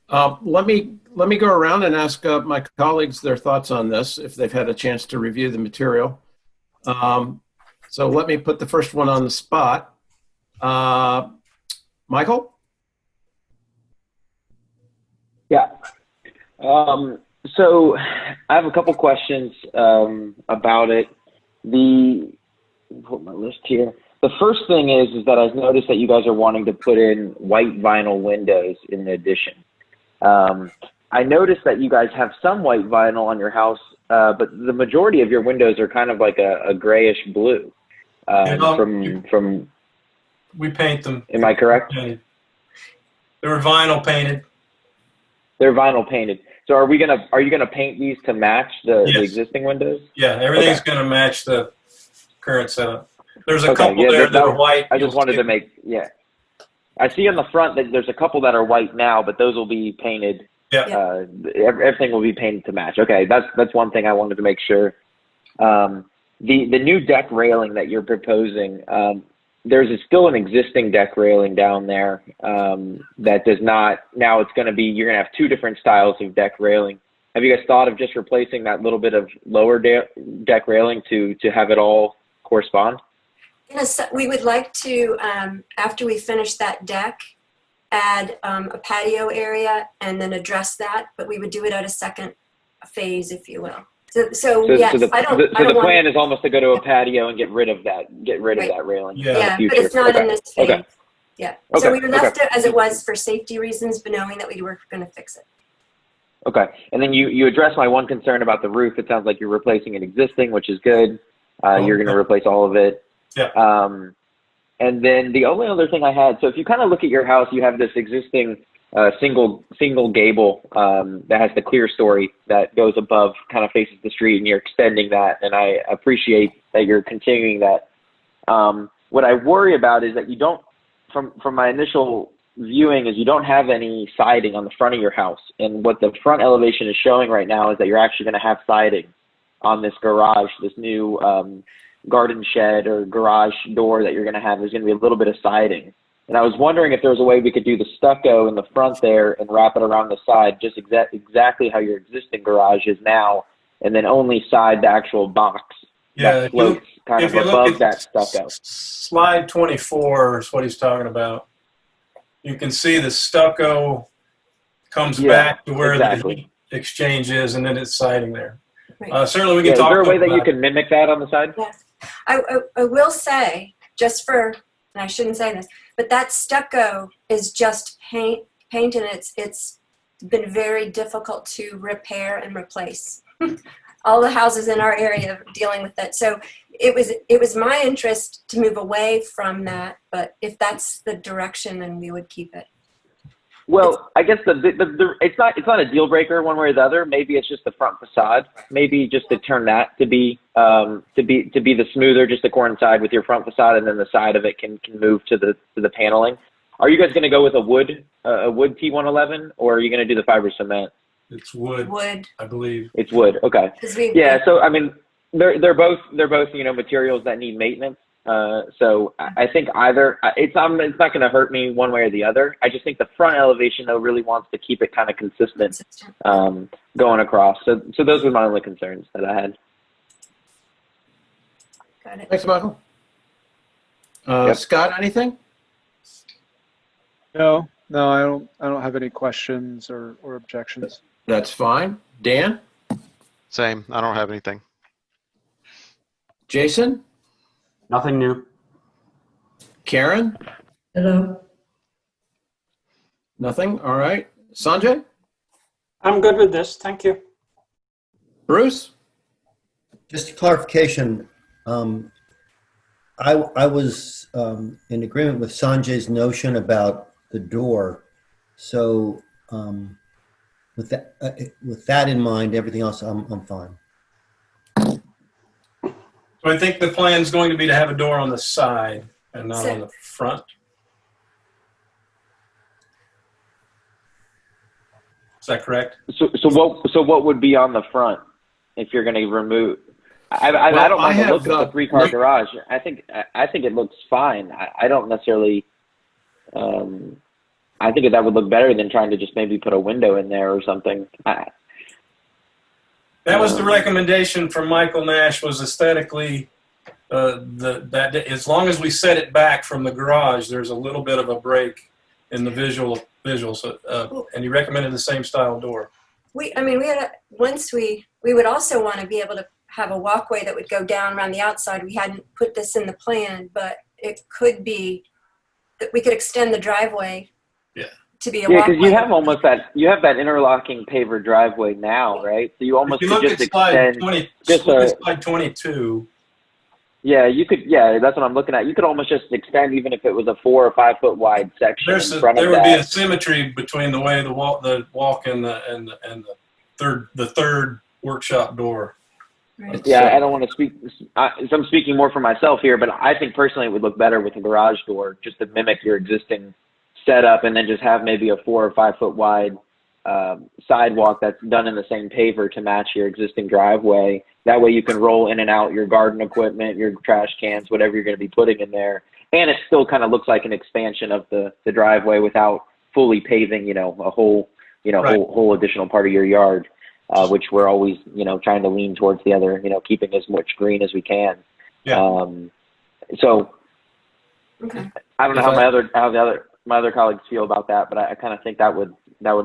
Let me go around and ask my colleagues their thoughts on this if they've had a chance to review the material. So let me put the first one on the spot. Michael? Yeah. So I have a couple questions about it. Put my list here. The first thing is that I've noticed that you guys are wanting to put in white vinyl windows in the addition. I noticed that you guys have some white vinyl on your house, but the majority of your windows are kind of like a grayish blue. We paint them. Am I correct? They were vinyl painted. They're vinyl painted. So are you gonna paint these to match the existing windows? Yeah, everything's Okay. going to match the current setup. There's a couple there that are white. I just wanted to make, I see on the front that there's a couple that are white now, but those will be painted. Yeah. Everything will be painted to match. Okay, that's one thing I wanted to make sure. The new deck railing that you're proposing, there's still an existing deck railing down there that does not. Now it's going to be, you're going to have two different styles of deck railing. Have you guys thought of just replacing that little bit of lower deck railing to have it all correspond? We would like to, after we finish that deck, add a patio area and then address that, but we would do it at a second phase, if you will. So yes, the plan is almost to go to a patio and get rid of that railing. Yeah, but it's not in this phase. Okay. Yeah. So we left it as it was for safety reasons, but knowing that we were going to fix it. Okay. And then you addressed my one concern about the roof. It sounds like you're replacing an existing, which is good. You're going to replace all of it. Yeah. And then the only other thing I had, so if you kind of look at your house, you have this existing single gable that has the clear story that goes above, kind of faces the street, and you're extending that, and I appreciate that you're continuing that. What I worry about is that you don't, from my initial viewing, is you don't have any siding on the front of your house, and what the front elevation is showing right now is that you're actually going to have siding on this garage, this new garden shed or garage door that you're going to have. There's going to be a little bit of siding. And I was wondering if there was a way we could do the stucco in the front there and wrap it around the side, just exactly how your existing garage is now, and then only side the actual box that floats kind of above that stucco. Slide 24 is what he's talking about. You can see the stucco comes back to where the heat exchange is, and then it's siding there. Right. Certainly we can talk about Is there a way that you can mimic that on the side? Yes. I will say, just for, and I shouldn't say this, but that stucco is just paint and it's been very difficult to repair and replace. All the houses in our area are dealing with that. So it was my interest to move away from that, but if that's the direction, then we would keep it. Well, I guess it's not a deal breaker one way or the other. Maybe it's just the front facade. Maybe just to turn that to be the smoother, just to coincide with your front facade, and then the side of it can move to the paneling. Are you guys going to go with a wood T111, or are you going to do the fiber cement? It's wood. Wood, I believe. It's wood. Okay. Yeah. So I mean, they're both materials that need maintenance. So I think either it's not going to hurt me one way or the other. I just think the front elevation though really wants to keep it kind of consistent going across. So those were my only concerns that I had. Got it. Thanks, Michael. Scott, anything? No, I don't have any questions or objections. That's fine. Dan? Same. I don't have anything. Jason? Nothing new. Karen? Hello. Nothing? All right. Sanjay? I'm good with this. Thank you. Bruce? Just a clarification. I was in agreement with Sanjay's notion about the door. So with that in mind, everything else I'm fine. So I think the plan is going to be to have a door on the side and not on the front. Is that correct? So what would be on the front if you're going to remove? I don't mind the look of the three-car garage. I think it looks fine. I don't necessarily. I think that would look better than trying to just maybe put a window in there or something. That was the recommendation from Michael Nash. Was aesthetically that as long as we set it back from the garage, there's a little bit of a break in the visuals. And he recommended the same style door. We would also want to be able to have a walkway that would go down around the outside. We hadn't put this in the plan, but it could be that we could extend the driveway. Yeah. To be a walkway. Because you have that interlocking paver driveway now, right? So you almost If you could look just at slide extend 20, just look at slide 22. Yeah, you could. Yeah, that's what I'm looking at. You could almost just extend, even if it was a 4 or 5 foot wide section in front of there would that. be a symmetry between the way the walk and the third workshop door. Right. Yeah, I don't want to speak. I'm speaking more for myself here, but I think personally it would look better with a garage door, just to mimic your existing setup, and then just have maybe a 4 or 5 foot wide sidewalk that's done in the same paver to match your existing driveway. That way you can roll in and out your garden equipment, your trash cans, whatever you're going to be putting in there. And it still kind of looks like an expansion of the driveway without fully paving, a whole, Right. whole additional part of your yard, which we're always, trying to lean towards the other, keeping as much green as we can. Yeah. So Okay. I don't know how my other colleagues feel about that, but I kind of think that would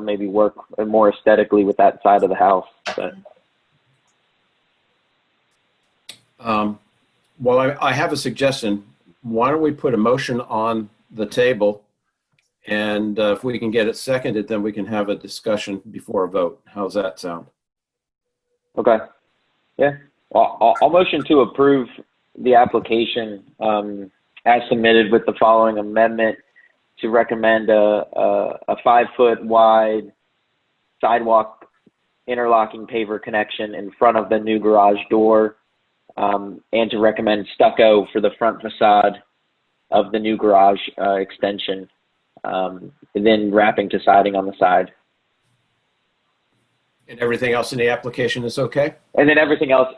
maybe work more aesthetically with that side of the house. But well, I have a suggestion. Why don't we put a motion on the table, and if we can get it seconded, then we can have a discussion before a vote. How's that sound? okay, yeah, I'll motion to approve the application as submitted with the following amendment: to recommend a 5 foot wide sidewalk interlocking paver connection in front of the new garage door, and to recommend stucco for the front facade of the new garage extension, and then wrapping to siding on the side. And everything else in the application is okay? And then everything else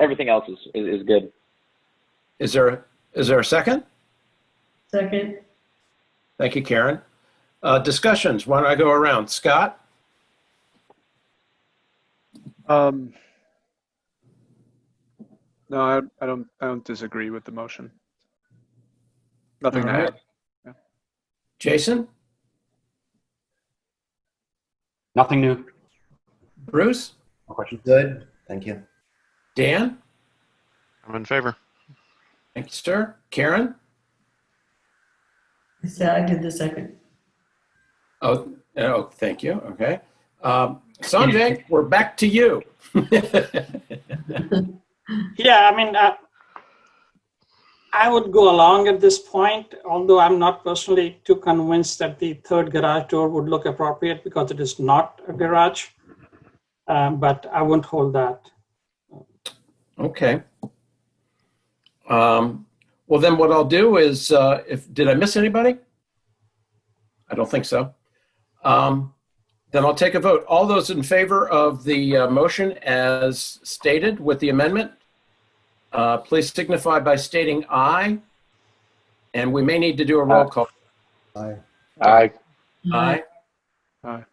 is good. Is there a second? Second. Thank you, Karen. Discussions. Why don't I go around? Scott? No, I don't disagree with the motion. Nothing to All right. add. Yeah. Jason? Nothing new. Bruce? No question. Good. Thank you. Dan? I'm in favor. Thank you, sir. Karen? I did the second. Oh, thank you. Okay. Sanjay, we're back to you. Yeah, I mean, I would go along at this point, although I'm not personally too convinced that the third garage door would look appropriate because it is not a garage, but I won't hold that. Okay. Well, then what I'll do is, did I miss anybody? I don't think so. Then I'll take a vote. All those in favor of the motion as stated with the amendment, please signify by stating aye. And we may need to do a roll call. Aye. Aye. Aye. Aye.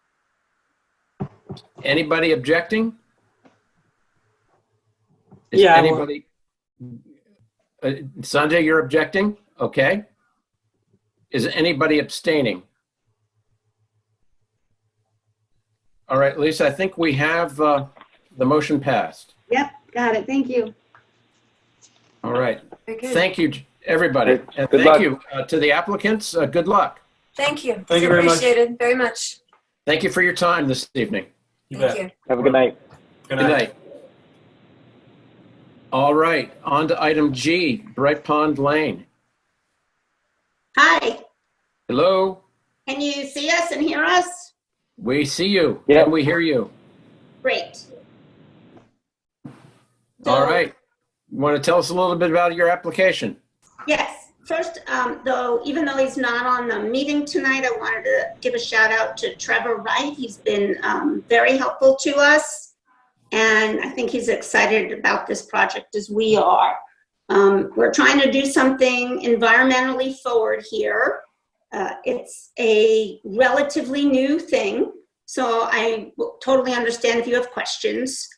Anybody objecting? Is Yeah, anybody? Sanjay, you're objecting? Okay. Is anybody abstaining? All right, Lisa, I think we have the motion passed. Yep, got it. Thank you. All right. Very good. Thank you, everybody. And Good thank luck. you to the applicants. Good luck. Thank you. Thank you very much. Appreciated very much. Thank you for your time this evening. Thank you. Have a good night. Good Good night. night. All right, on to item G, Bright Pond Lane. Hi. Hello. Can you see us and hear us? We see you. Yeah. And we hear you. Great. All right. You want to tell us a little bit about your application? Yes. First, even though he's not on the meeting tonight, I wanted to give a shout out to Trevor Wright. He's been very helpful to us, and I think he's excited about this project as we are. We're trying to do something environmentally forward here. It's a relatively new thing, so I totally understand if you have questions.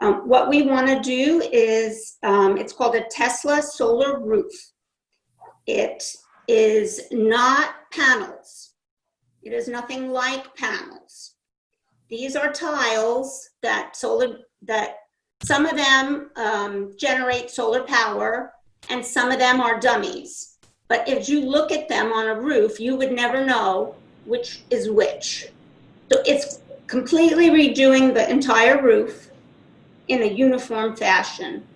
What we want to do is, it's called a Tesla solar roof. It is not panels. It is nothing like panels. These are tiles that some of them generate solar power and some of them are dummies. But if you look at them on a roof, you would never know which is which. So it's completely redoing the entire roof in a uniform fashion.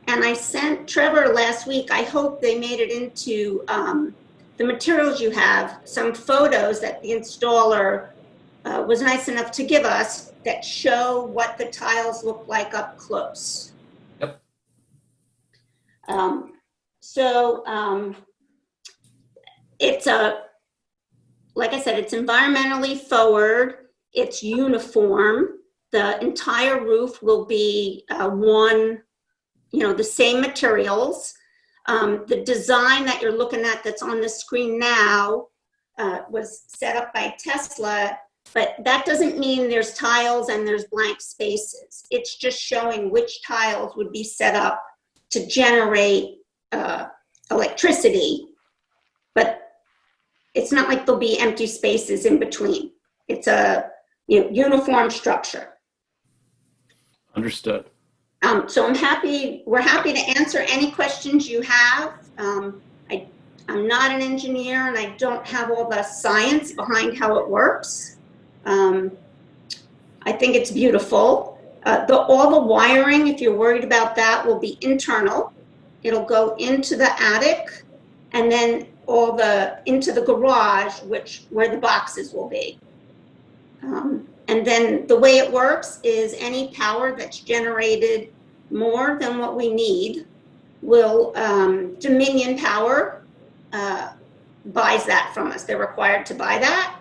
And I sent Trevor last week, I hope they made it into the materials you have, some photos that the installer was nice enough to give us that show what the tiles look like up close. Yep. It's like I said, it's environmentally forward, it's uniform. The entire roof will be the same materials. The design that you're looking at that's on the screen now was set up by Tesla, but that doesn't mean there's tiles and there's blank spaces. It's just showing which tiles would be set up to generate electricity, but it's not like there'll be empty spaces in between. It's a uniform structure. Understood. So we're happy to answer any questions you have. I'm not an engineer and I don't have all the science behind how it works. I think it's beautiful. All the wiring, if you're worried about that, will be internal. It'll go into the attic and then into the garage, where the boxes will be. And then the way it works is any power that's generated more than what we need will, Dominion Power buys that from us. They're required to buy that.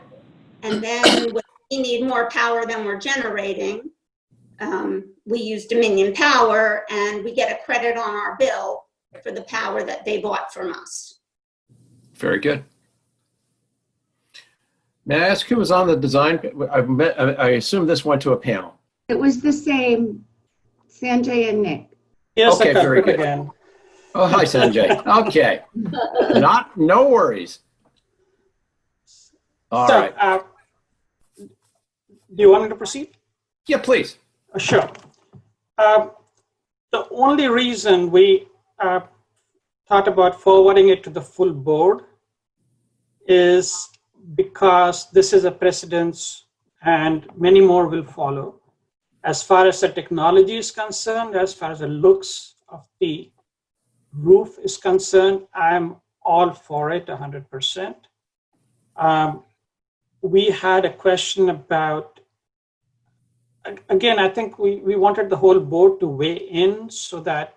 And then when we need more power than we're generating, we use Dominion Power and we get a credit on our bill for the power that they bought from us. Very good. May I ask who was on the design? I assume this went to a panel. It was the same, Sanjay and Nick. Yes, okay, very good. Again. Oh, hi, Sanjay. Okay. No worries. All right. Do you want me to proceed? Yeah, please. Sure. The only reason we thought about forwarding it to the full board is because this is a precedence and many more will follow. As far as the technology is concerned, as far as the looks of the roof is concerned, I'm all for it 100%. We had a question about, again, I think we wanted the whole board to weigh in so that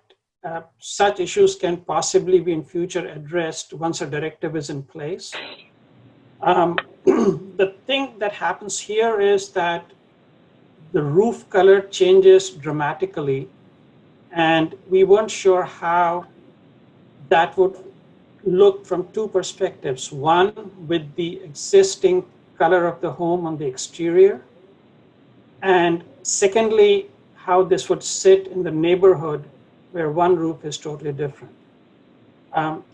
such issues can possibly be in future addressed once a directive is in place. The thing that happens here is that the roof color changes dramatically, and we weren't sure how that would look from two perspectives. One, with the existing color of the home on the exterior, and secondly, how this would sit in the neighborhood where one roof is totally different.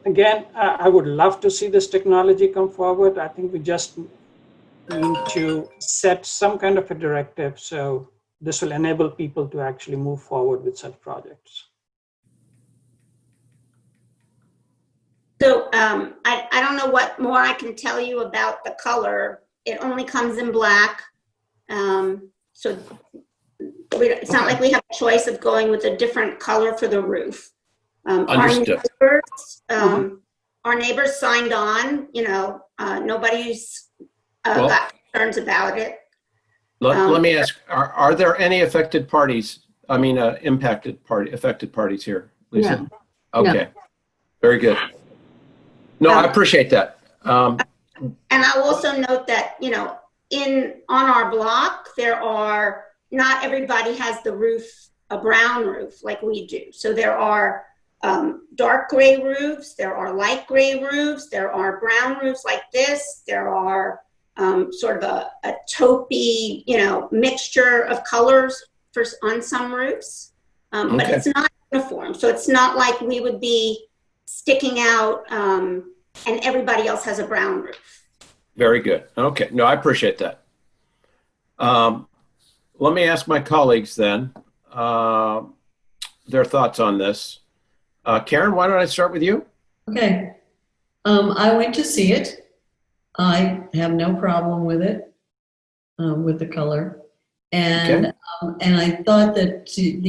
Again, I would love to see this technology come forward. I think we just need to set some kind of a directive so this will enable people to actually move forward with such projects. So I don't know what more I can tell you about the color. It only comes in black. So it's not like we have a choice of going with a different color for the roof. Understood. our neighbors signed on, nobody's Well, got concerns about it. let me ask, are there any affected parties? I mean, affected parties here, Lisa? No. Okay, very good. No, I appreciate that. And I'll also note that, on our block, not everybody has the roof, a brown roof like we do. So there are dark gray roofs, there are light gray roofs, there are brown roofs like this, there are sort of a taupey, mixture of colors on some roofs. But it's not uniform. So it's not like we would be sticking out and everybody else has a brown roof. Very good. Okay. No, I appreciate that. Let me ask my colleagues then their thoughts on this. Karen, why don't I start with you? Okay. I went to see it. I have no problem with it, with the color. And I thought that in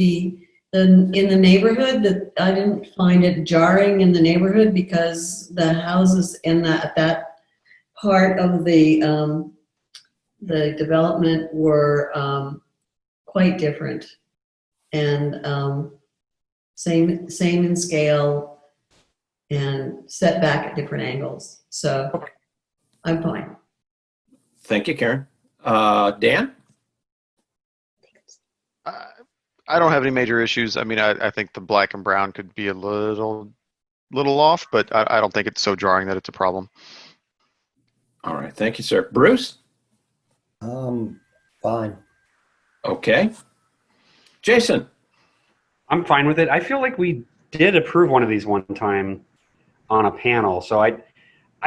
the neighborhood, that I didn't find it jarring in the neighborhood because the houses in that part of the development were quite different, and same in scale and set back at different angles. So I'm fine. Thank you, Karen. Dan? I don't have any major issues. I mean, I think the black and brown could be a little off, but I don't think it's so jarring that it's a problem. All right. Thank you, sir. Bruce? Fine. Okay. Jason? I'm fine with it. I feel like we did approve one of these one time on a panel, so I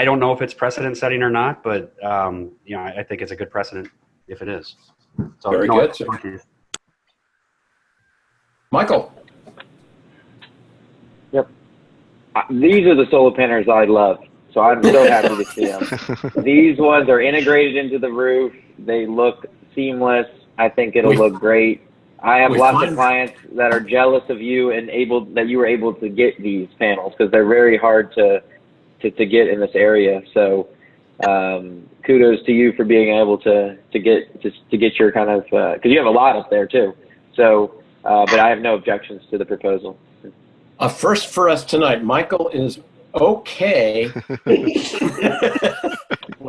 don't know if it's precedent setting or not, but I think it's a good precedent if it is. So, very good, sir. Michael? Yep. These are the solar panels I love, so I'm so happy to see them. These ones are integrated into the roof. They look seamless. I think it'll look great. I have lots of clients that are jealous of you and that you were able to get these panels because they're very hard to get in this area. So kudos to you for being able to get your kind of because you have a lot up there too. So. But I have no objections to the proposal. First for us tonight, Michael is okay with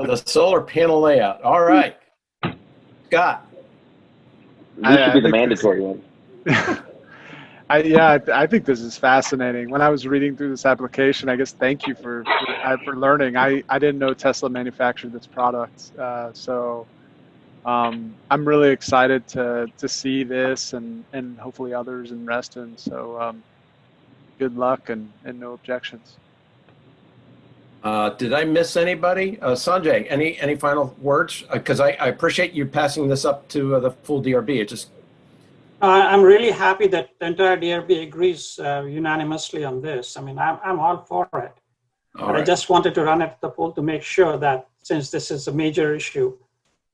a solar panel layout. All right. Scott. This should be the mandatory one. I think this is fascinating. When I was reading through this application, I guess thank you for learning. I didn't know Tesla manufactured this product. So I'm really excited to see this and hopefully others in Reston. So good luck and no objections. Did I miss anybody? Sanjay, any final words? Because I appreciate you passing this up to the full DRB. I'm really happy that the entire DRB agrees unanimously on this. I mean, I'm all for it. But I just wanted to run it to the poll to make sure that since this is a major issue,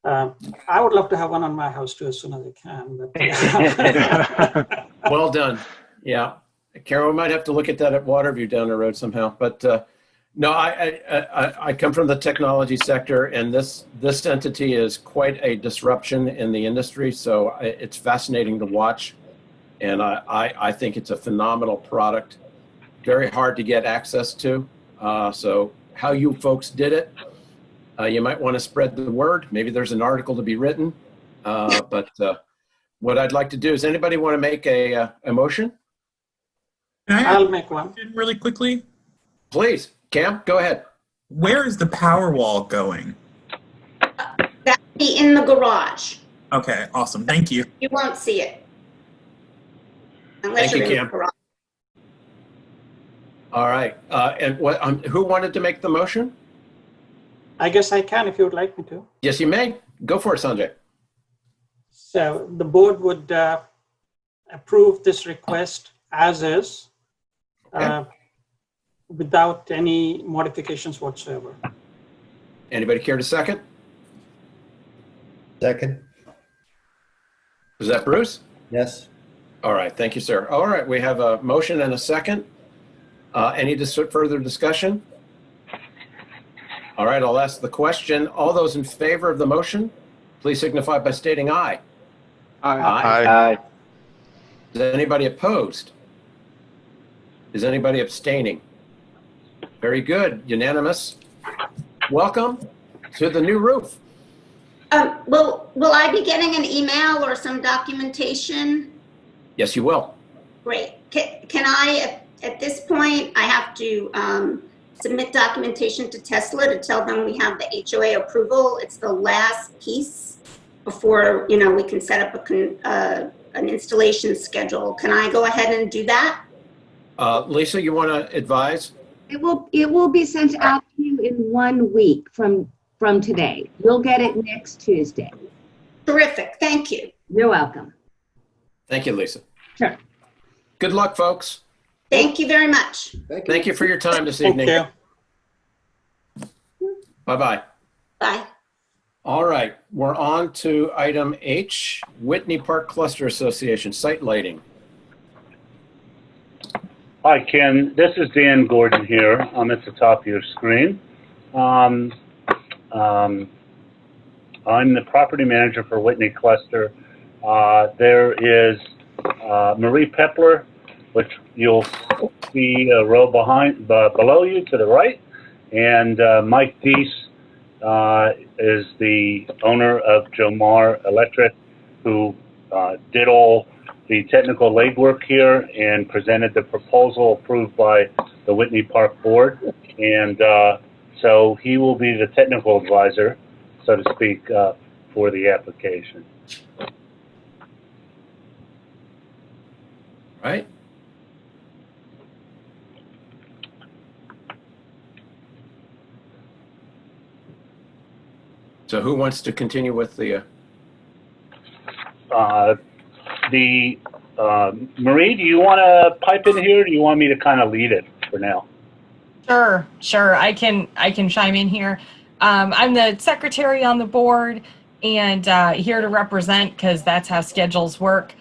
I would love to have one on my house too as soon as I can. But well done. Yeah. Carol, we might have to look at that at Waterview down the road somehow. But no, I come from the technology sector, and this entity is quite a disruption in the industry. So it's fascinating to watch. And I think it's a phenomenal product. Very hard to get access to. So how you folks did it, you might want to spread the word. Maybe there's an article to be written. But what I'd like to do is, anybody want to make a motion? I'll make one. Really quickly? Please. Cam, go ahead. Where is the power wall going? That'll be in the garage. Okay, awesome. Thank you. You won't see it. Unless Thank you, you're in Cam. the garage. All right. And what? Who wanted to make the motion? I guess I can if you would like me to. Yes, you may. Go for it, Sanjay. So the board would approve this request as is, without any modifications whatsoever. Anybody care to second? Second. Was that Bruce? Yes. All right. Thank you, sir. All right. We have a motion and a second. Any further discussion? All right, I'll ask the question. All those in favor of the motion, please signify by stating aye. Aye. Aye. Is anybody opposed? Is anybody abstaining? Very good, unanimous. Welcome to the new roof. Will I be getting an email or some documentation? Yes, you will. Great. Can I, at this point, I have to submit documentation to Tesla to tell them we have the HOA approval. It's the last piece before, you know, we can set up an installation schedule. Can I go ahead and do that? Lisa, you want to advise? It will be sent out to you in 1 week from today. You'll get it next Tuesday. Terrific. Thank you. You're welcome. Thank you, Lisa. Sure. Good luck, folks. Thank you very much. Thank you for your time this evening. Thank Bye-bye. Bye. All right, we're on to item H, Whitney Park Cluster Association, site lighting. Hi, Ken. This is Dan Gordon here. I'm at the top of your screen. I'm the property manager for Whitney Cluster. There is Marie Pepler, which you'll see a row below you to the right, and Mike Deese is the owner of Jomar Electric, who did all the technical legwork here and presented the proposal approved by the Whitney Park Board. And so he will be the technical advisor, so to speak, for the application. Right. So who wants to continue with the... Marie, do you want to pipe in here, or do you want me to kind of lead it for now? Sure. I can chime in here. I'm the secretary on the board and here to represent, because that's how schedules work.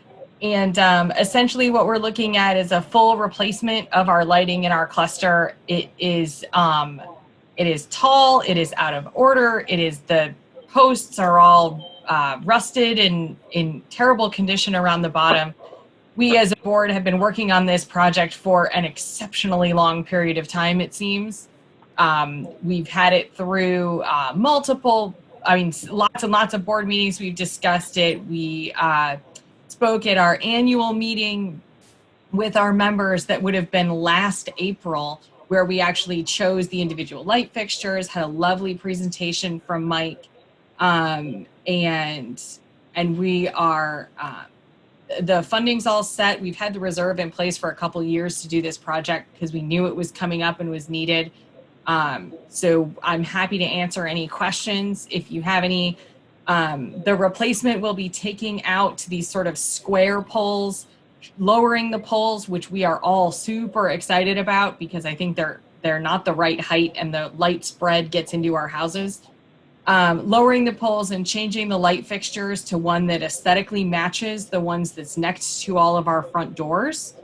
And essentially what we're looking at is a full replacement of our lighting in our cluster. It is tall, it is out of order, the posts are all rusted and in terrible condition around the bottom. We as a board have been working on this project for an exceptionally long period of time, it seems. We've had it through lots and lots of board meetings. We've discussed it. We spoke at our annual meeting with our members that would have been last April, where we actually chose the individual light fixtures, had a lovely presentation from Mike. And we are, the funding's all set. We've had the reserve in place for a couple years to do this project because we knew it was coming up and was needed. So I'm happy to answer any questions if you have any. The replacement will be taking out these sort of square poles, lowering the poles, which we are all super excited about because I think they're not the right height and the light spread gets into our houses. Lowering the poles and changing the light fixtures to one that aesthetically matches the ones that's next to all of our front doors.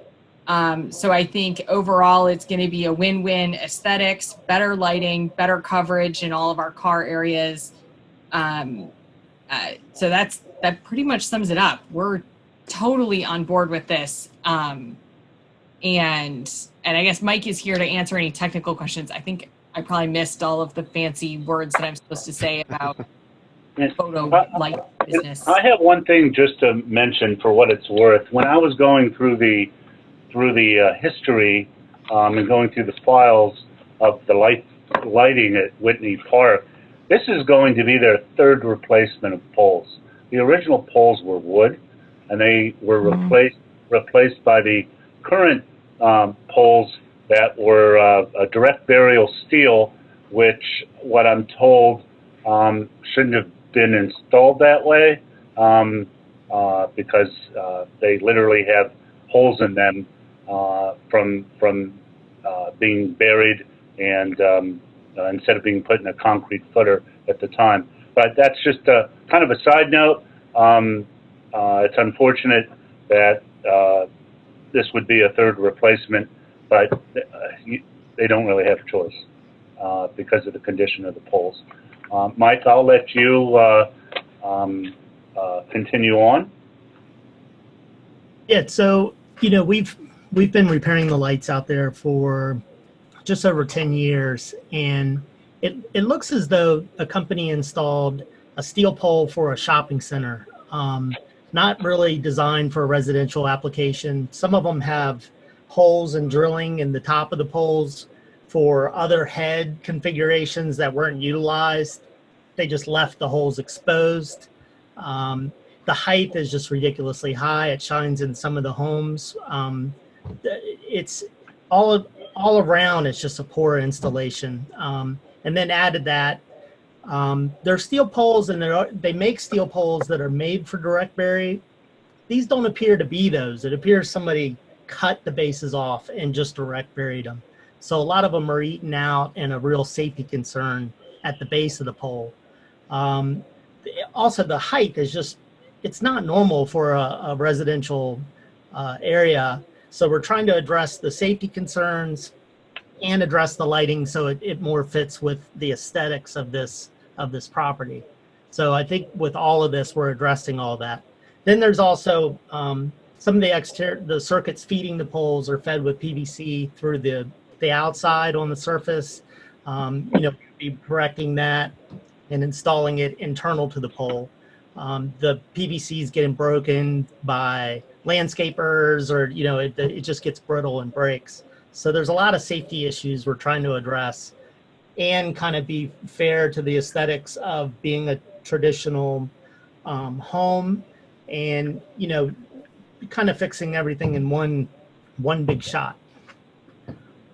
So I think overall it's going to be a win-win: aesthetics, better lighting, better coverage in all of our car areas. So that pretty much sums it up. We're totally on board with this. And I guess Mike is here to answer any technical questions. I think I probably missed all of the fancy words that I'm supposed to say about photo light business. I have one thing just to mention for what it's worth. When I was going through the history and going through the files of the lighting at Whitney Park, this is going to be their third replacement of poles. The original poles were wood, and they were replaced by the current poles that were a direct burial steel, which, what I'm told, shouldn't have been installed that way because they literally have holes in them from being buried and instead of being put in a concrete footer at the time. But that's just a kind of a side note. It's unfortunate that this would be a third replacement, but they don't really have a choice. because of the condition of the poles. Mike, I'll let you continue on. Yeah, so, we've been repairing the lights out there for just over 10 years, and it looks as though a company installed a steel pole for a shopping center. Not really designed for a residential application. Some of them have holes and drilling in the top of the poles for other head configurations that weren't utilized. They just left the holes exposed. The height is just ridiculously high. It shines in some of the homes. It's all around, it's just a poor installation. And then added that, they're steel poles, and they make steel poles that are made for direct bury. These don't appear to be those. It appears somebody cut the bases off and just direct buried them. So a lot of them are eaten out, and a real safety concern at the base of the pole. Also, the height is just, it's not normal for a residential area. So we're trying to address the safety concerns and address the lighting so it more fits with the aesthetics of this property. So I think with all of this, we're addressing all that. Then there's also some of the circuits feeding the poles are fed with PVC through the outside on the surface. Be correcting that and installing it internal to the pole. The PVC is getting broken by landscapers, or it just gets brittle and breaks. So there's a lot of safety issues we're trying to address, and kind of be fair to the aesthetics of being a traditional home, and kind of fixing everything in one big shot.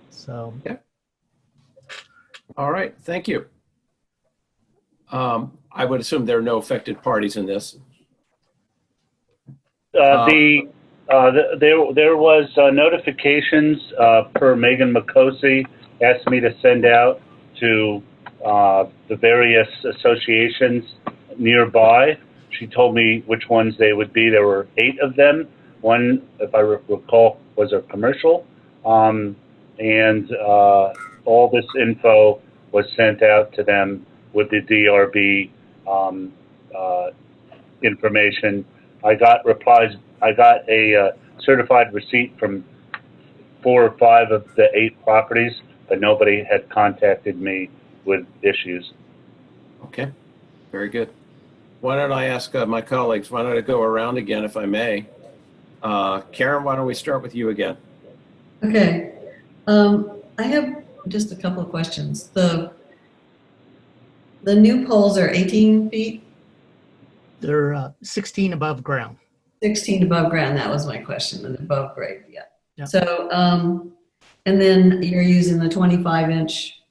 So yeah. All right, thank you. I would assume there are no affected parties in this. There was notifications per Megan Makosi asked me to send out to the various associations nearby. She told me which ones they would be. There were 8 of them. One, if I recall, was a commercial. And all this info was sent out to them with the DRB information. I got replies. I got a certified receipt from 4 or 5 of the 8 properties, but nobody had contacted me with issues. Okay, very good. Why don't I ask my colleagues, why don't I go around again, if I may? Karen, why don't we start with you again? Okay. I have just a couple of questions. The new poles are 18 feet? They're 16 above ground. 16 above ground, that was my question, and above grade, yeah. Yep. So, and then you're using the 25-inch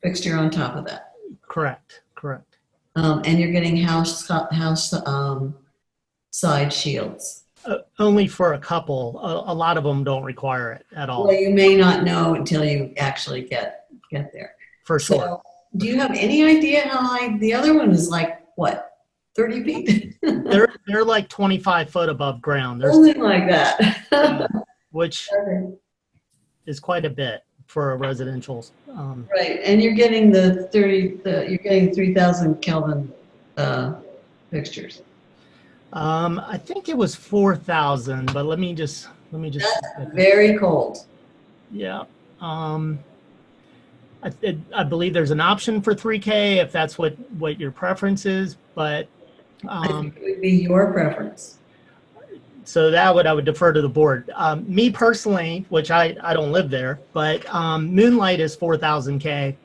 fixture on top of that? Correct. And you're getting house side shields? Only for a couple. A lot of them don't require it at all. Well, you may not know until you actually get there. For sure. So, do you have any idea how high the other one is? Like what, 30 feet? they're like 25 foot above ground. Something like that. Which is quite a bit for a residential. Right, and you're getting you're getting 3,000 Kelvin fixtures. I think it was 4,000, but let me just. That's very cold. Yeah. I believe there's an option for 3K if that's what your preference is, but I think it would be your preference. So I would defer to the board. Me personally, which I don't live there, but Moonlight is 4,000 K,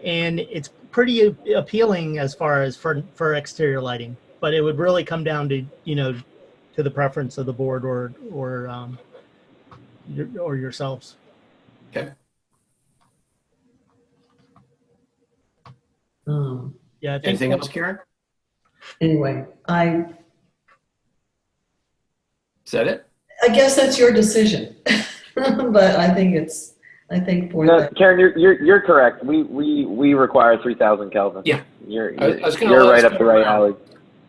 and it's pretty appealing as far as for exterior lighting. But it would really come down to to the preference of the board or yourselves. Okay. Yeah. I think anything else, Karen? Anyway, Is that it? I guess that's your decision, but I think for no, Karen, you're correct. We require 3,000 Kelvin. Yeah, you're you're right up the right alley.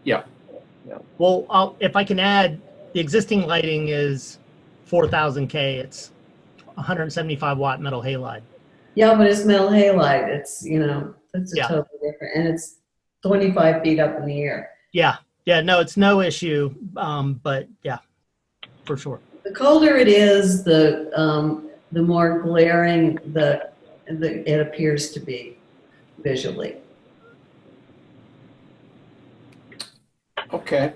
Yeah. Well, if I can add, the existing lighting is 4,000 K. It's 175 watt metal halide. Yeah, but it's metal halide. It's, it's a Yeah. totally different, and it's 25 feet up in the air. Yeah. Yeah. No, it's no issue. But yeah, for sure. The colder it is, the more glaring it appears to be visually. Okay.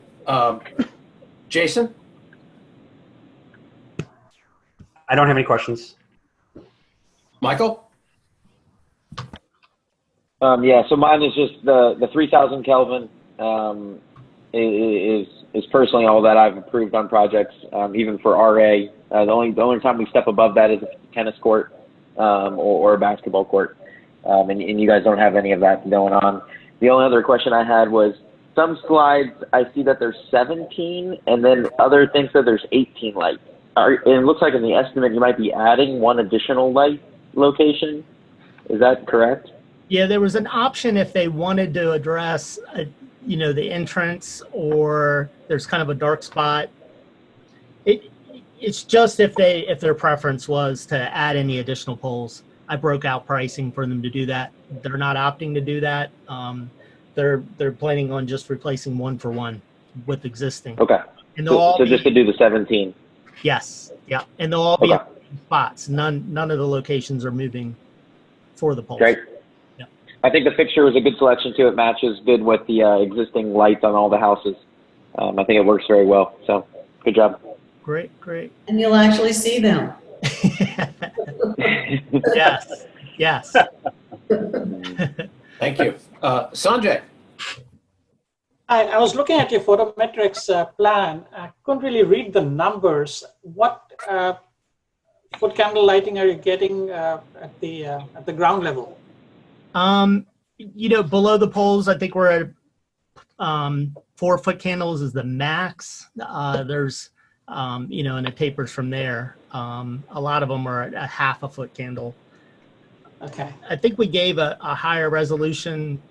Jason? I don't have any questions. Michael? Yeah, so mine is just the 3,000 Kelvin is personally all that I've approved on projects, even for RA. The only time we step above that is a tennis court or a basketball court, and you guys don't have any of that going on. The only other question I had was, some slides I see that there's 17, and then other things that there's 18 lights. It looks like in the estimate you might be adding one additional light location. Is that correct? Yeah, there was an option if they wanted to address, the entrance, or there's kind of a dark spot. It's just if their preference was to add any additional poles. I broke out pricing for them to do that. They're not opting to do that. They're planning on just replacing one for one with existing. Okay. And they'll all so just to do the 17. Yes. Yeah. And they'll all be Okay. at spots. None of the locations are moving for the poles. Great. Yeah. I think the fixture was a good selection too. It matches good with the existing lights on all the houses. I think it works very well. So good job. Great. And you'll actually see them. Yes. Yes. Thank you. Sanjay? I was looking at your photometrics plan. I couldn't really read the numbers. What foot candle lighting are you getting at the ground level? Below the poles, I think we're at 4 foot candles is the max. There's, and it tapers from there. A lot of them are at a half a foot candle. Okay. I think we gave a higher resolution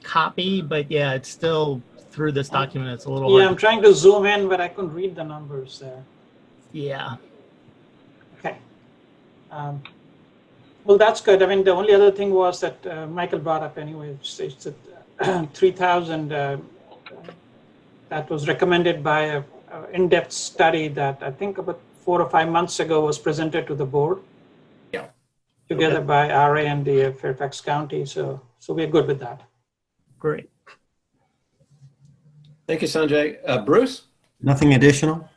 copy, but yeah, it's still through this document. It's a little hard. Yeah, I'm trying to zoom in, but I couldn't read the numbers there. Yeah. Okay. Well, that's good. I mean, the only other thing was that Michael brought up anyway, it's that 3,000 that was recommended by an in-depth study that I think about 4 or 5 months ago was presented to the board. Yeah. Together by RA and the Fairfax County. So we're good with that. Great. Thank you, Sanjay. Bruce? Nothing additional?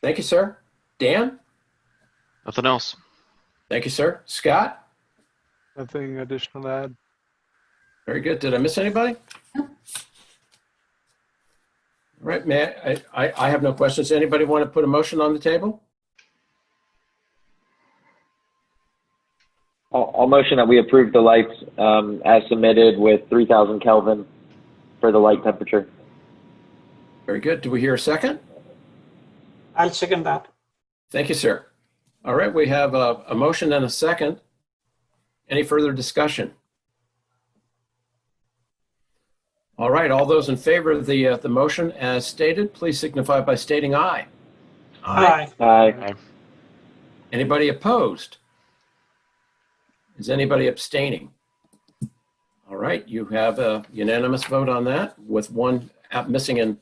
Thank you, sir. Dan? Nothing else. Thank you, sir. Scott? Nothing additional to add. Very good. Did I miss anybody? No. All right, Matt, I have no questions. Anybody want to put a motion on the table? I'll motion that we approve the lights as submitted with 3,000 Kelvin for the light temperature. Very good. Do we hear a second? I'll second that. Thank you, sir. All right, we have a motion and a second. Any further discussion? All right, all those in favor of the motion as stated, please signify by stating aye. Aye. Aye. Anybody opposed? Is anybody abstaining? All right, you have a unanimous vote on that with one app missing in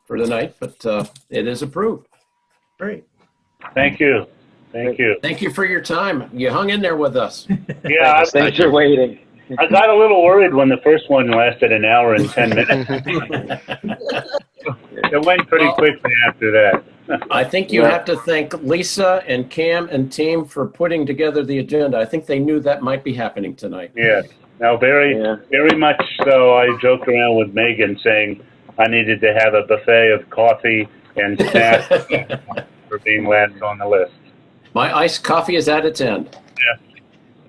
for the night, but it is approved. Great. Thank you. Thank you. Thank you for your time. You hung in there with us. Yeah, Thanks for waiting. I got a little worried when the first one lasted an hour and 10 minutes. It went pretty quickly after that. I think you have to thank Lisa and Cam and team for putting together the agenda. I think they knew that might be happening tonight. Yes. Now, very much so. I joked around with Megan saying I needed to have a buffet of coffee and snacks for being last on the list. My iced coffee is at its end.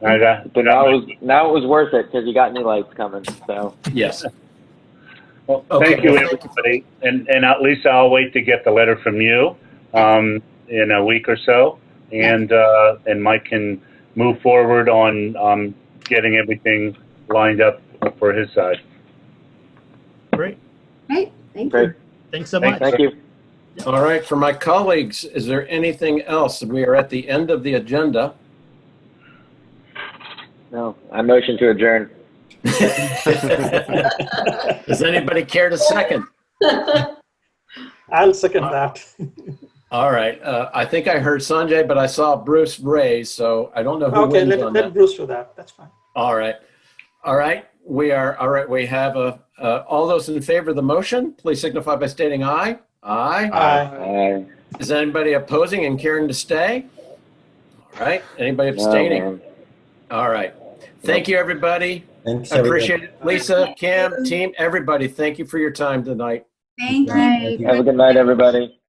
Yeah. But now it was worth it because you got new lights coming. So yes. Well, Okay. thank you, everybody. And at least I'll wait to get the letter from you in a week or so, and Mike can move forward on getting everything lined up for his side. Great. Great. Thank Great. you. Thanks so much. Thank you. All right, for my colleagues, is there anything else? We are at the end of the agenda. No, I motion to adjourn. Does anybody care to second? I'll second that. All right. I think I heard Sanjay, but I saw Bruce raise, so I don't know who Okay, wins on let that. Bruce do that. That's fine. All right. All right. We have all those in favor of the motion, please signify by stating aye. Aye. Aye. Is anybody opposing and caring to stay? All right. Anybody abstaining? No, All right. Thank you, everybody. Thanks, I appreciate it. everybody. Lisa, Cam, team, everybody, thank you for your time tonight. Thank you. Have a good night, everybody.